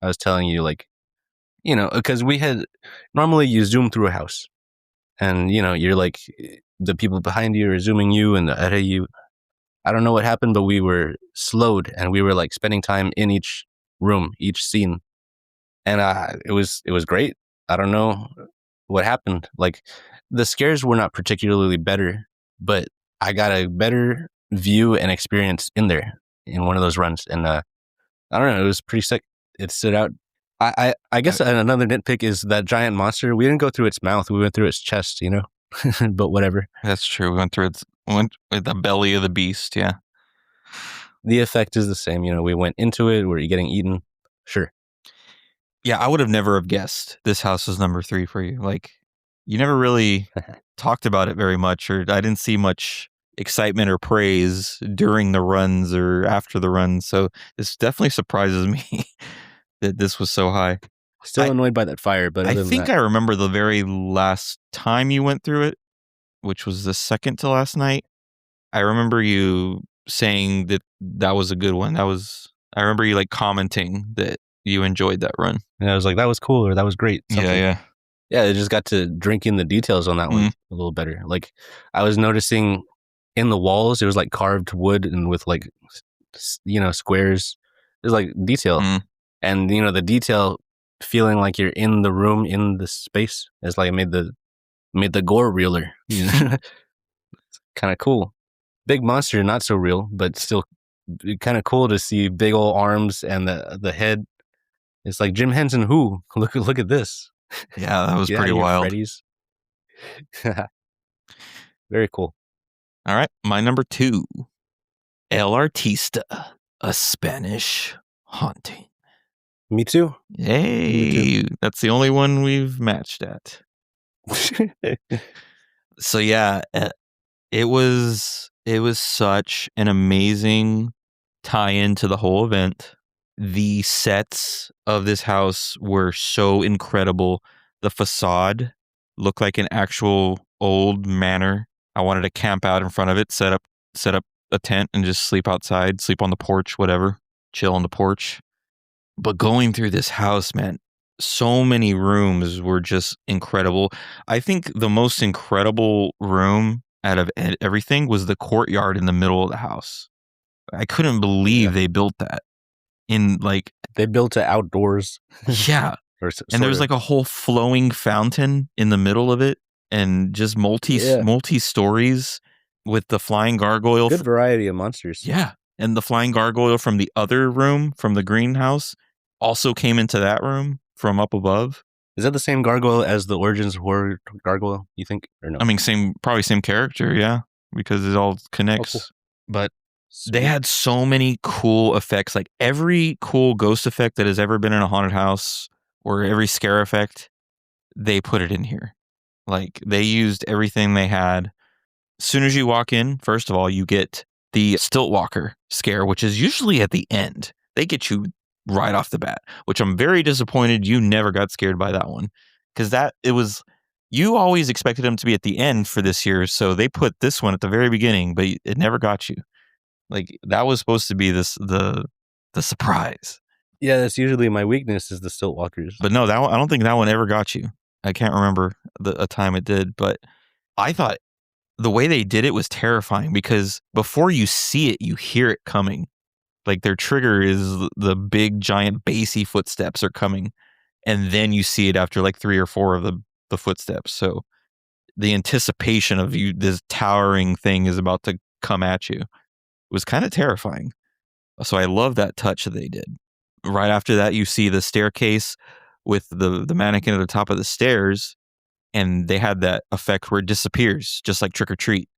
I was telling you, because normally you zoom through a house, and you're like the people behind you are zooming you and ahead of you. I don't know what happened, but we were slowed and we were like spending time in each room, each scene, and it was great. I don't know what happened. Like, the scares were not particularly better, but I got a better view and experience in one of those runs. And I don't know, it was pretty sick. It stood out. I guess another nitpick is that giant monster. We didn't go through its mouth. We went through its chest, but whatever. That's true. We went with the belly of the beast. Yeah. The effect is the same. We went into it. We're getting eaten. Sure. Yeah, I would have never have guessed this house was number 3 for you. Like, you never really talked about it very much, or I didn't see much excitement or praise during the runs or after the runs. So this definitely surprises me that this was so high. Still annoyed by that fire, but I think I remember the very last time you went through it, which was the second to last night. I remember you saying that was a good one. I remember you commenting that you enjoyed that run. And I was like, that was cool, or that was great. Something. Yeah. Yeah, I just got to drink in the details on that one a little better. Like, I was noticing in the walls, it was like carved wood and with squares. There's like detail. And, the detail feeling like you're in the room, in the space. It's like it made the gore realer. It's kind of cool. Big monster, not so real, but still kind of cool to see big old arms and the head. It's like Jim Henson, who? Look at this. Yeah, that was pretty wild. Freddy's. Very cool. All right, my number 2, El Artista, a Spanish haunting. Me too. Hey, Me too. That's the only one we've matched at. So yeah, it was such an amazing tie-in to the whole event. The sets of this house were so incredible. The facade looked like an actual old manor. I wanted to camp out in front of it, set up a tent and just sleep outside, sleep on the porch, whatever, chill on the porch. But going through this house, man, so many rooms were just incredible. I think the most incredible room out of everything was the courtyard in the middle of the house. I couldn't believe they built that. They built it outdoors. Yeah. And there was like a whole flowing fountain in the middle of it, and just multi stories with the flying gargoyle. Good variety of monsters. Yeah. And the flying gargoyle from the other room, from the greenhouse, also came into that room from up above. Is that the same gargoyle as the Origins Horror gargoyle, you think? Or no? I mean, probably same character, yeah, because it all connects. Oh, cool. But they had so many cool effects, like every cool ghost effect that has ever been in a haunted house, or every scare effect, they put it in here. Like, they used everything they had. As soon as you walk in, first of all, you get the stilt walker scare, which is usually at the end. They get you right off the bat, which I'm very disappointed you never got scared by that one. Because you always expected them to be at the end for this year, so they put this one at the very beginning, but it never got you. Like, that was supposed to be the surprise. Yeah, that's usually my weakness is the stilt walkers. But no, that one, I don't think that one ever got you. I can't remember a time it did, but I thought the way they did it was terrifying because before you see it, you hear it coming. Like, their trigger is the big, giant, bassy footsteps are coming, and then you see it after like 3 or 4 of the footsteps. So the anticipation of this towering thing is about to come at you was kind of terrifying. So I love that touch that they did. Right after that, you see the staircase with the mannequin at the top of the stairs, and they had that effect where it disappears, just like Trick or Treat.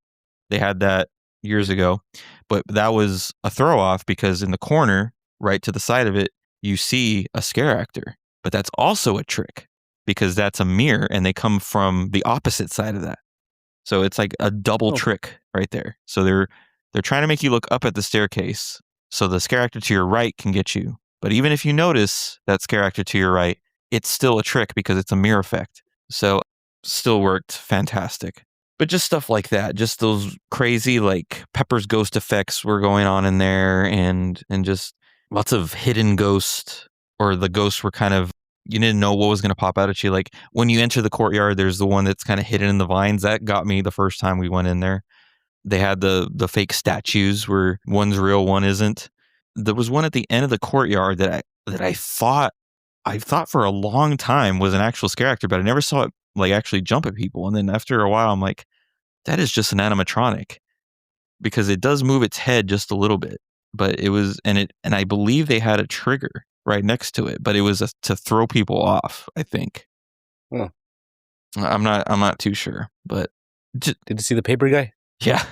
They had that years ago, but that was a throw off because in the corner, right to the side of it, you see a scare actor, but that's also a trick because that's a mirror and they come from the opposite side of that. So it's like a double trick right there. So they're trying to make you look up at the staircase so the scare actor to your right can get you. But even if you notice that scare actor to your right, it's still a trick because it's a mirror effect. So still worked fantastic. But just stuff like that, just those crazy like Pepper's ghost effects were going on in there and just lots of hidden ghosts, or the ghosts were kind of, you didn't know what was going to pop out at you. Like when you enter the courtyard, there's the one that's kind of hidden in the vines. That got me the first time we went in there. They had the fake statues where one's real, one isn't. There was one at the end of the courtyard that I thought for a long time was an actual scare actor, but I never saw it like actually jump at people. And then after a while, I'm like, that is just an animatronic because it does move its head just a little bit. But it was, and I believe they had a trigger right next to it, but it was to throw people off, I think. Huh. I'm not too sure, but did you see the paper guy? Yeah.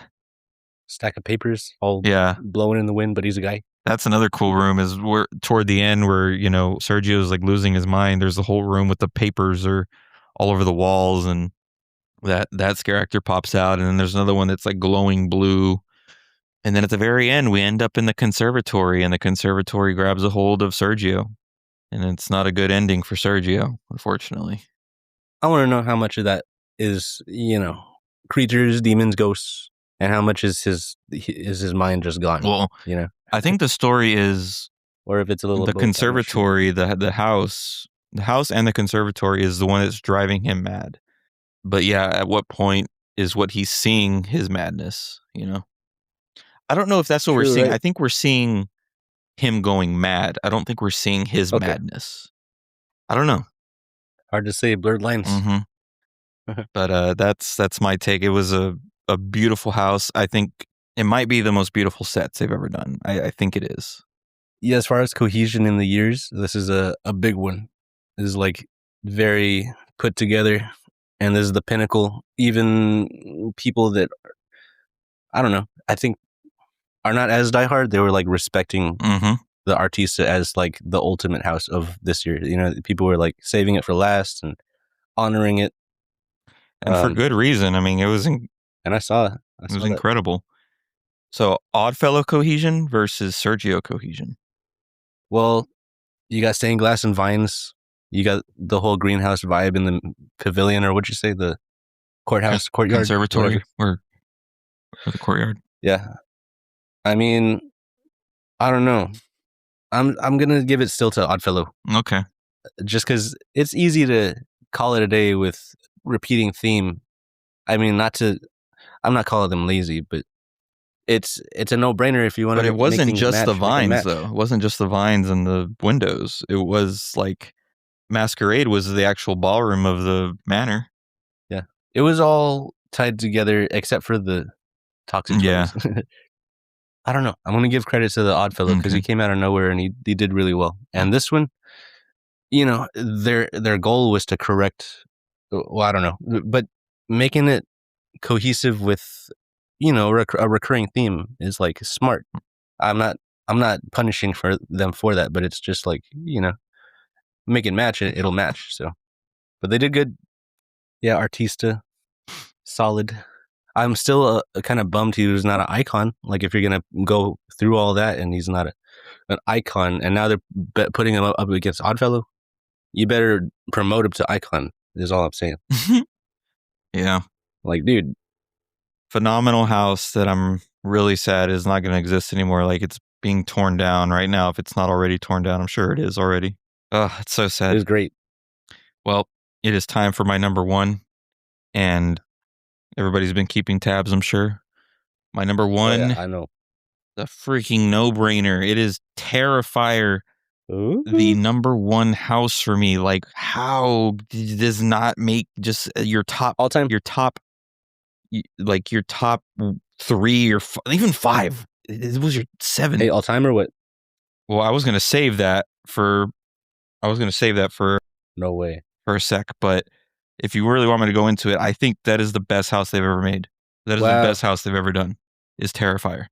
Stack of papers all yeah. blowing in the wind, but he's a guy. That's another cool room is where toward the end where, Sergio's like losing his mind. There's the whole room with the papers are all over the walls, and that scare actor pops out. And then there's another one that's like glowing blue. And then at the very end, we end up in the conservatory, and the conservatory grabs a hold of Sergio. And it's not a good ending for Sergio, unfortunately. I want to know how much of that is, creatures, demons, ghosts, and how much is his mind just gone? Well, I think the story is, or if it's a little the conservatory, the house and the conservatory is the one that's driving him mad. But yeah, at what point is what he's seeing his madness? I don't know if that's what we're seeing. Right? I think we're seeing him going mad. I don't think we're seeing his madness. I don't know. Hard to say, blurred lines. Mm-hmm. But that's my take. It was a beautiful house. I think it might be the most beautiful sets they've ever done. I think it is. Yeah, as far as cohesion in the years, this is a big one. This is like very put together, and this is the pinnacle. Even people that, I don't know, I think are not as diehard, they were like respecting the Artista as like the ultimate house of this year. People were like saving it for last and honoring it. And for good reason. I mean, it was... and I saw it. It was incredible. So, Oddfellow cohesion versus Sergio cohesion. Well, you got stained glass and vines. You got the whole greenhouse vibe in the pavilion, or what'd you say? The courtyard? Conservatory, or the courtyard. Yeah. I mean, I don't know. I'm going to give it still to Oddfellow. Okay. Just because it's easy to call it a day with repeating theme. I mean, I'm not calling them lazy, but it's a no-brainer if you want to. But it wasn't just the vines, though. It wasn't just the vines and the windows. It was like Masquerade was the actual ballroom of the manor. Yeah, it was all tied together except for the toxic. Yeah. I don't know. I'm going to give credit to the Oddfellow because he came out of nowhere and he did really well. And this one, their goal was to correct. Well, I don't know, but making it cohesive with, a recurring theme is like smart. I'm not punishing for them for that, but it's just like, make it match, it'll match. So But they did good. Yeah, Artista, solid. I'm still kind of bummed he was not an icon. Like, if you're gonna go through all that and he's not an icon, and now they're putting him up against Oddfellow, you better promote him to icon. Is all I'm saying. Yeah. Like, dude, Phenomenal house that I'm really sad is not going to exist anymore. Like, it's being torn down right now. If it's not already torn down, I'm sure it is already. Oh, it's so it sad. was great. Well, it is time for my number one, and everybody's been keeping tabs, I'm sure. My number one, Oh, yeah, I know. the freaking no-brainer. It is Terrifier, the number one house for me. Like, how does not make just your top All time. your top three or even five? It was your seven. Hey, all time or what? Well, I was gonna save that for No way. for a sec, but if you really want me to go into it, I think that is the best house they've ever made. That is the Wow. best house they've ever done. Is Terrifier.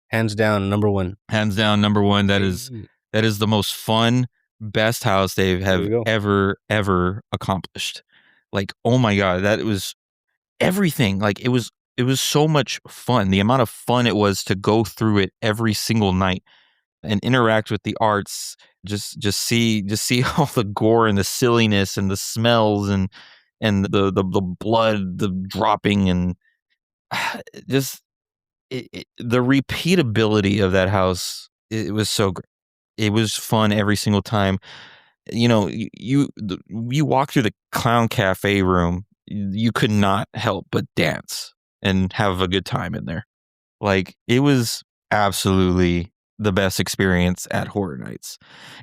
Hands down, number one. Hands down, number one. That is the most fun, best house they have you go. ever accomplished. Like, oh my god, that was everything. Like, it was so much fun. The amount of fun it was to go through it every single night and interact with the arts. Just see all the gore and the silliness and the smells and the blood, the dropping, and just the repeatability of that house. It was so great. It was fun every single time. You know, you walk through the clown cafe room, you could not help but dance and have a good time in there. Like, it was absolutely the best experience at Horror Nights.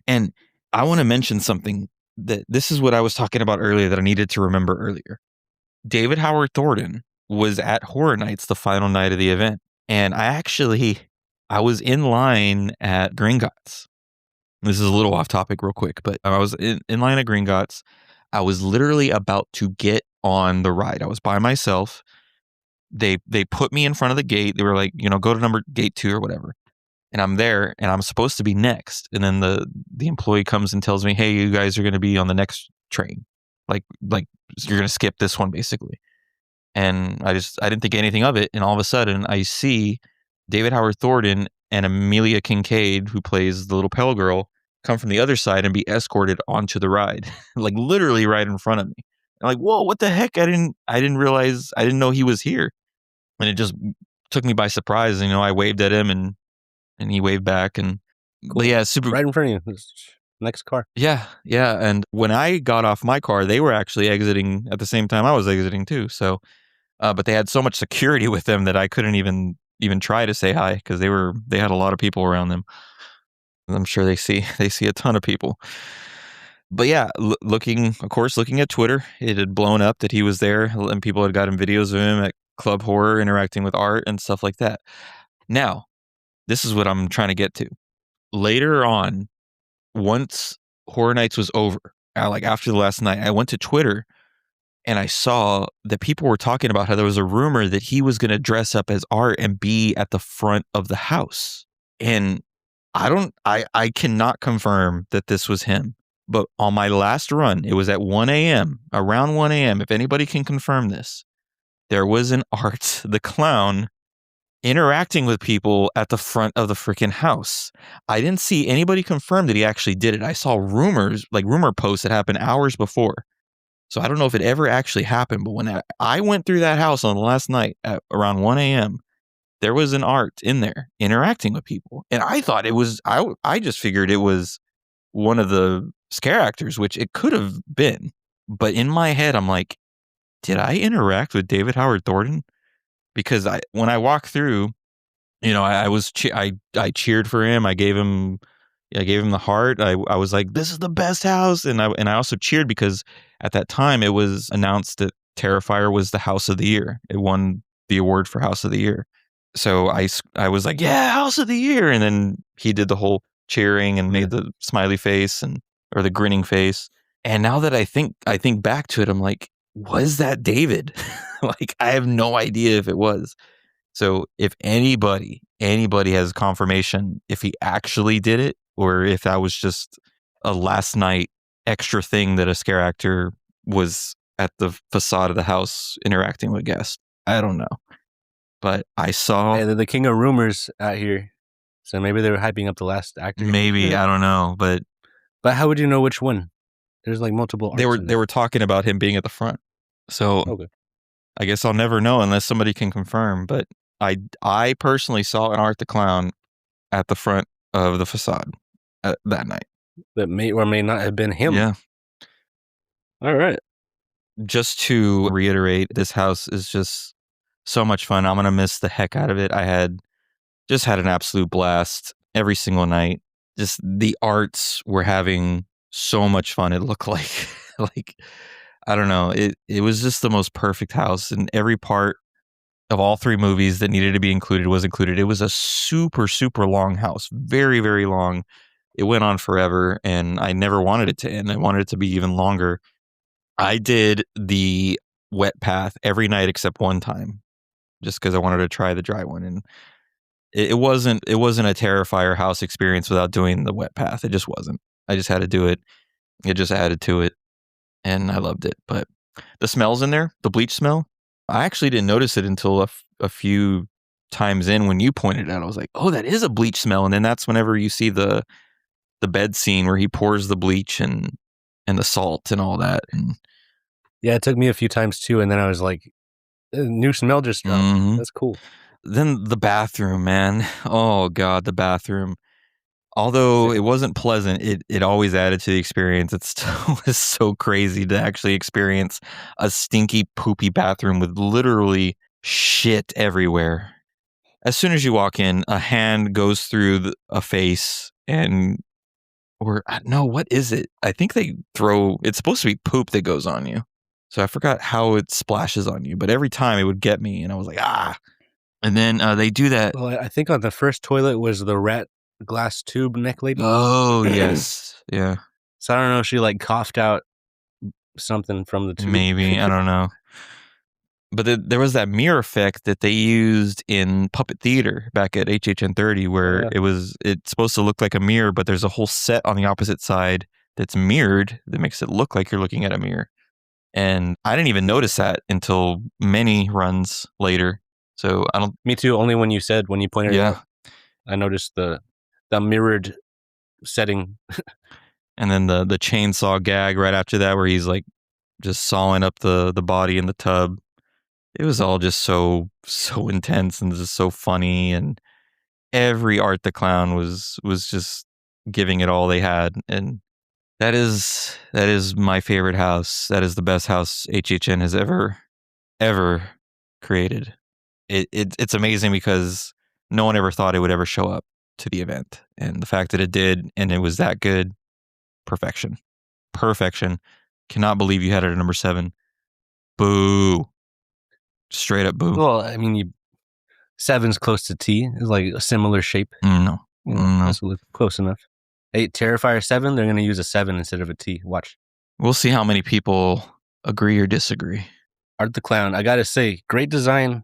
And I want to mention something, that this is what I was talking about earlier that I needed to remember earlier. David Howard Thornton was at Horror Nights the final night of the event. And I was in line at Gringotts. This is a little off topic real quick, but I was in line at Gringotts. I was literally about to get on the ride. I was by myself. They put me in front of the gate. They were like, go to gate 2 or whatever. And I'm there and I'm supposed to be next. And then the employee comes and tells me, hey, you guys are going to be on the next train. Like you're going to skip this one basically. And I didn't think anything of it. And all of a sudden I see David Howard Thornton and Amelia Kincaid, who plays the little pale girl, come from the other side and be escorted onto the ride, like literally right in front of me. I'm like, whoa, what the heck? I didn't realize, I didn't know he was here. And it just took me by surprise. I waved at him and he waved back, and well, yeah, super right in front of you. Next car. Yeah. And when I got off my car, they were actually exiting at the same time I was exiting too. So, but they had so much security with them that I couldn't even try to say hi, because they had a lot of people around them. I'm sure they see a ton of people. But yeah, looking at Twitter, it had blown up that he was there, and people had gotten videos of him at Club Horror interacting with art and stuff like that. Now, this is what I'm trying to get to. Later on, once Horror Nights was over, after the last night, I went to Twitter and I saw that people were talking about how there was a rumor that he was going to dress up as Art and be at the front of the house. And I cannot confirm that this was him. But on my last run, it was at 1 a.m., around 1 a.m., if anybody can confirm this, there was an Art the Clown interacting with people at the front of the freaking house. I didn't see anybody confirm that he actually did it. I saw rumors, like rumor posts that happened hours before. So I don't know if it ever actually happened, but when I went through that house on the last night at around 1 a.m., there was an Art in there interacting with people. And I thought it was, I just figured it was one of the scare actors, which it could have been. But in my head, I'm like, did I interact with David Howard Thornton? Because when I walked through, I cheered for him. I gave him the heart. I was like, this is the best house. And I also cheered because at that time it was announced that Terrifier was the house of the year. It won the award for house of the year. So I was like, yeah, house of the year. And then he did the whole cheering and made the smiley face or the grinning face. And now that I think back to it, I'm like, was that David? Like, I have no idea if it was. So if anybody has confirmation if he actually did it, or if that was just a last night extra thing that a scare actor was at the facade of the house interacting with guests. I don't know. But I saw... Hey, they're the king of rumors out here. So maybe they were hyping up the last actor. Maybe, I don't know. But how would you know which one? There's like multiple arts they were talking about him being at the front. So okay. I guess I'll never know unless somebody can confirm. But I personally saw an Art the Clown at the front of the facade that night. That may or may not have been him. Yeah. All right. Just to reiterate, this house is just so much fun. I'm going to miss the heck out of it. I had an absolute blast every single night. Just the arts were having so much fun. It looked like, I don't know. It was just the most perfect house, and every part of all 3 movies that needed to be included was included. It was a super, super long house. Very, very long. It went on forever, and I never wanted it to end. I wanted it to be even longer. I did the wet path every night except one time, just because I wanted to try the dry one. And it wasn't a Terrifier house experience without doing the wet path. It just wasn't. I just had to do it. It just added to it, and I loved it. But the smells in there, the bleach smell, I actually didn't notice it until a few times in when you pointed it out. I was like, oh, that is a bleach smell. And then that's whenever you see the bed scene where he pours the bleach and the salt and all that. And yeah, it took me a few times too, and then I was like, new smell just dropped. Mhm. That's cool. Then the bathroom, man. Oh God, the bathroom. Although it wasn't pleasant, it always added to the experience. It still is so crazy to actually experience a stinky, poopy bathroom with literally shit everywhere. As soon as you walk in, a hand goes through a face no, what is it? I think it's supposed to be poop that goes on you. So I forgot how it splashes on you, but every time it would get me, and I was like, ah. And then they do that. Well, I think on the first toilet was the rat glass tube neck lady. Oh, yes. Yeah. So I don't know if she like coughed out something from the tube. Maybe. I don't know. But there was that mirror effect that they used in Puppet Theater back at HHN30 where it's supposed to look like a mirror, but there's a whole set on the opposite side that's mirrored that makes it look like you're looking at a mirror. And I didn't even notice that until many runs later. So I don't... Me too. Only when you pointed it out, I noticed the mirrored setting. And then the chainsaw gag right after that where he's like just sawing up the body in the tub. It was all just so intense and just so funny, and every Art the Clown was just giving it all they had. And that is my favorite house. That is the best house HHN has ever created. It's amazing because no one ever thought it would ever show up to the event, and the fact that it did and it was that good, perfection. Cannot believe you had it at number 7. Boo. Straight up boo. Well, I mean, 7's close to T. It's like a similar shape. No. That's close enough. 8 Terrifier 7, they're going to use a 7 instead of a T. Watch. We'll see how many people agree or disagree. Art the Clown. I got to say, great design.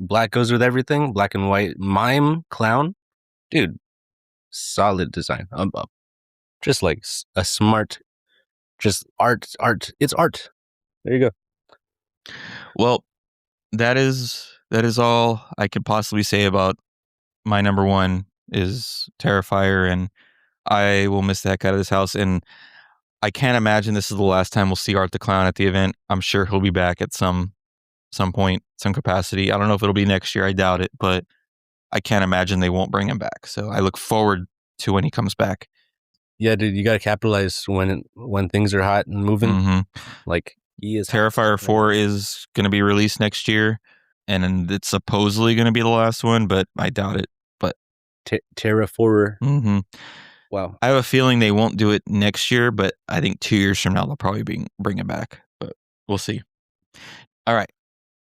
Black goes with everything. Black and white. Mime clown. Dude, solid design. Just like a smart, just art. It's art. There you go. Well, that is all I could possibly say about my number 1 is Terrifier, and I will miss the heck out of this house. And I can't imagine this is the last time we'll see Art the Clown at the event. I'm sure he'll be back at some point, some capacity. I don't know if it'll be next year. I doubt it, but I can't imagine they won't bring him back. So I look forward to when he comes back. Yeah, dude, you got to capitalize when things are hot and moving. Mm-hmm. Like he is. Terrifier 4 is going to be released next year, and it's supposedly going to be the last one, but I doubt it. But Terraformer. Mm-hmm. Wow. I have a feeling they won't do it next year, but I think 2 years from now they'll probably bring it back. But we'll see. All right.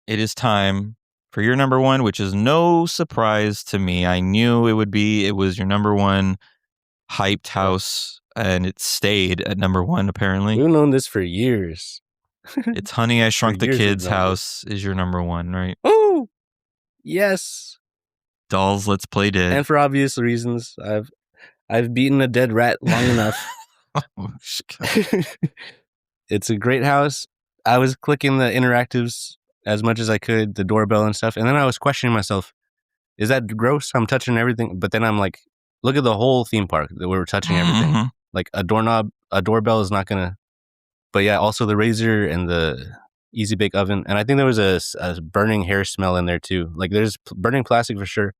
It is time for your number 1, which is no surprise to me. I knew it would be. It was your number 1 hyped house, and it stayed at number 1, apparently. We've known this for years. It's Honey, I Shrunk the Kids house is your number 1, right? Oh, yes. Dolls, Let's Play Dead. And for obvious reasons, I've beaten a dead rat long enough. Oh, It's a great house. I was clicking the interactives as much as I could, the doorbell and stuff, and then I was questioning myself, is that gross? I'm touching everything, but then I'm like, look at the whole theme park that we're touching everything. Mhm. Like a doorbell is not gonna. But yeah, also the razor and the easy bake oven, and I think there was a burning hair smell in there too. Like there's burning plastic for sure.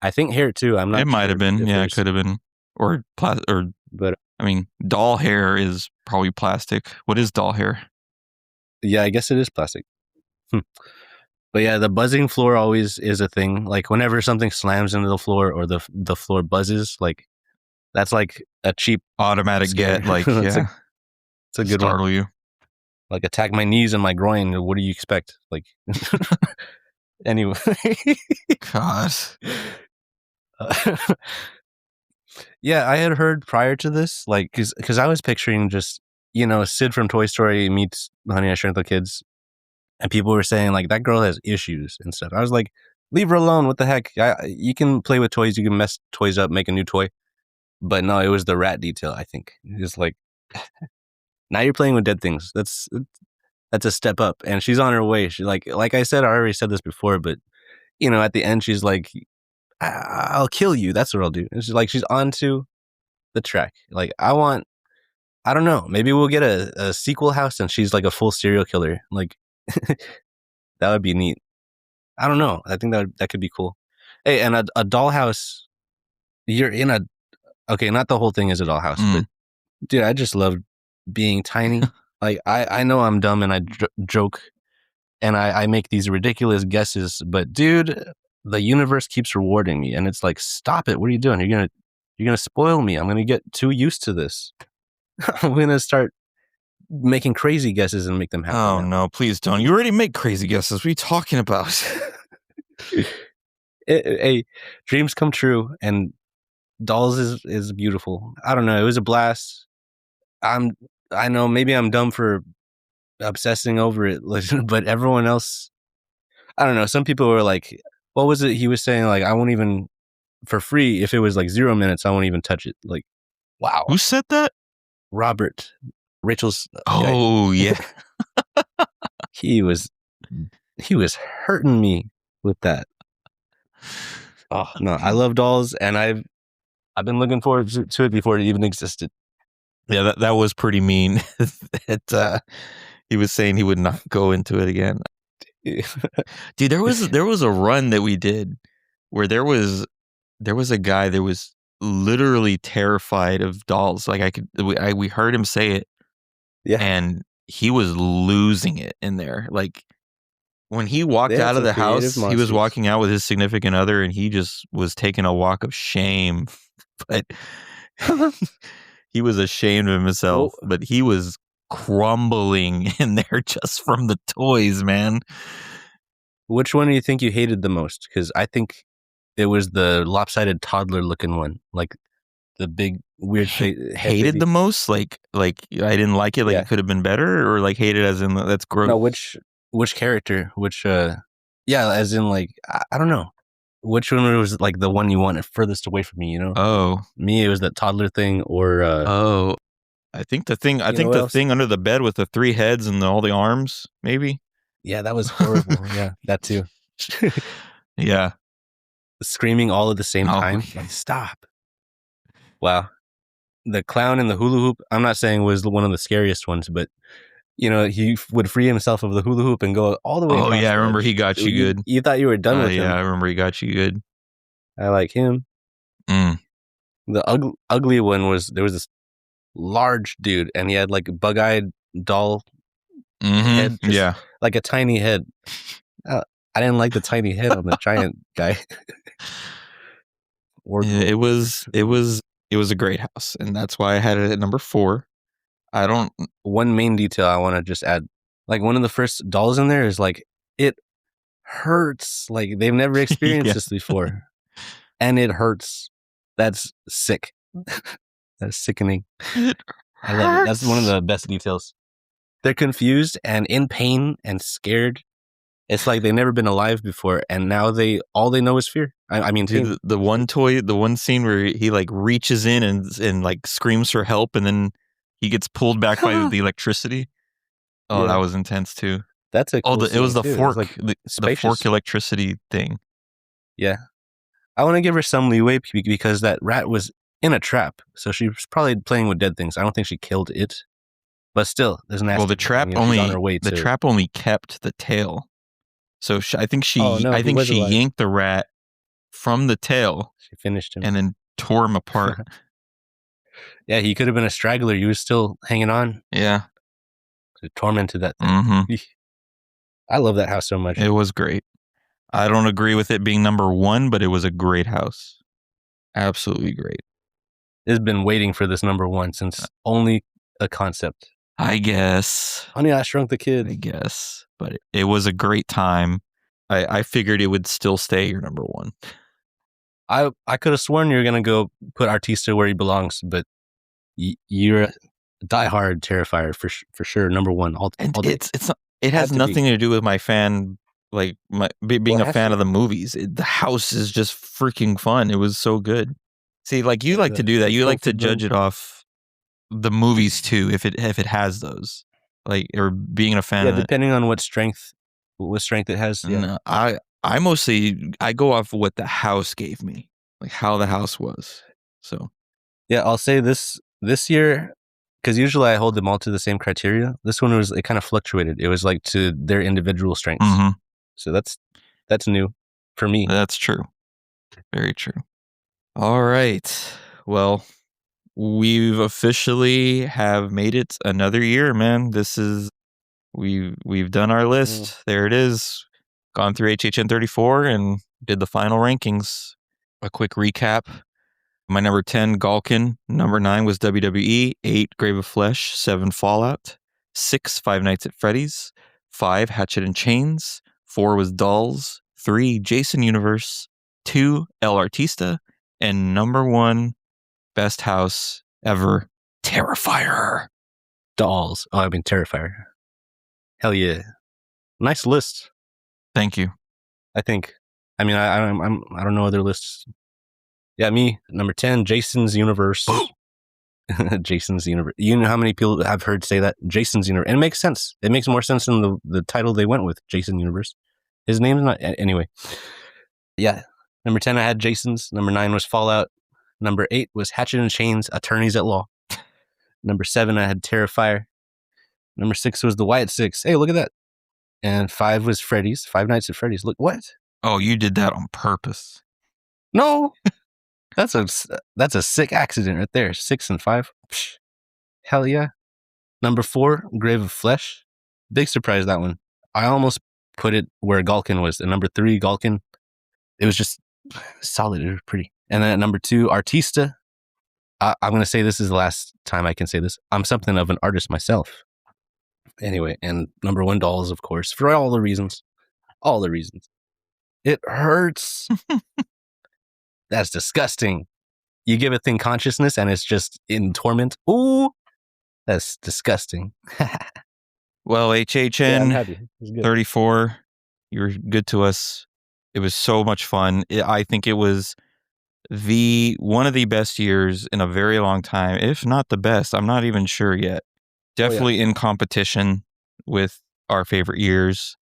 I think hair too. I'm not. It might sure have been. if Yeah, it there's- could have been. Or But I mean, doll hair is probably plastic. What is doll hair? yeah, I guess it is plastic. But yeah, the buzzing floor always is a thing. Like whenever something slams into the floor or the floor buzzes, like that's like a cheap Automatic scare. get, like, It's yeah. it's a good one. Startle you. Like attack my knees and my groin. What do you expect? Like anyway. God. Yeah, I had heard prior to this, like, because I was picturing just, Sid from Toy Story meets Honey, I Shrunk the Kids, and people were saying, like, that girl has issues and stuff. I was like, leave her alone. What the heck? You can play with toys. You can mess toys up, make a new toy. But no, it was the rat detail, I think. It's like, now you're playing with dead things. That's a step up. And she's on her way. She like I said, I already said this before, but, at the end, she's like, I'll kill you. That's what I'll do. And she's like, she's onto the track. Like, I don't know. Maybe we'll get a sequel house and she's like a full serial killer. Like, that would be neat. I don't know. I think that could be cool. Hey, and a dollhouse, you're in a, okay, not the whole thing is a dollhouse, but dude, I just love being tiny. Like, I know I'm dumb and I joke and I make these ridiculous guesses, but dude, the universe keeps rewarding me, and it's like, stop it! What are you doing? You're gonna spoil me. I'm gonna get too used to this. I'm gonna start making crazy guesses and make them happen. Oh no, please don't. You already make crazy guesses. What are you talking about? Hey, dreams come true, and dolls is beautiful. I don't know. It was a blast. I know maybe I'm dumb for obsessing over it, but everyone else, I don't know. Some people were like, what was it he was saying? Like, I won't even, for free, if it was like 0 minutes, I won't even touch it. Like, wow. Who said that? Robert, Rachel's. Oh, yeah. He was hurting me with that. Oh no, I love dolls, and I've been looking forward to it before it even existed. Yeah, that was pretty mean. He was saying he would not go into it again. Dude, there was a run that we did where there was a guy that was literally terrified of dolls. Like we heard him say it, Yeah, and he was losing it in there. Like when he walked out of the house, he was walking out with his significant other, and he just was taking a walk of shame. But he was ashamed of himself. But he was crumbling in there just from the toys, man. Which one do you think you hated the most? Because I think it was the lopsided toddler looking one, like the big weird face. Hated the most? Like I didn't like it. Like it could have been better, or like hated as in that's gross. No, which character? Which yeah, as in like I don't know. Which one was like the one you wanted furthest away from me? Oh, me, it was that toddler thing, or I think the thing. I think the thing under the bed with the 3 heads and all the arms, maybe. Yeah, that was horrible. Yeah, that too. Yeah. Screaming all at the same time. Like, stop. Wow. The clown in the hula hoop, I'm not saying was one of the scariest ones, but he would free himself of the hula hoop and go all the way. Oh yeah, I remember he got you good. You thought you were done with him. Yeah, I remember he got you good. I like him. The ugly one there was this large dude, and he had like a bug-eyed doll head. Yeah. Like a tiny head. I didn't like the tiny head on the giant guy. It was a great house, and that's why I had it at number 4. One main detail I want to just add, like one of the first dolls in there is like, it hurts. Like they've never experienced this before, and it hurts. That's sick. That's sickening. I love it. That's one of the best details. They're confused and in pain and scared. It's like they've never been alive before, and now all they know is fear. I mean, dude, the one scene where he like reaches in and like screams for help, and then he gets pulled back by the electricity. Oh, Yeah. that was intense too. That's a cool It was scene, the too. It's, fork, like, the spacious. fork electricity thing. Yeah. I want to give her some leeway because that rat was in a trap, so she was probably playing with dead things. I don't think she killed it, but still, there's nasty. Well, the trap she's on her way the to. trap only kept the tail. So I think Oh, no, I he think was she alive. yanked the rat from the tail She finished him. and then tore him apart. Yeah, he could have been a straggler. He was still hanging on. Yeah. Tormented that thing. Mm-hmm. I love that house so much. It was great. I don't agree with it being number 1, but it was a great house. Absolutely great. It's been waiting for this number 1 since only a concept. I guess. Honey, I Shrunk the Kid. I guess. But it was a great time. I figured it would still stay your number 1. I could have sworn you were going to go put Artista where he belongs, but you're a diehard Terrifier for sure. Number 1. All day. It's not, it has nothing to do with my fan, like being a fan of the movies. The house is just freaking fun. It was so good. See, like you like to do that. You like to judge it off the movies too, if it has those, like, or being a fan. Yeah, depending on what strength it has. Yeah. No, I mostly go off what the house gave me, like how the house was. So yeah, I'll say this year, because usually I hold them all to the same criteria. This one it kind of fluctuated. It was like to their individual strengths. Mm-hmm. So that's new for me. That's true. Very true. All right. Well, we've officially have made it another year, man. This is we've done our list. There it is. Gone through HHN34 and did the final rankings. A quick recap. My number 10, Galkin. Number 9 was WWE. 8, Grave of Flesh. 7, Fallout. 6, Five Nights at Freddy's. 5, Hatchet and Chains. 4 was Dolls. 3, Jason Universe. 2, El Artista. And number 1, best house ever, Terrifier. Dolls. Oh, I mean Terrifier. Hell yeah. Nice list. Thank you. I think. I mean, I don't know other lists. Yeah, me, number 10, Jason's Universe. Jason's Universe. You know how many people I've heard say that? Jason's Universe. And it makes sense. It makes more sense than the title they went with, Jason Universe. His name's not... Anyway. Yeah. Number 10, I had Jason's. Number 9 was Fallout. Number 8 was Hatchet and Chains, Attorneys at Law. Number 7, I had Terrifier. Number 6 was The Wyatt Six. Hey, look at that. And 5 was Freddy's. Five Nights at Freddy's. Look, what? Oh, you did that on purpose. No. That's a sick accident right there. 6 and 5. Psh, hell yeah. Number 4, Grave of Flesh. Big surprise, that one. I almost put it where Galkin was. And number 3, Galkin. It was just solid. It was pretty. And then at number 2, Artista. I'm going to say this is the last time I can say this. I'm something of an artist myself. Anyway, and number 1, Dolls, of course, for all the reasons. All the reasons. It hurts. That's disgusting. You give a thing consciousness and it's just in torment. Ooh, that's disgusting. Well, HHN happy. It was good. 34, you were good to us. It was so much fun. I think it was one of the best years in a very long time, if not the best. I'm not even sure yet. Definitely in competition with our favorite years,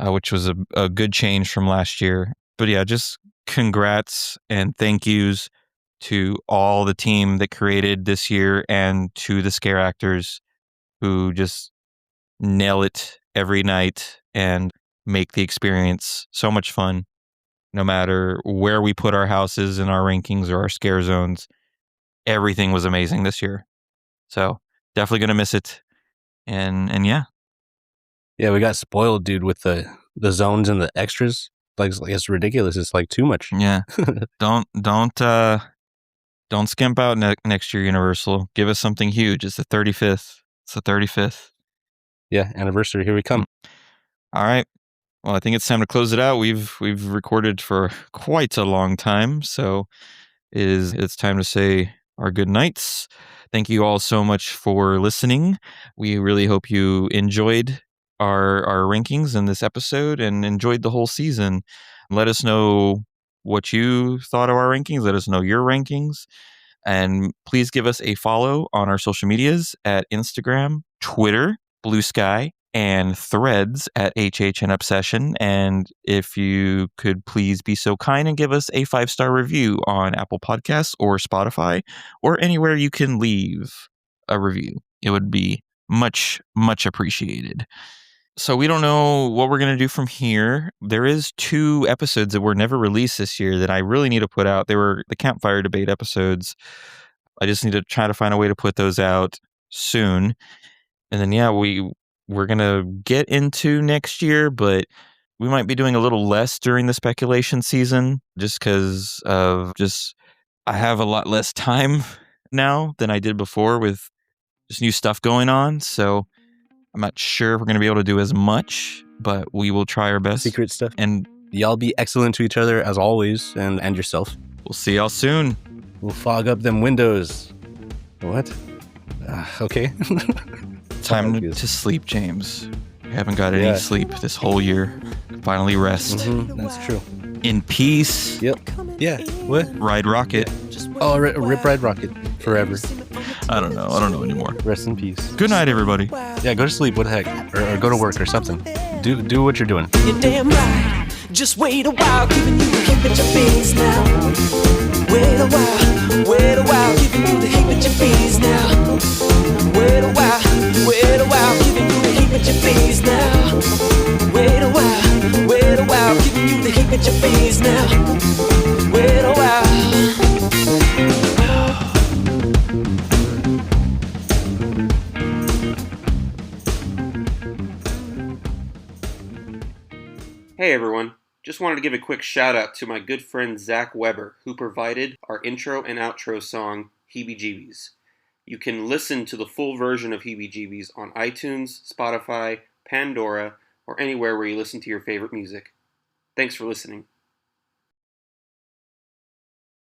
which was a good change from last year. But yeah, just congrats and thank yous to all the team that created this year and to the scare actors who just nail it every night and make the experience so much fun, no matter where we put our houses in our rankings or our scare zones. Everything was amazing this year. So definitely going to miss it. And yeah. Yeah, we got spoiled, dude, with the zones and the extras. Like it's ridiculous. It's like too much. Yeah. Don't skimp out next year, Universal. Give us something huge. It's the 35th. It's the 35th. Yeah, anniversary. Here we come. All right. Well, I think it's time to close it out. We've recorded for quite a long time, so it's time to say our good nights. Thank you all so much for listening. We really hope you enjoyed our rankings in this episode and enjoyed the whole season. Let us know what you thought of our rankings. Let us know your rankings. And please give us a follow on our social medias at Instagram, Twitter, Blue Sky and Threads at HHN Obsession. And if you could please be so kind and give us a 5-star review on Apple Podcasts or Spotify or anywhere you can leave a review, it would be much, much appreciated. So we don't know what we're going to do from here. There is 2 episodes that were never released this year that I really need to put out. They were the campfire debate episodes. I just need to try to find a way to put those out soon. And then, yeah, we're going to get into next year, but we might be doing a little less during the speculation season just because of I have a lot less time now than I did before with just new stuff going on. So I'm not sure if we're going to be able to do as much, but we will try our best. Secret stuff. And y'all be excellent to each other as always, and yourself. We'll see y'all soon. We'll fog up them windows. What? Okay. Time to sleep, James. You haven't got any sleep this whole year. Finally rest. Mm-hmm, that's true. In peace. Yep. Yeah. What? Ride Rocket. Oh, Rip Ride Rocket. Forever. I don't know anymore. Rest in peace. Good night, everybody. Yeah, go to sleep. What the heck? Or go to work or something. Do what you're doing. You're damn right. Just wait a while, giving you the hip at your face now. Wait a while, giving you the hip at your face now. Wait a while, giving you the hip at your face now. Wait a while, giving you the hip at your face now. Wait a while. Hey everyone, just wanted to give a quick shout out to my good friend Zach Weber, who provided our intro and outro song, Heebie Jeebies. You can listen to the full version of Heebie Jeebies on iTunes, Spotify, Pandora, or anywhere where you listen to your favorite music. Thanks for listening.